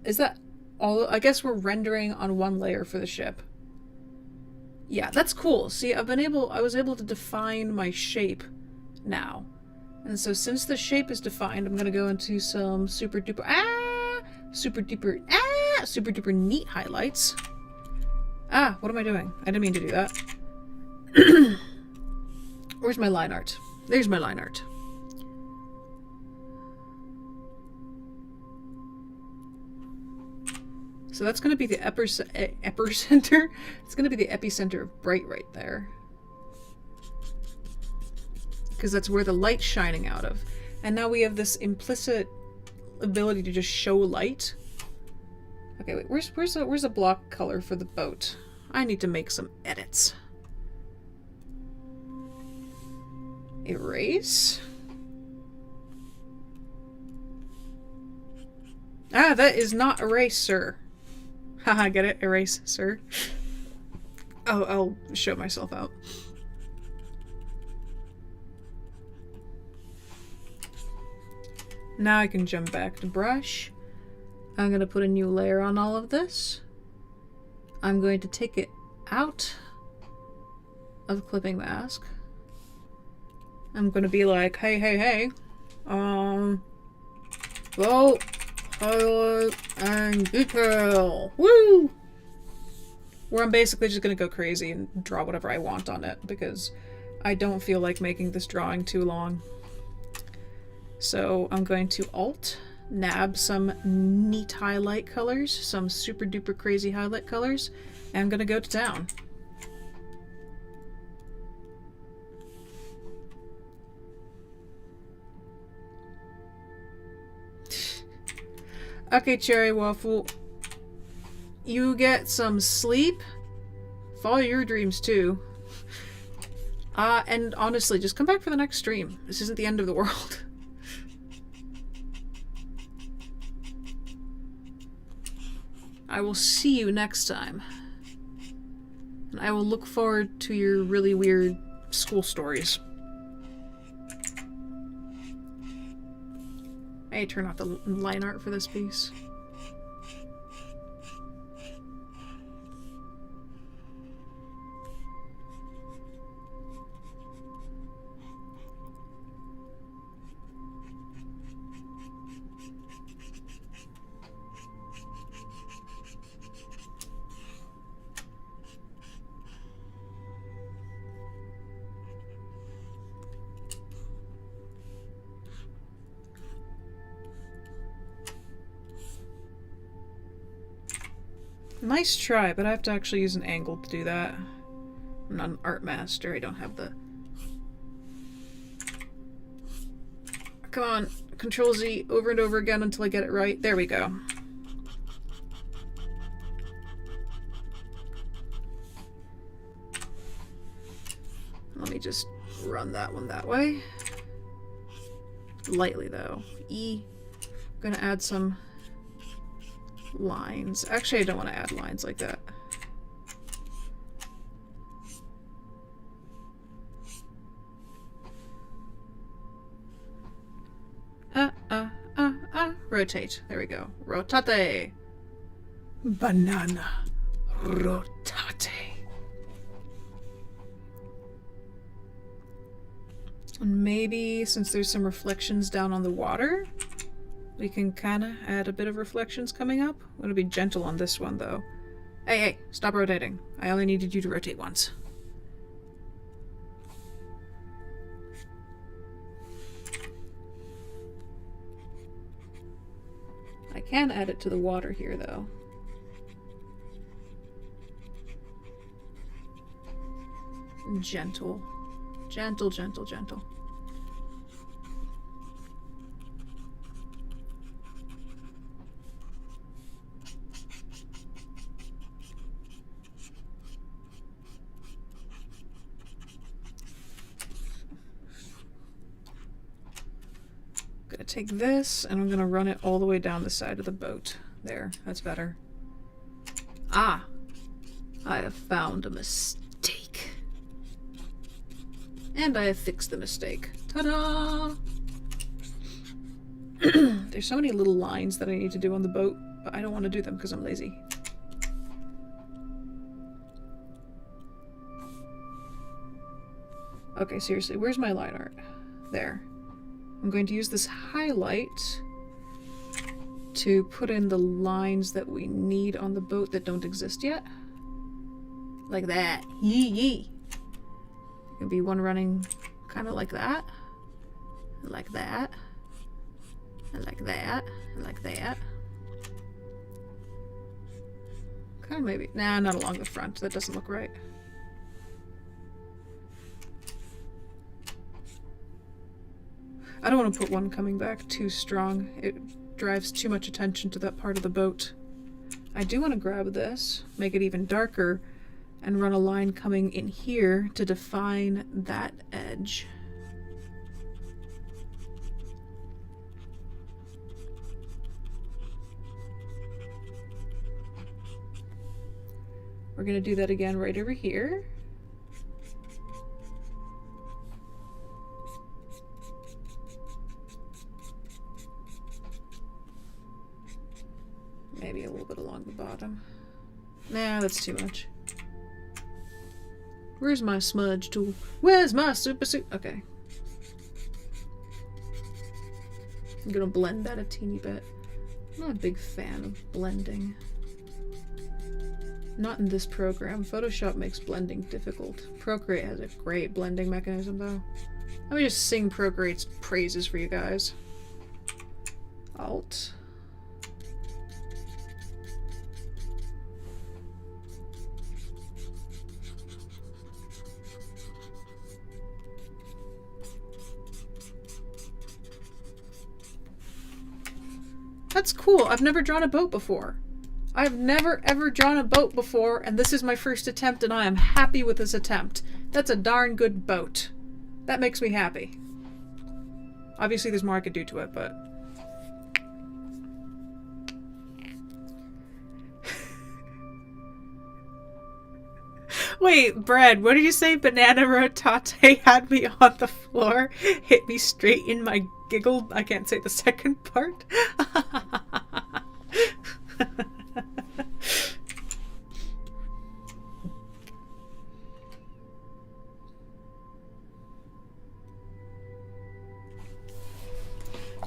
Is that all? I guess we're rendering on one layer for the ship. Yeah, that's cool. See, I was able to define my shape now. And so since the shape is defined, I'm gonna go into some super duper neat highlights. Ah, what am I doing? I didn't mean to do that. Where's my line art? There's my line art. So that's going to be the epicenter. It's going to be the epicenter of bright right there. Because that's where the light's shining out of. And now we have this implicit ability to just show light. Okay, wait, where's a block color for the boat? I need to make some edits. Erase. Ah, that is not erase, sir. Haha, get it? Erase, sir. Oh, I'll show myself out. Now I can jump back to brush. I'm going to put a new layer on all of this. I'm going to take it out of clipping mask. I'm going to be like, hey. Well, highlight and detail. Woo! Where I'm basically just going to go crazy and draw whatever I want on it because I don't feel like making this drawing too long. So I'm going to Alt, nab some neat highlight colors, some super duper crazy highlight colors, and I'm going to go to town. Okay, Cherry Waffle. You get some sleep. Follow your dreams, too. And honestly, just come back for the next stream. This isn't the end of the world. I will see you next time. And I will look forward to your really weird school stories. I need to turn off the line art for this piece. Nice try, but I have to actually use an angle to do that. I'm not an art master. I don't have the... Come on. Control Z over and over again until I get it right. There we go. Let me just run that one that way. Lightly, though. E. I'm gonna add some lines. Actually, I don't want to add lines like that. Rotate. There we go. Rotate. Banana. Rotate. And maybe, since there's some reflections down on the water, we can kind of add a bit of reflections coming up. I'm going to be gentle on this one, though. Hey, stop rotating. I only needed you to rotate once. I can add it to the water here, though. Gentle. Gentle, gentle, gentle. gonna take this and I'm gonna run it all the way down the side of the boat. There, that's better. Ah! I have found a mistake. And I have fixed the mistake. Ta-da! There's so many little lines that I need to do on the boat, but I don't want to do them because I'm lazy. Okay, seriously, where's my line art? There. I'm going to use this highlight to put in the lines that we need on the boat that don't exist yet. Like that. Yee yee. There can be one running kind of like that. Like that. And like that. And like that. Kind of maybe. Nah, not along the front. That doesn't look right. I don't want to put one coming back too strong. It drives too much attention to that part of the boat. I do want to grab this, make it even darker, and run a line coming in here to define that edge. We're going to do that again right over here. Maybe a little bit along the bottom. Nah, that's too much. Where's my smudge tool? Where's my super suit? Okay. I'm gonna blend that a teeny bit. I'm not a big fan of blending. Not in this program. Photoshop makes blending difficult. Procreate has a great blending mechanism though. Let me just sing Procreate's praises for you guys. Alt. That's cool. I've never drawn a boat before. I've never ever drawn a boat before, and this is my first attempt, and I am happy with this attempt. That's a darn good boat. That makes me happy. Obviously there's more I could do to it, but... Wait, Brad, what did you say? Banana rotate had me on the floor, hit me straight in my giggle. I can't say the second part.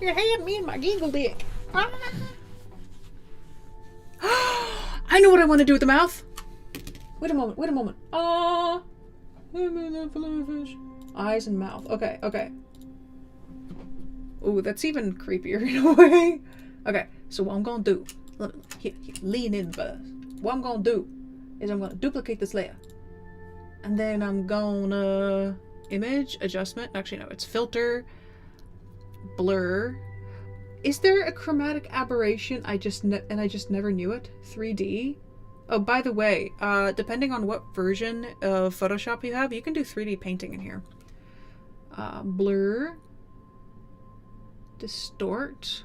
You had me in my giggle dick. I know what I want to do with the mouth. Wait a moment, wait a moment. Eyes and mouth. Okay, okay. Ooh, that's even creepier in a way. Okay, so what I'm gonna do, lean in first. What I'm gonna do is I'm gonna duplicate this layer. And then I'm gonna image, adjustment. Actually, no, it's filter, blur. Is there a chromatic aberration? I just never knew it. 3D. Oh, by the way, depending on what version of Photoshop you have, you can do 3D painting in here. Blur, distort,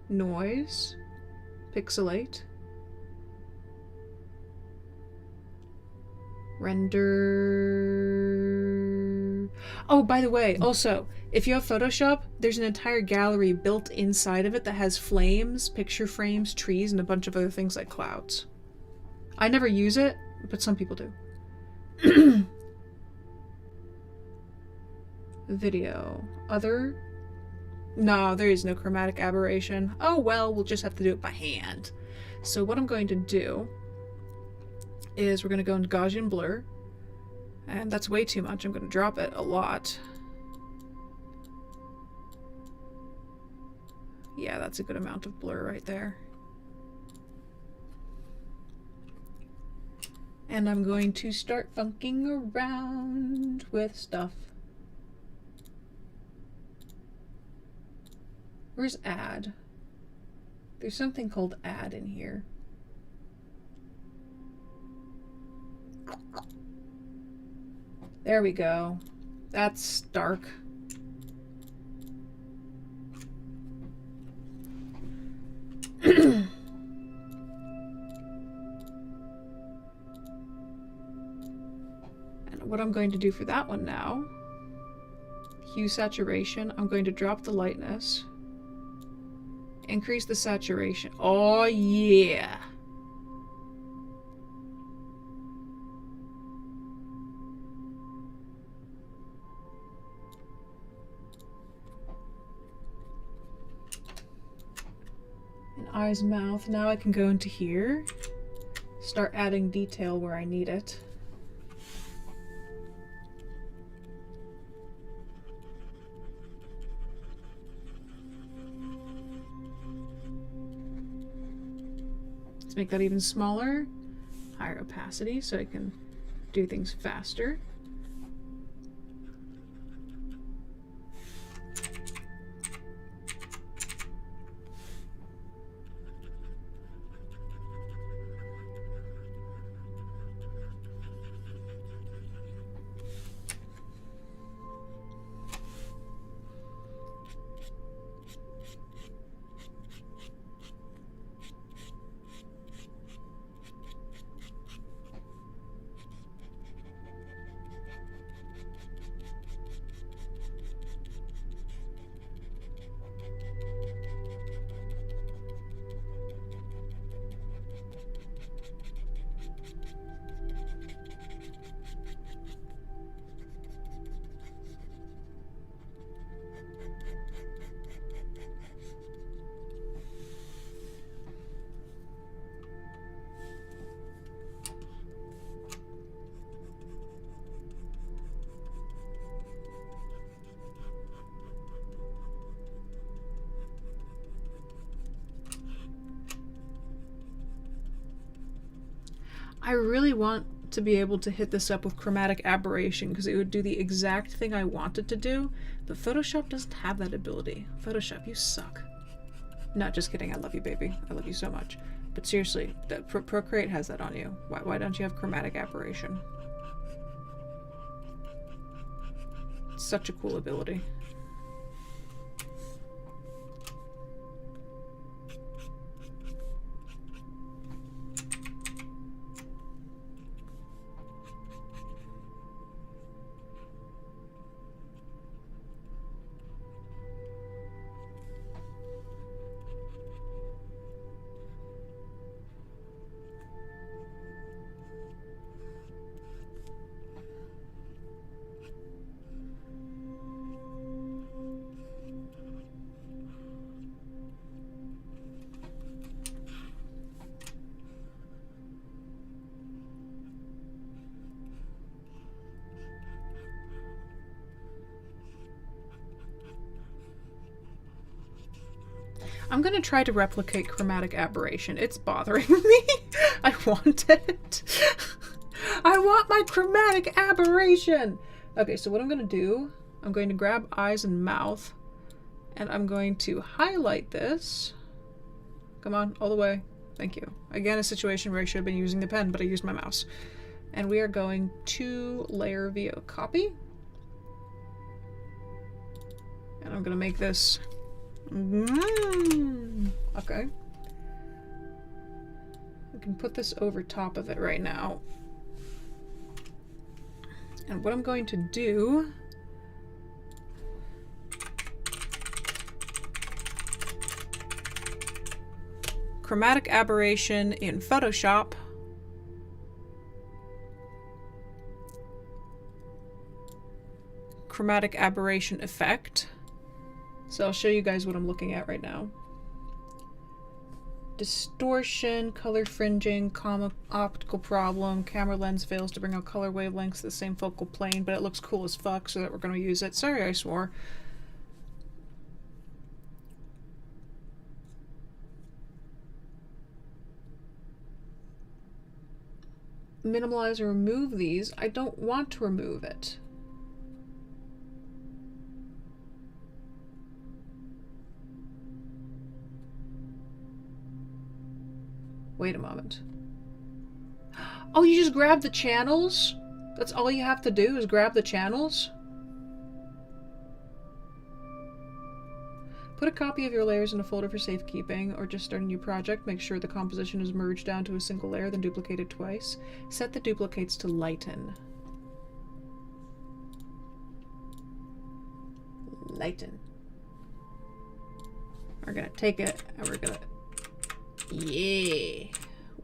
noise, pixelate, render. Oh, by the way, also, if you have Photoshop, there's an entire gallery built inside of it that has flames, picture frames, trees, and a bunch of other things like clouds. I never use it, but some people do. Video. Other. No, there is no chromatic aberration. Oh well, we'll just have to do it by hand. So what I'm going to do is we're going to go into Gaussian blur. And that's way too much. I'm going to drop it a lot. Yeah, that's a good amount of blur right there. And I'm going to start funking around with stuff. Where's add? There's something called add in here. There we go. That's dark. what I'm going to do for that one now, hue saturation, I'm going to drop the lightness, increase the saturation. Oh yeah! And eyes, mouth. Now I can go into here, start adding detail where I need it. Let's make that even smaller, higher opacity so I can do things faster. I really want to be able to hit this up with chromatic aberration because it would do the exact thing I wanted to do, but Photoshop doesn't have that ability. Photoshop, you suck. Not just kidding, I love you, baby. I love you so much. But seriously, Procreate has that on you. Why don't you have chromatic aberration? It's such a cool ability. I'm gonna try to replicate chromatic aberration. It's bothering me. I want it. I want my chromatic aberration. Okay, so what I'm gonna do, I'm going to grab eyes and mouth, and I'm going to highlight this. Come on, all the way. Thank you. Again, a situation where I should have been using the pen, but I used my mouse. And we are going to layer via copy. And I'm gonna make this okay. We can put this over top of it right now. And what I'm going to do, chromatic aberration in Photoshop. Chromatic aberration effect. So I'll show you guys what I'm looking at right now. Distortion, color fringing, optical problem, camera lens fails to bring out color wavelengths to the same focal plane, but it looks cool as fuck, so that we're going to use it. Sorry, I swore. Minimize or remove these. I don't want to remove it. Wait a moment. Oh, you just grab the channels? That's all you have to do is grab the channels? Put a copy of your layers in a folder for safekeeping, or just start a new project. Make sure the composition is merged down to a single layer, then duplicate it twice. Set the duplicates to lighten. lighten. We're gonna take it and we're gonna, yeah,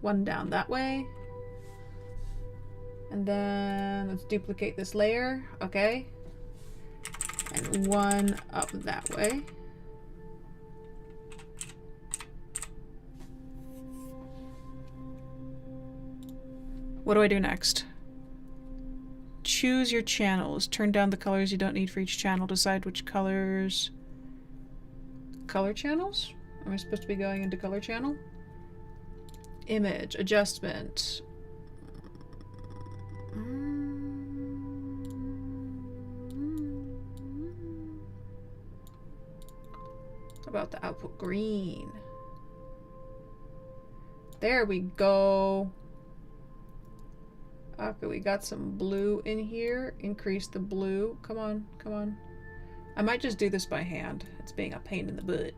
one down that way. And then let's duplicate this layer, okay? And one up that way. What do I do next? Choose your channels. Turn down the colors you don't need for each channel. Decide which colors. Color channels? Am I supposed to be going into color channel? Image, adjustment. How about the output green? There we go. Okay, we got some blue in here. Increase the blue. Come on, come on. I might just do this by hand. It's being a pain in the butt.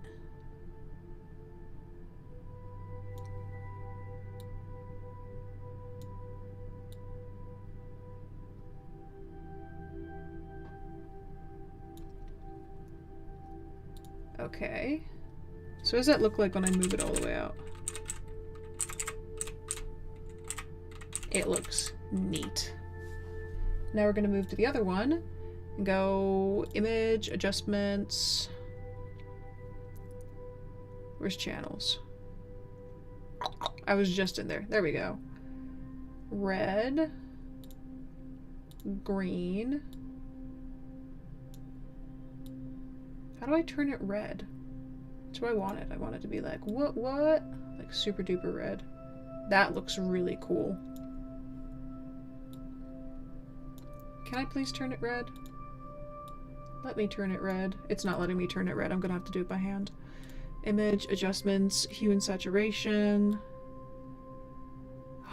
Okay. So what does that look like when I move it all the way out? It looks neat. Now we're going to move to the other one and go image, adjustments. Where's channels? I was just in there. There we go. Red, green. How do I turn it red? That's what I want it. I want it to be like, what? Like super duper red. That looks really cool. Can I please turn it red? Let me turn it red. It's not letting me turn it red. I'm gonna have to do it by hand. Image, adjustments, hue and saturation.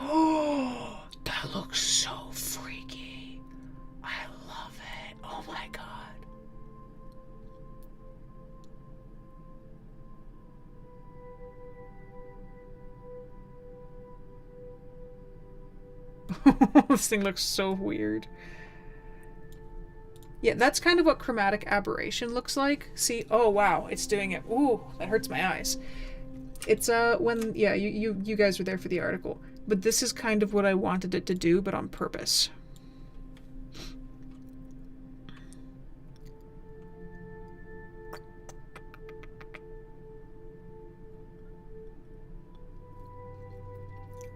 Oh, that looks so freaky. I love it. Oh my god. This thing looks so weird. Yeah, that's kind of what chromatic aberration looks like. See? Oh, wow. It's doing it. Ooh, that hurts my eyes. It's, when... Yeah, you guys were there for the article. But this is kind of what I wanted it to do, but on purpose.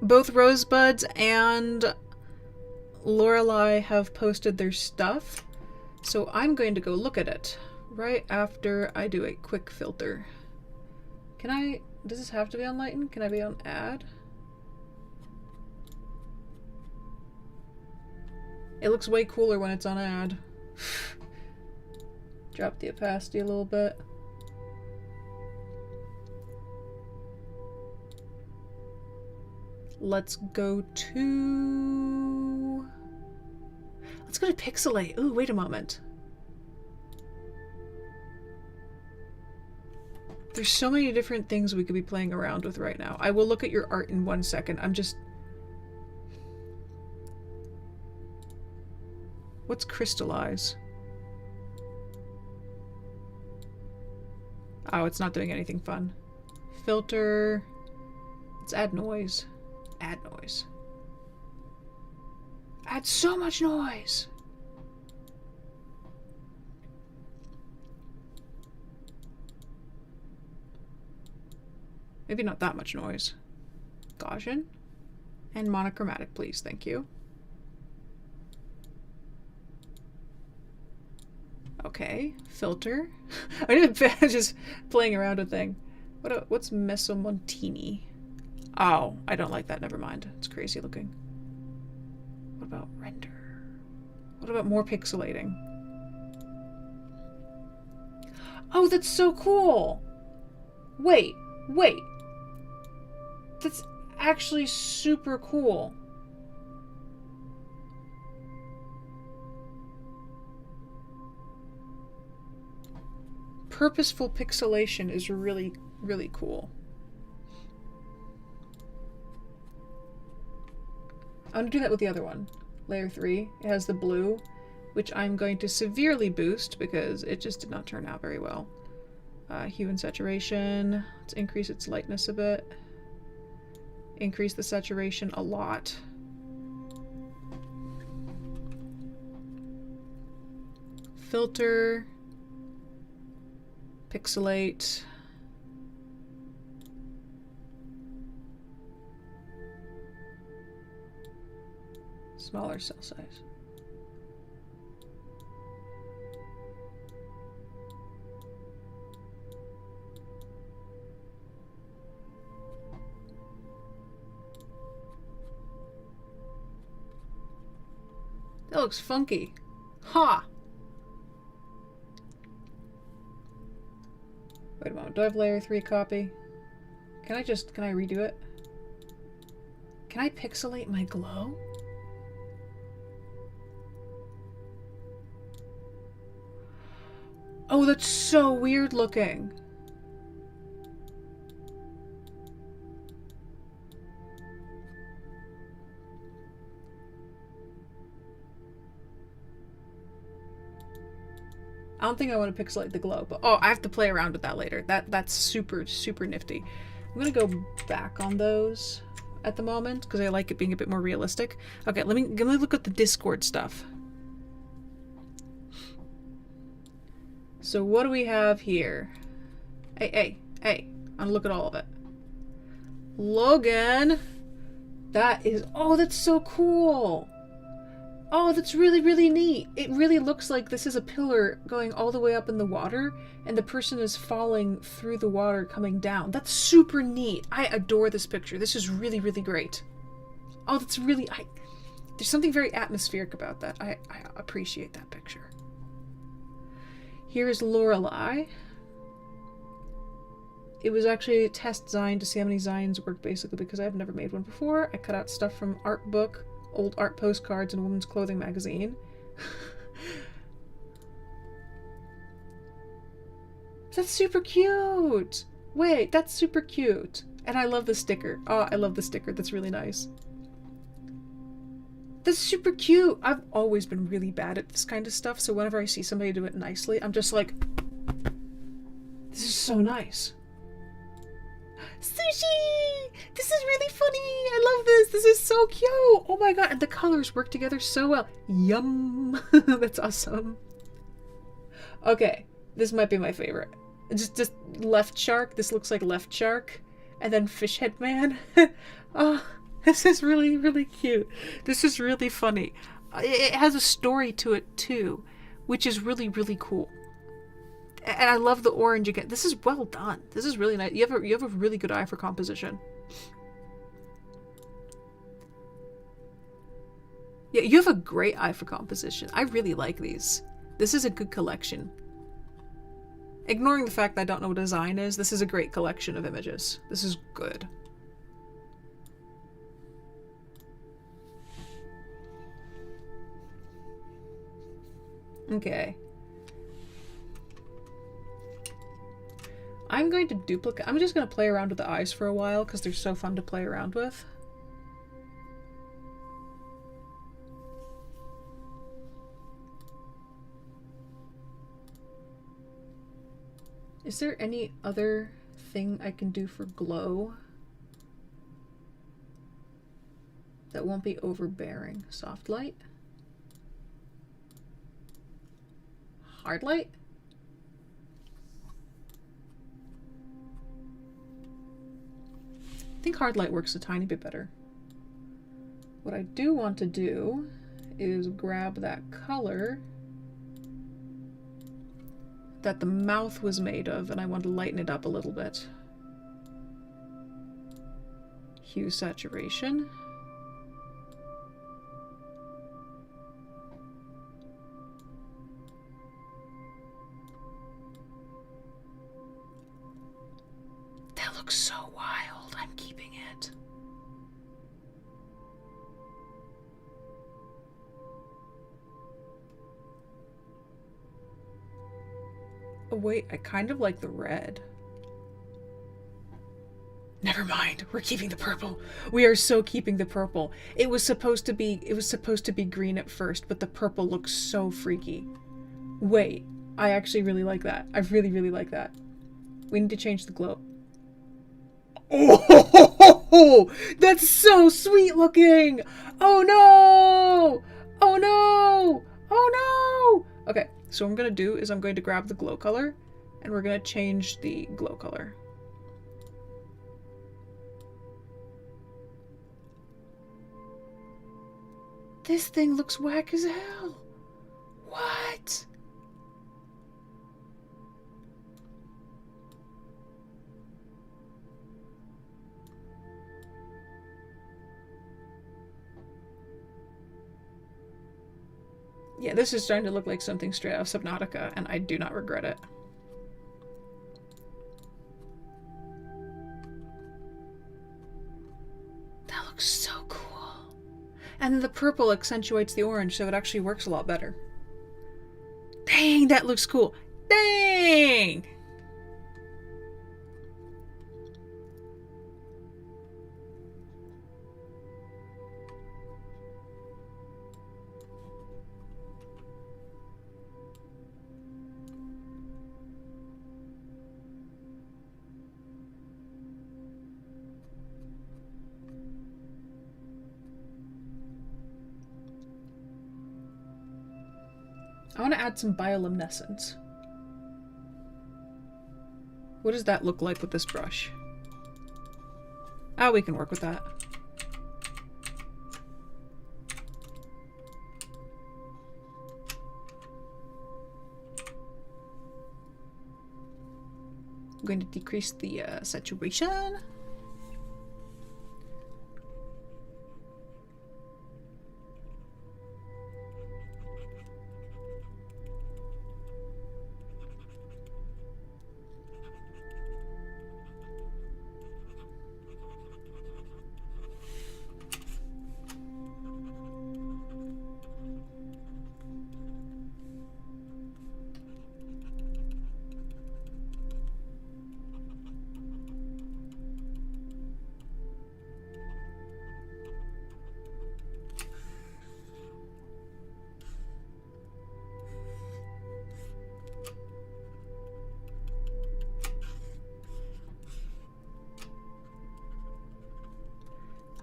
Both Rosebuds and Lorelei have posted their stuff. So I'm going to go look at it right after I do a quick filter. Can I... Does this have to be on Lighten? Can I be on Add? It looks way cooler when it's on Add. Drop the opacity a little bit. Let's go to... Let's go to Pixelate. Ooh, wait a moment. There's so many different things we could be playing around with right now. I will look at your art in 1 second. I'm just... What's crystallize? Oh, it's not doing anything fun. Filter. Let's add noise. Add noise. Add so much noise! Maybe not that much noise. Gaussian. And monochromatic, please. Thank you. Okay. Filter. I didn't just playing around with thing. What's Mesomontini? Oh, I don't like that. Never mind. It's crazy looking. What about render? What about more pixelating? Oh, that's so cool! Wait. That's actually super cool. Purposeful pixelation is really, really cool. I'm gonna do that with the other one. Layer 3. It has the blue. which I'm going to severely boost because it just did not turn out very well. Hue and saturation. Let's increase its lightness a bit. Increase the saturation a lot. Filter. Pixelate. Smaller cell size. That looks funky. Ha! Wait a moment. Do I have layer 3 copy? Can I redo it? Can I pixelate my glow? Oh, that's so weird looking. I don't think I want to pixelate the glow, but oh, I have to play around with that later. That's super, super nifty. I'm gonna go back on those at the moment because I like it being a bit more realistic. Okay, let me look at the Discord stuff. So what do we have here? Hey, I'm gonna look at all of it. Logan! That is, oh, that's so cool! Oh, that's really, really neat. It really looks like this is a pillar going all the way up in the water, and the person is falling through the water coming down. That's super neat. I adore this picture. This is really, really great. Oh, that's really, there's something very atmospheric about that. I appreciate that picture. Here's Lorelei. It was actually a test design to see how many designs work, basically, because I've never made one before. I cut out stuff from art book, old art postcards, and women's clothing magazine. That's super cute! Wait, that's super cute. And I love the sticker. Oh, I love the sticker. That's really nice. That's super cute! I've always been really bad at this kind of stuff, so whenever I see somebody do it nicely, I'm just like, this is so nice. Sushi! This is really funny! I love this! This is so cute! Oh my god, and the colors work together so well. Yum! That's awesome. Okay, this might be my favorite. Just left shark. This looks like left shark. And then fish head man. Oh, this is really, really cute. This is really funny. It has a story to it too, which is really, really cool. And I love the orange again. This is well done. This is really nice. You have a really good eye for composition. Yeah, you have a great eye for composition. I really like these. This is a good collection. Ignoring the fact that I don't know what design is, this is a great collection of images. This is good. Okay. I'm going to duplicate. I'm just going to play around with the eyes for a while because they're so fun to play around with. Is there any other thing I can do for glow that won't be overbearing? Soft light? Hard light? I think hard light works a tiny bit better. What I do want to do is grab that color that the mouth was made of, and I want to lighten it up a little bit. Hue saturation. That looks so wild. I'm keeping it. Oh wait, I kind of like the red. Never mind. We're keeping the purple. We are so keeping the purple. It was supposed to be green at first, but the purple looks so freaky. Wait, I actually really like that. I really, really like that. We need to change the glow. Oh, that's so sweet looking. Oh no! Oh no! Oh no! Okay, so what I'm gonna do is I'm going to grab the glow color and we're gonna change the glow color. This thing looks whack as hell. What? Yeah, this is starting to look like something straight out of Subnautica, and I do not regret it. That looks so cool. And then the purple accentuates the orange, so it actually works a lot better. Dang, that looks cool. Dang! I want to add some bioluminescence. What does that look like with this brush? Oh, we can work with that. I'm going to decrease the saturation.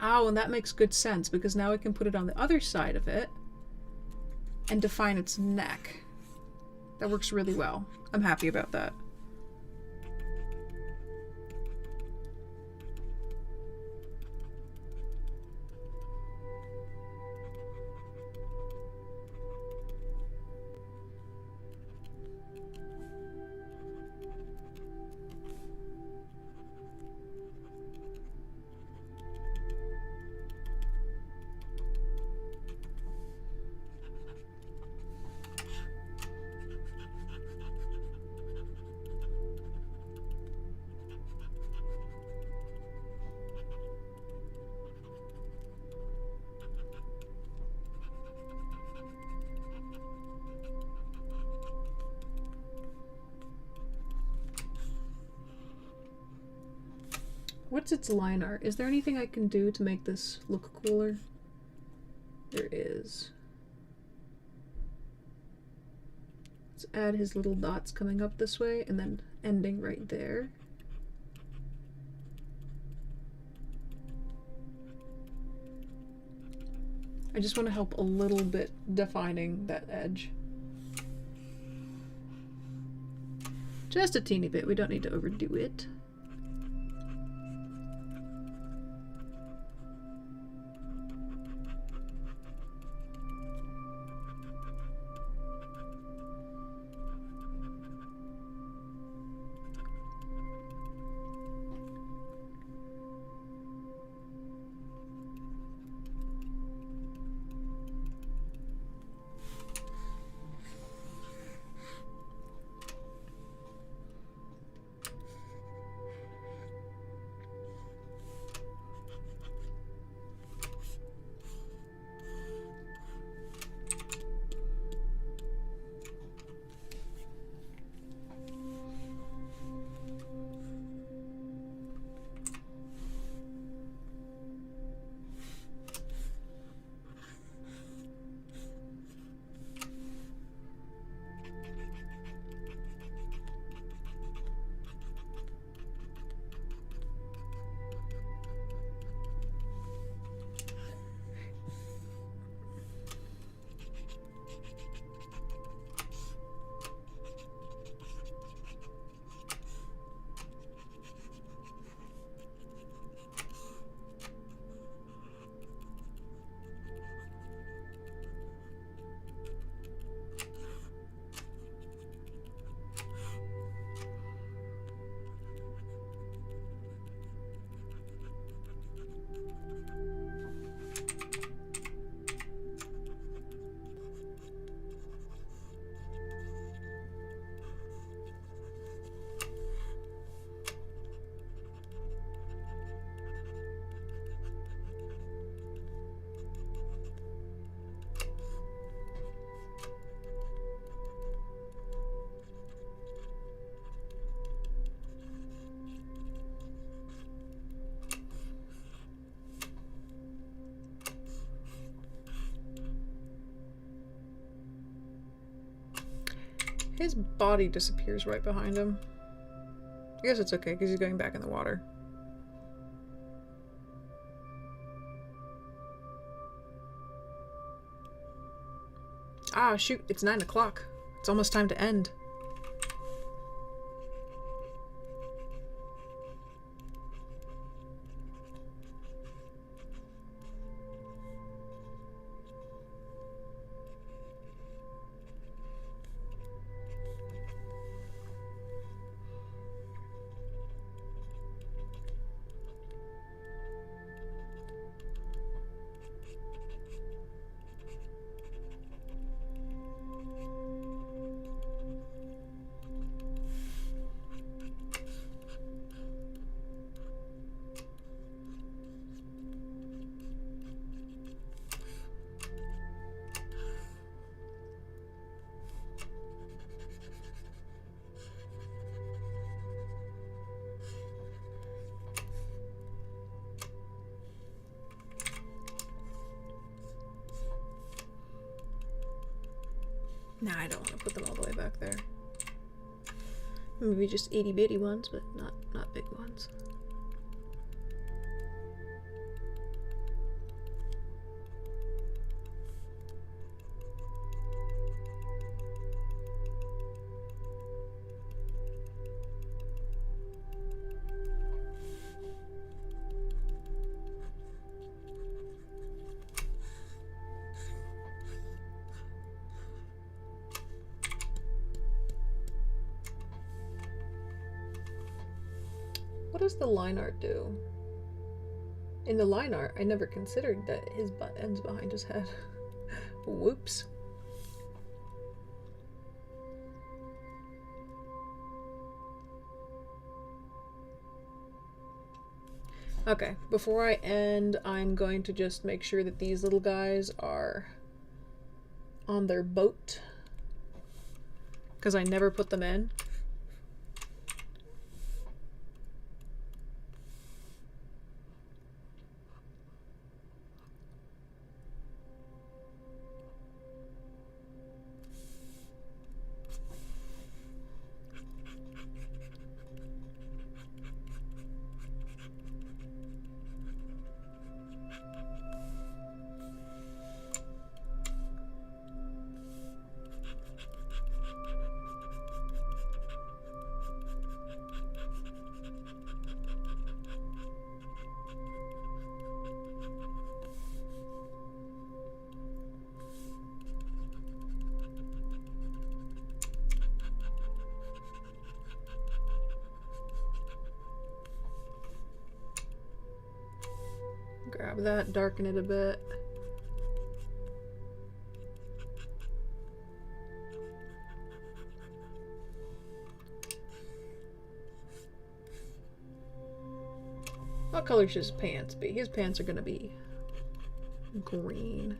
Oh, and that makes good sense because now I can put it on the other side of it and define its neck. That works really well. I'm happy about that. What's its line art? Is there anything I can do to make this look cooler? There is. Let's add his little dots coming up this way and then ending right there. I just want to help a little bit defining that edge. Just a teeny bit, we don't need to overdo it. His body disappears right behind him. I guess it's okay because he's going back in the water. Ah, shoot, it's 9 o'clock. It's almost time to end. Nah, I don't want to put them all the way back there. Maybe just itty bitty ones, but not big ones. What does the line art do? In the line art, I never considered that his butt ends behind his head. Whoops. Okay, before I end, I'm going to just make sure that these little guys are on their boat, because I never put them in. Grab that, darken it a bit. What color should his pants be? His pants are gonna be green.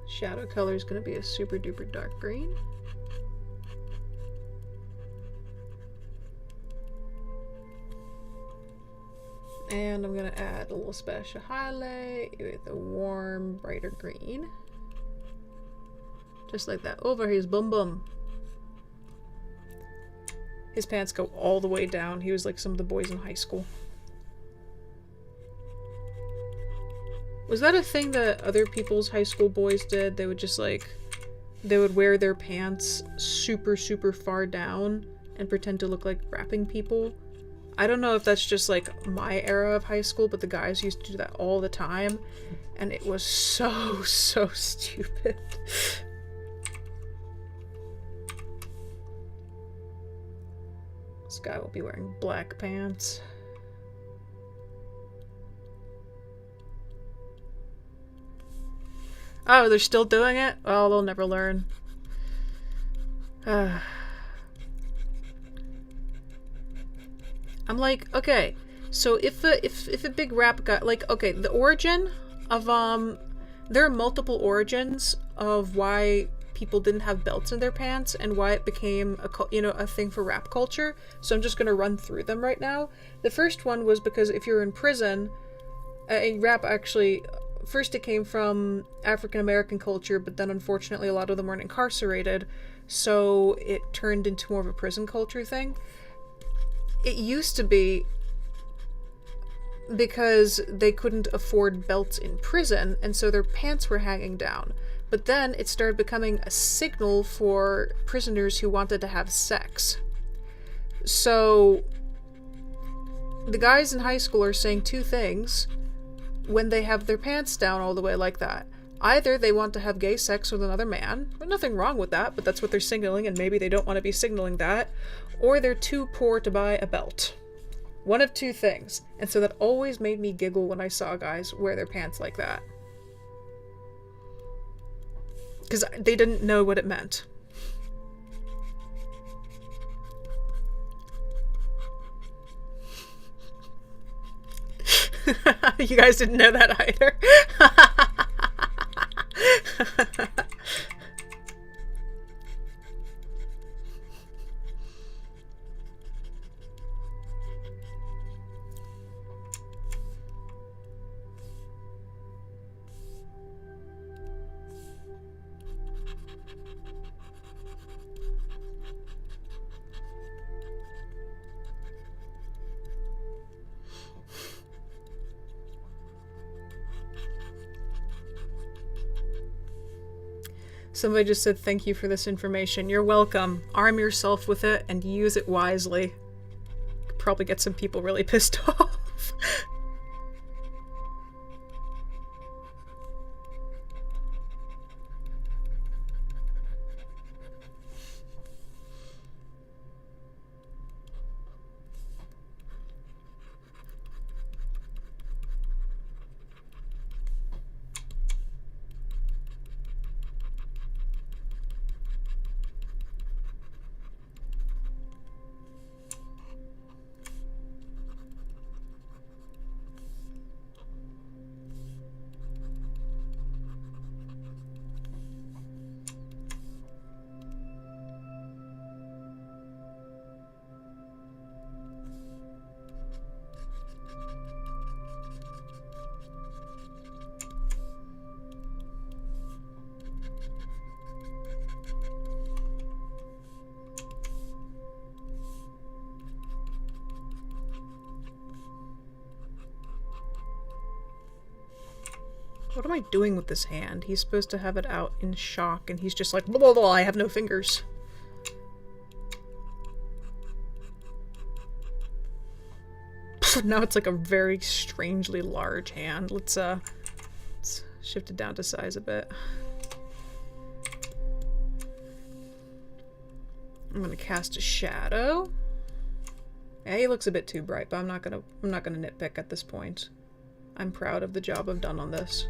Shadow color is going to be a super duper dark green. And I'm going to add a little splash of highlight with a warm, brighter green. Just like that. Over his bum bum. His pants go all the way down. He was like some of the boys in high school. Was that a thing that other people's high school boys did? They would just like, they would wear their pants super, super far down and pretend to look like rapping people. I don't know if that's just like my era of high school, but the guys used to do that all the time. And it was so, so stupid. This guy will be wearing black pants. Oh, they're still doing it? Well, they'll never learn. I'm like, okay, so if a big rap guy, like, okay, the origin of, there are multiple origins of why people didn't have belts in their pants and why it became a thing for rap culture. So I'm just going to run through them right now. The first one was because if you're in prison, rap actually, first it came from African American culture, but then unfortunately a lot of them weren't incarcerated, so it turned into more of a prison culture thing. It used to be because they couldn't afford belts in prison, and so their pants were hanging down. But then it started becoming a signal for prisoners who wanted to have sex. So the guys in high school are saying two things when they have their pants down all the way like that. Either they want to have gay sex with another man, there's nothing wrong with that, but that's what they're signaling, and maybe they don't want to be signaling that, or they're too poor to buy a belt. One of two things. And so that always made me giggle when I saw guys wear their pants like that. Because they didn't know what it meant. You guys didn't know that either. Somebody just said thank you for this information. You're welcome. Arm yourself with it and use it wisely. Could probably get some people really pissed off. What am I doing with this hand? He's supposed to have it out in shock, and he's just like, blah, blah, blah, I have no fingers. Now it's like a very strangely large hand. Let's shift it down to size a bit. I'm gonna cast a shadow. Yeah, he looks a bit too bright, but I'm not gonna nitpick at this point. I'm proud of the job I've done on this.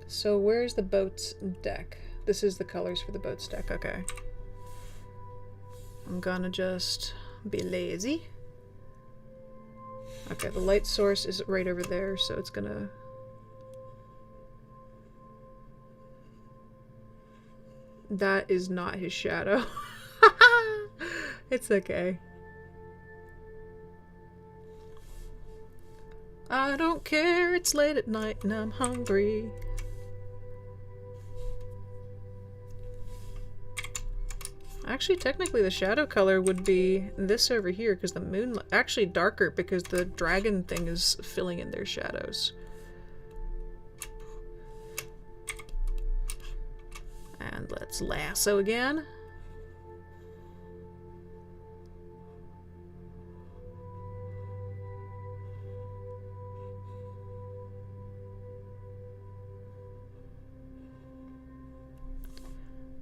So where's the boat's deck? This is the colors for the boat's deck, okay. I'm gonna just be lazy. Okay, the light source is right over there, so it's gonna... That is not his shadow. It's okay. I don't care, it's late at night and I'm hungry. Actually, technically the shadow color would be this over here, because the moon... Actually darker, because the dragon thing is filling in their shadows. And let's lasso again.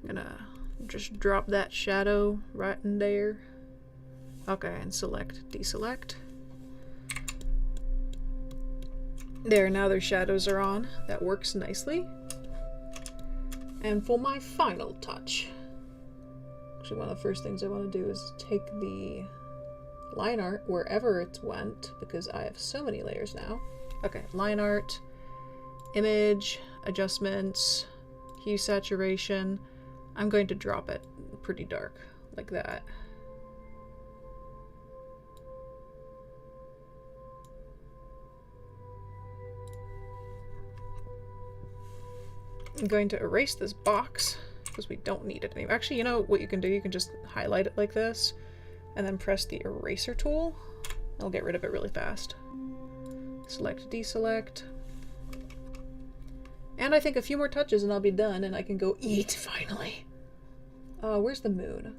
I'm gonna just drop that shadow right in there. Okay, and select, deselect. There, now their shadows are on. That works nicely. And for my final touch, actually one of the first things I want to do is take the line art wherever it went, because I have so many layers now. Okay, line art, image, adjustments, Hue saturation. I'm going to drop it pretty dark, like that. I'm going to erase this box because we don't need it anymore. Actually, you know what you can do? You can just highlight it like this and then press the eraser tool. I'll get rid of it really fast. Select, deselect. And I think a few more touches and I'll be done and I can go eat finally. Where's the moon?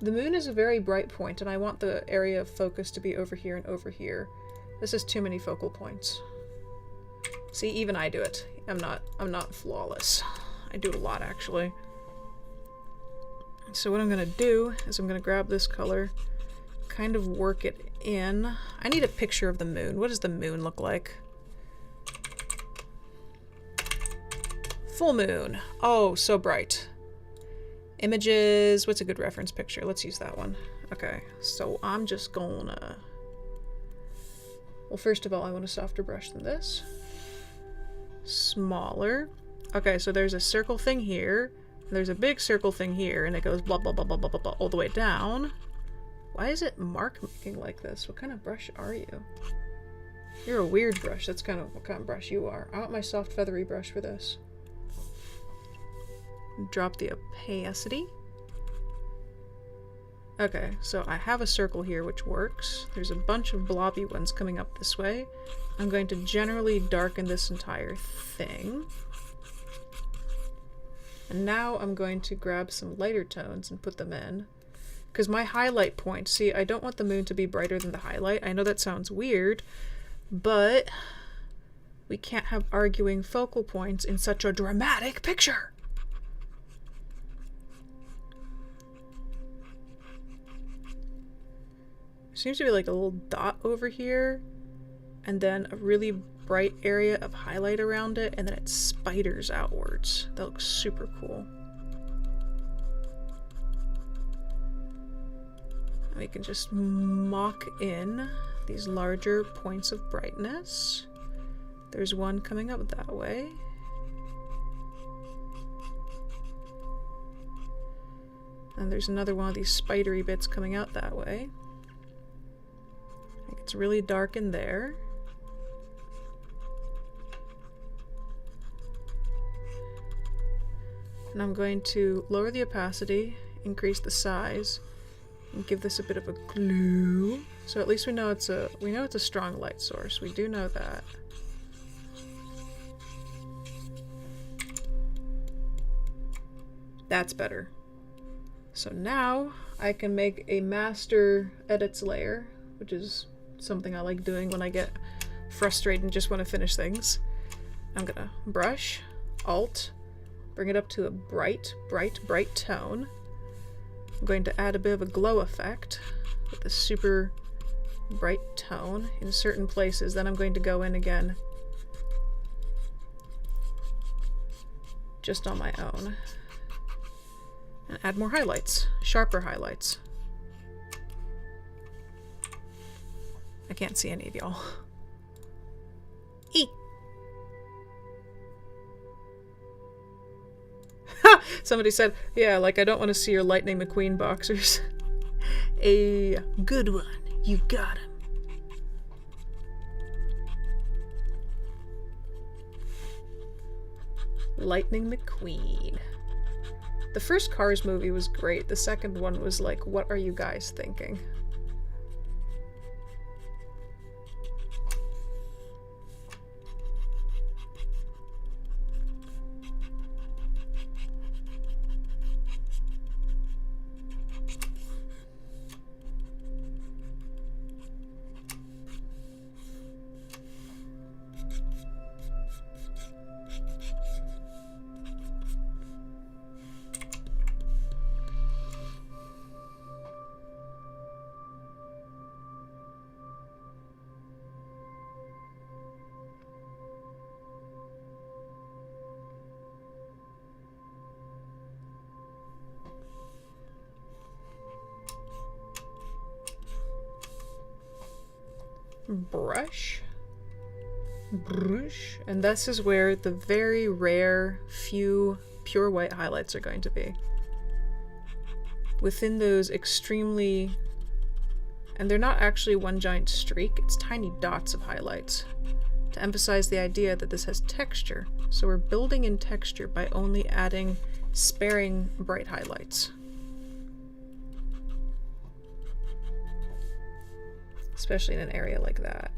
The moon is a very bright point and I want the area of focus to be over here and over here. This is too many focal points. See, even I do it. I'm not flawless. I do it a lot actually. So what I'm gonna do is I'm gonna grab this color, kind of work it in. I need a picture of the moon. What does the moon look like? Full moon. Oh, so bright. Images. What's a good reference picture? Let's use that one. Okay, so I'm just gonna... Well, first of all, I want a softer brush than this. Smaller. Okay, so there's a circle thing here. There's a big circle thing here, and it goes blah, blah, blah, blah, blah, blah, blah, all the way down. Why is it mark making like this? What kind of brush are you? You're a weird brush. That's kind of what kind of brush you are. I want my soft feathery brush for this. Drop the opacity. Okay, so I have a circle here which works. There's a bunch of blobby ones coming up this way. I'm going to generally darken this entire thing. And now I'm going to grab some lighter tones and put them in. Because my highlight point, see, I don't want the moon to be brighter than the highlight. I know that sounds weird, but we can't have arguing focal points in such a dramatic picture. Seems to be like a little dot over here, and then a really bright area of highlight around it, and then it spiders outwards. That looks super cool. We can just mock in these larger points of brightness. There's one coming up that way. And there's another one of these spidery bits coming out that way. It's really dark in there. And I'm going to lower the opacity, increase the size, and give this a bit of a glue. So at least we know it's a strong light source. We do know that. That's better. So now I can make a master edits layer, which is something I like doing when I get frustrated and just want to finish things. I'm gonna brush, Alt, bring it up to a bright, bright, bright tone. I'm going to add a bit of a glow effect with a super bright tone in certain places. Then I'm going to go in again just on my own and add more highlights, sharper highlights. I can't see any of y'all. Eek! Ha! Somebody said, yeah, like I don't want to see your Lightning McQueen boxers. A good one. You got him. Lightning McQueen. The first Cars movie was great. The second one was like, what are you guys thinking? Brush. Brush. And this is where the very rare few pure white highlights are going to be. Within those extremely... And they're not actually one giant streak, it's tiny dots of highlights. To emphasize the idea that this has texture. So we're building in texture by only adding sparing bright highlights. Especially in an area like that.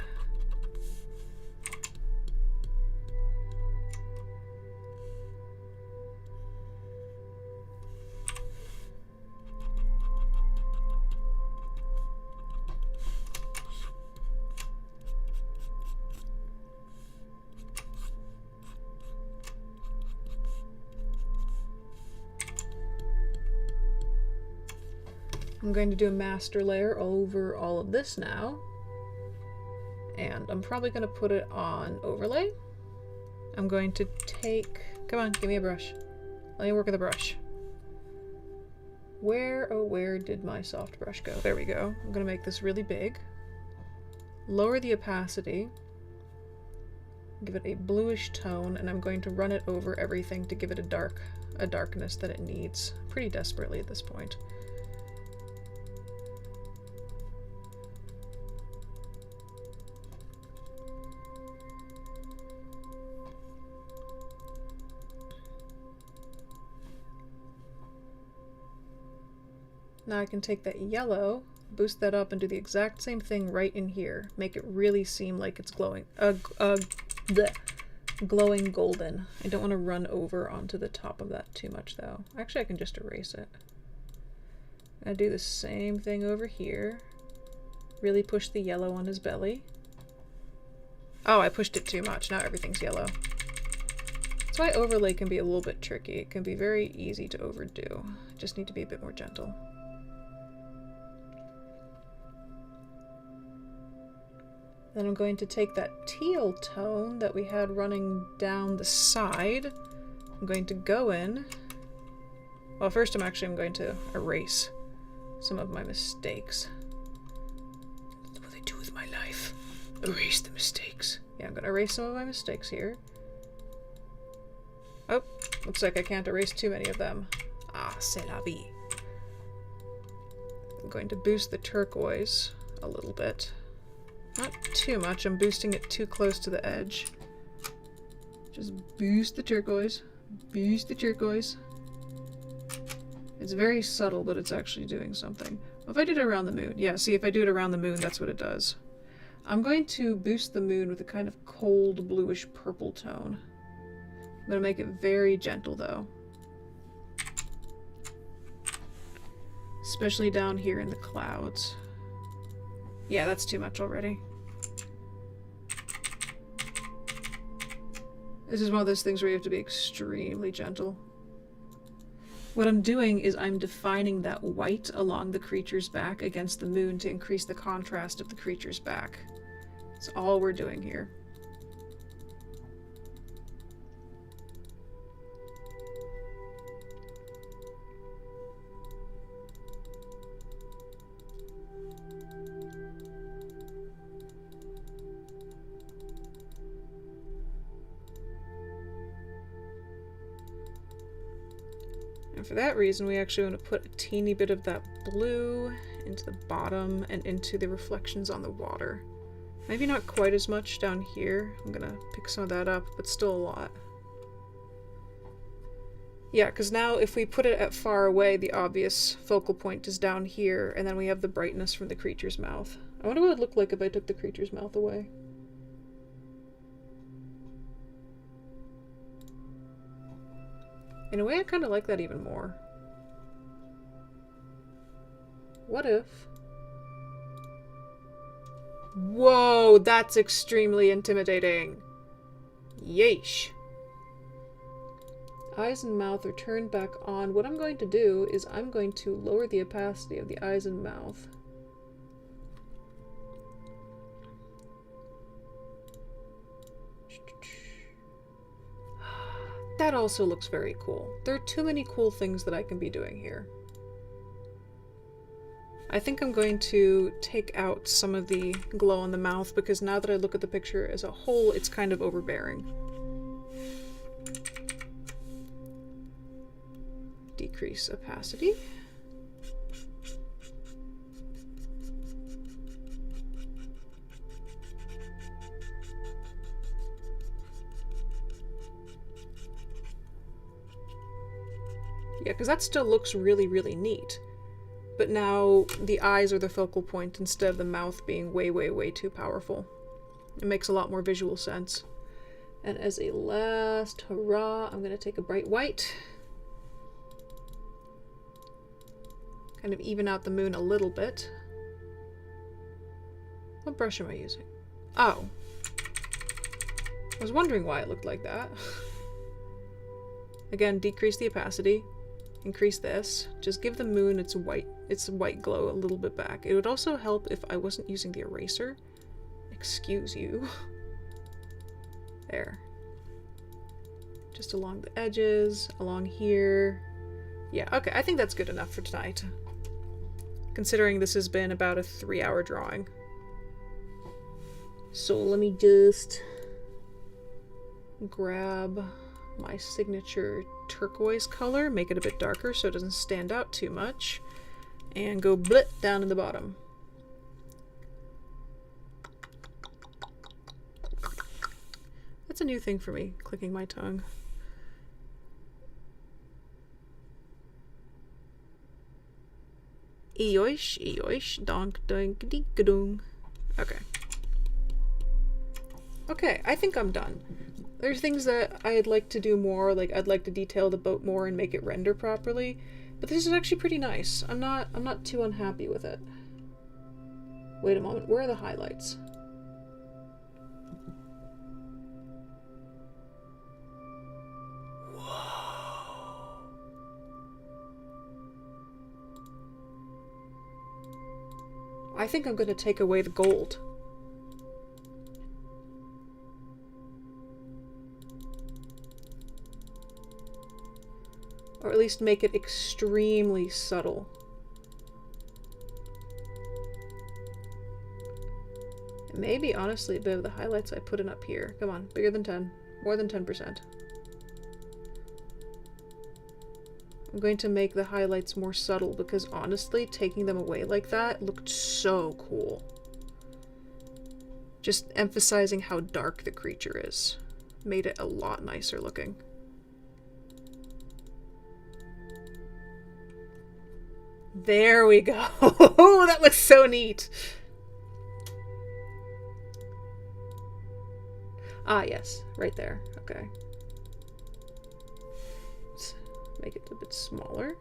I'm going to do a master layer over all of this now. And I'm probably going to put it on overlay. I'm going to take... Come on, give me a brush. Let me work with a brush. Where did my soft brush go? There we go. I'm going to make this really big. Lower the opacity. Give it a bluish tone, and I'm going to run it over everything to give it a darkness that it needs pretty desperately at this point. Now I can take that yellow, boost that up, and do the exact same thing right in here. Make it really seem like it's glowing, glowing golden. I don't want to run over onto the top of that too much though. Actually, I can just erase it. I do the same thing over here. Really push the yellow on his belly. Oh, I pushed it too much. Now everything's yellow. That's why overlay can be a little bit tricky. It can be very easy to overdo. Just need to be a bit more gentle. Then I'm going to take that teal tone that we had running down the side. I'm going to go in. Well, first I'm going to erase some of my mistakes. That's what I do with my life. Erase the mistakes. Yeah, I'm going to erase some of my mistakes here. Oh, looks like I can't erase too many of them. Ah, c'est la vie. I'm going to boost the turquoise a little bit. Not too much, I'm boosting it too close to the edge. Just boost the turquoise. Boost the turquoise. It's very subtle, but it's actually doing something. If I did it around the moon, yeah, see, if I do it around the moon, that's what it does. I'm going to boost the moon with a kind of cold bluish purple tone. I'm going to make it very gentle though. Especially down here in the clouds. Yeah, that's too much already. This is one of those things where you have to be extremely gentle. What I'm doing is I'm defining that white along the creature's back against the moon to increase the contrast of the creature's back. That's all we're doing here. And for that reason, we actually want to put a teeny bit of that blue into the bottom and into the reflections on the water. Maybe not quite as much down here. I'm gonna pick some of that up, but still a lot. Yeah, because now if we put it at far away, the obvious focal point is down here, and then we have the brightness from the creature's mouth. I wonder what it would look like if I took the creature's mouth away. In a way, I kind of like that even more. What if... Whoa, that's extremely intimidating. Yeesh. Eyes and mouth are turned back on. What I'm going to do is I'm going to lower the opacity of the eyes and mouth. That also looks very cool. There are too many cool things that I can be doing here. I think I'm going to take out some of the glow on the mouth because now that I look at the picture as a whole, it's kind of overbearing. Decrease opacity. Yeah, because that still looks really, really neat. But now the eyes are the focal point instead of the mouth being way, way, way too powerful. It makes a lot more visual sense. And as a last hurrah, I'm going to take a bright white. Kind of even out the moon a little bit. What brush am I using? Oh. I was wondering why it looked like that. Again, decrease the opacity. Increase this. Just give the moon its white glow a little bit back. It would also help if I wasn't using the eraser. Excuse you. There. Just along the edges, along here. Yeah, okay, I think that's good enough for tonight. Considering this has been about a 3-hour drawing. So let me just grab my signature turquoise color, make it a bit darker so it doesn't stand out too much, and go blit down in the bottom. That's a new thing for me, clicking my tongue. Eoish, eoish, donk, donk, dink, dung. Okay. Okay, I think I'm done. There's things that I'd like to do more, like I'd like to detail the boat more and make it render properly, but this is actually pretty nice. I'm not too unhappy with it. Wait a moment, where are the highlights? Whoa. I think I'm gonna take away the gold. Or at least make it extremely subtle. And maybe, honestly, a bit of the highlights I put in up here. Come on, bigger than 10. More than 10%. I'm going to make the highlights more subtle because, honestly, taking them away like that looked so cool. Just emphasizing how dark the creature is made it a lot nicer looking. There we go. Oh, that looks so neat. Ah, yes, right there. Okay. Let's make it a bit smaller.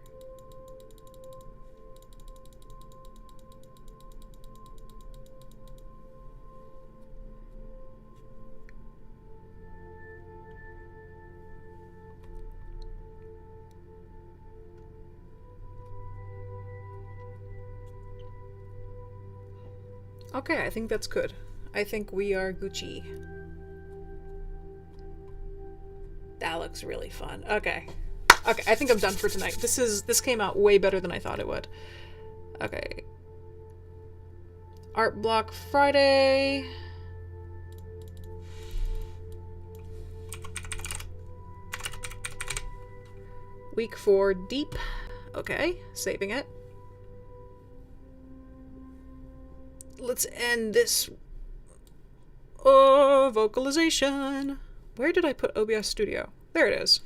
Okay, I think that's good. I think we are Gucci. That looks really fun. Okay. Okay, I think I'm done for tonight. This came out way better than I thought it would. Okay. Art Block Friday. Week 4 deep. Okay, saving it. Let's end this vocalization. Where did I put OBS Studio? There it is.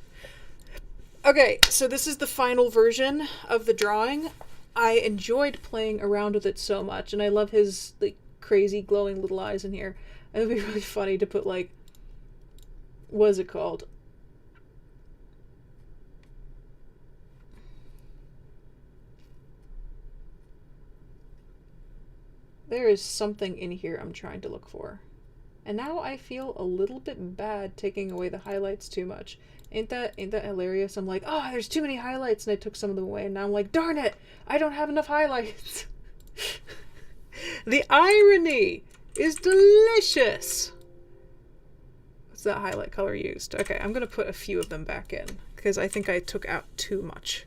Okay, so this is the final version of the drawing. I enjoyed playing around with it so much, and I love his like crazy glowing little eyes in here. It would be really funny to put like, what is it called? There is something in here I'm trying to look for. And now I feel a little bit bad taking away the highlights too much. Ain't that hilarious? I'm like, oh, there's too many highlights, and I took some of them away, and now I'm like, darn it, I don't have enough highlights. The irony is delicious. What's that highlight color used? Okay, I'm gonna put a few of them back in, because I think I took out too much.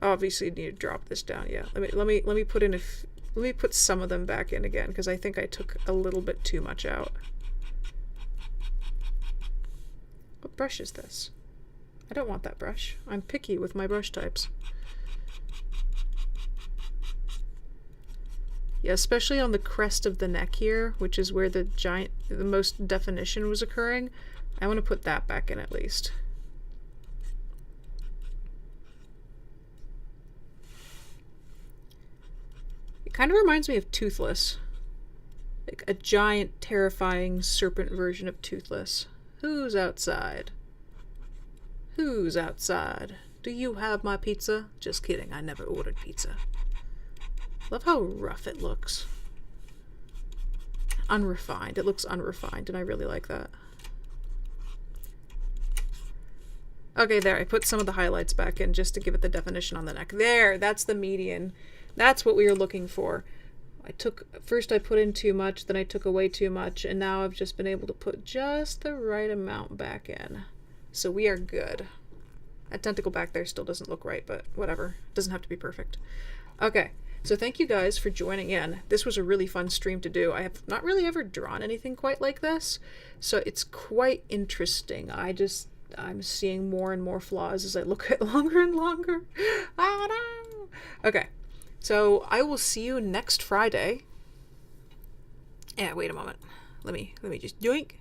obviously need to drop this down. Yeah, let me put in let me put some of them back in again, because I think I took a little bit too much out. What brush is this? I don't want that brush. I'm picky with my brush types. Yeah, especially on the crest of the neck here, which is where the most definition was occurring. I want to put that back in at least. It kind of reminds me of Toothless. Like a giant, terrifying serpent version of Toothless. Who's outside? Who's outside? Do you have my pizza? Just kidding, I never ordered pizza. Love how rough it looks. Unrefined. It looks unrefined, and I really like that. Okay, there. I put some of the highlights back in just to give it the definition on the neck. There! That's the median. That's what we were looking for. First I put in too much, then I took away too much, and now I've just been able to put just the right amount back in. So we are good. That tentacle back there still doesn't look right, but whatever. It doesn't have to be perfect. Okay. So thank you guys for joining in. This was a really fun stream to do. I have not really ever drawn anything quite like this, so it's quite interesting. I'm seeing more and more flaws as I look at longer and longer. Oh no! Okay, so I will see you next Friday. Yeah, wait a moment. Let me just yoink.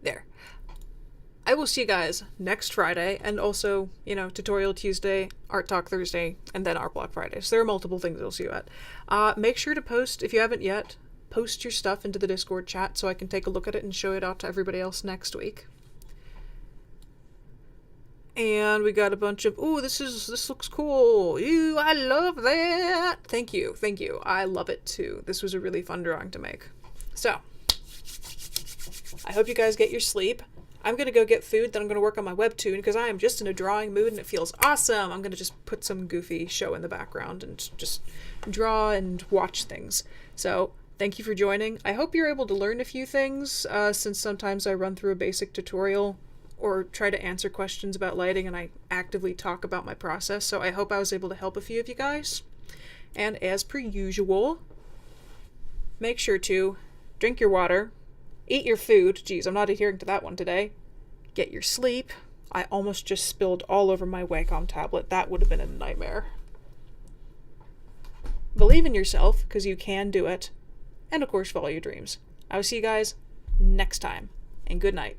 There. I will see you guys next Friday, and also, you know, Tutorial Tuesday, Art Talk Thursday, and then Art Block Friday. So there are multiple things I'll see you at. Make sure to post, if you haven't yet, post your stuff into the Discord chat so I can take a look at it and show it out to everybody else next week. And we got a bunch of, ooh, this looks cool. Ooh, I love that. Thank you. I love it too. This was a really fun drawing to make. So, I hope you guys get your sleep. I'm going to go get food, then I'm going to work on my webtoon because I am just in a drawing mood and it feels awesome. I'm going to just put some goofy show in the background and just draw and watch things. So, thank you for joining. I hope you're able to learn a few things, since sometimes I run through a basic tutorial or try to answer questions about lighting and I actively talk about my process. So I hope I was able to help a few of you guys. And as per usual, make sure to drink your water, eat your food. Geez, I'm not adhering to that one today. Get your sleep. I almost just spilled all over my Wacom tablet. That would have been a nightmare. Believe in yourself, because you can do it. And of course, follow your dreams. I will see you guys next time. And good night.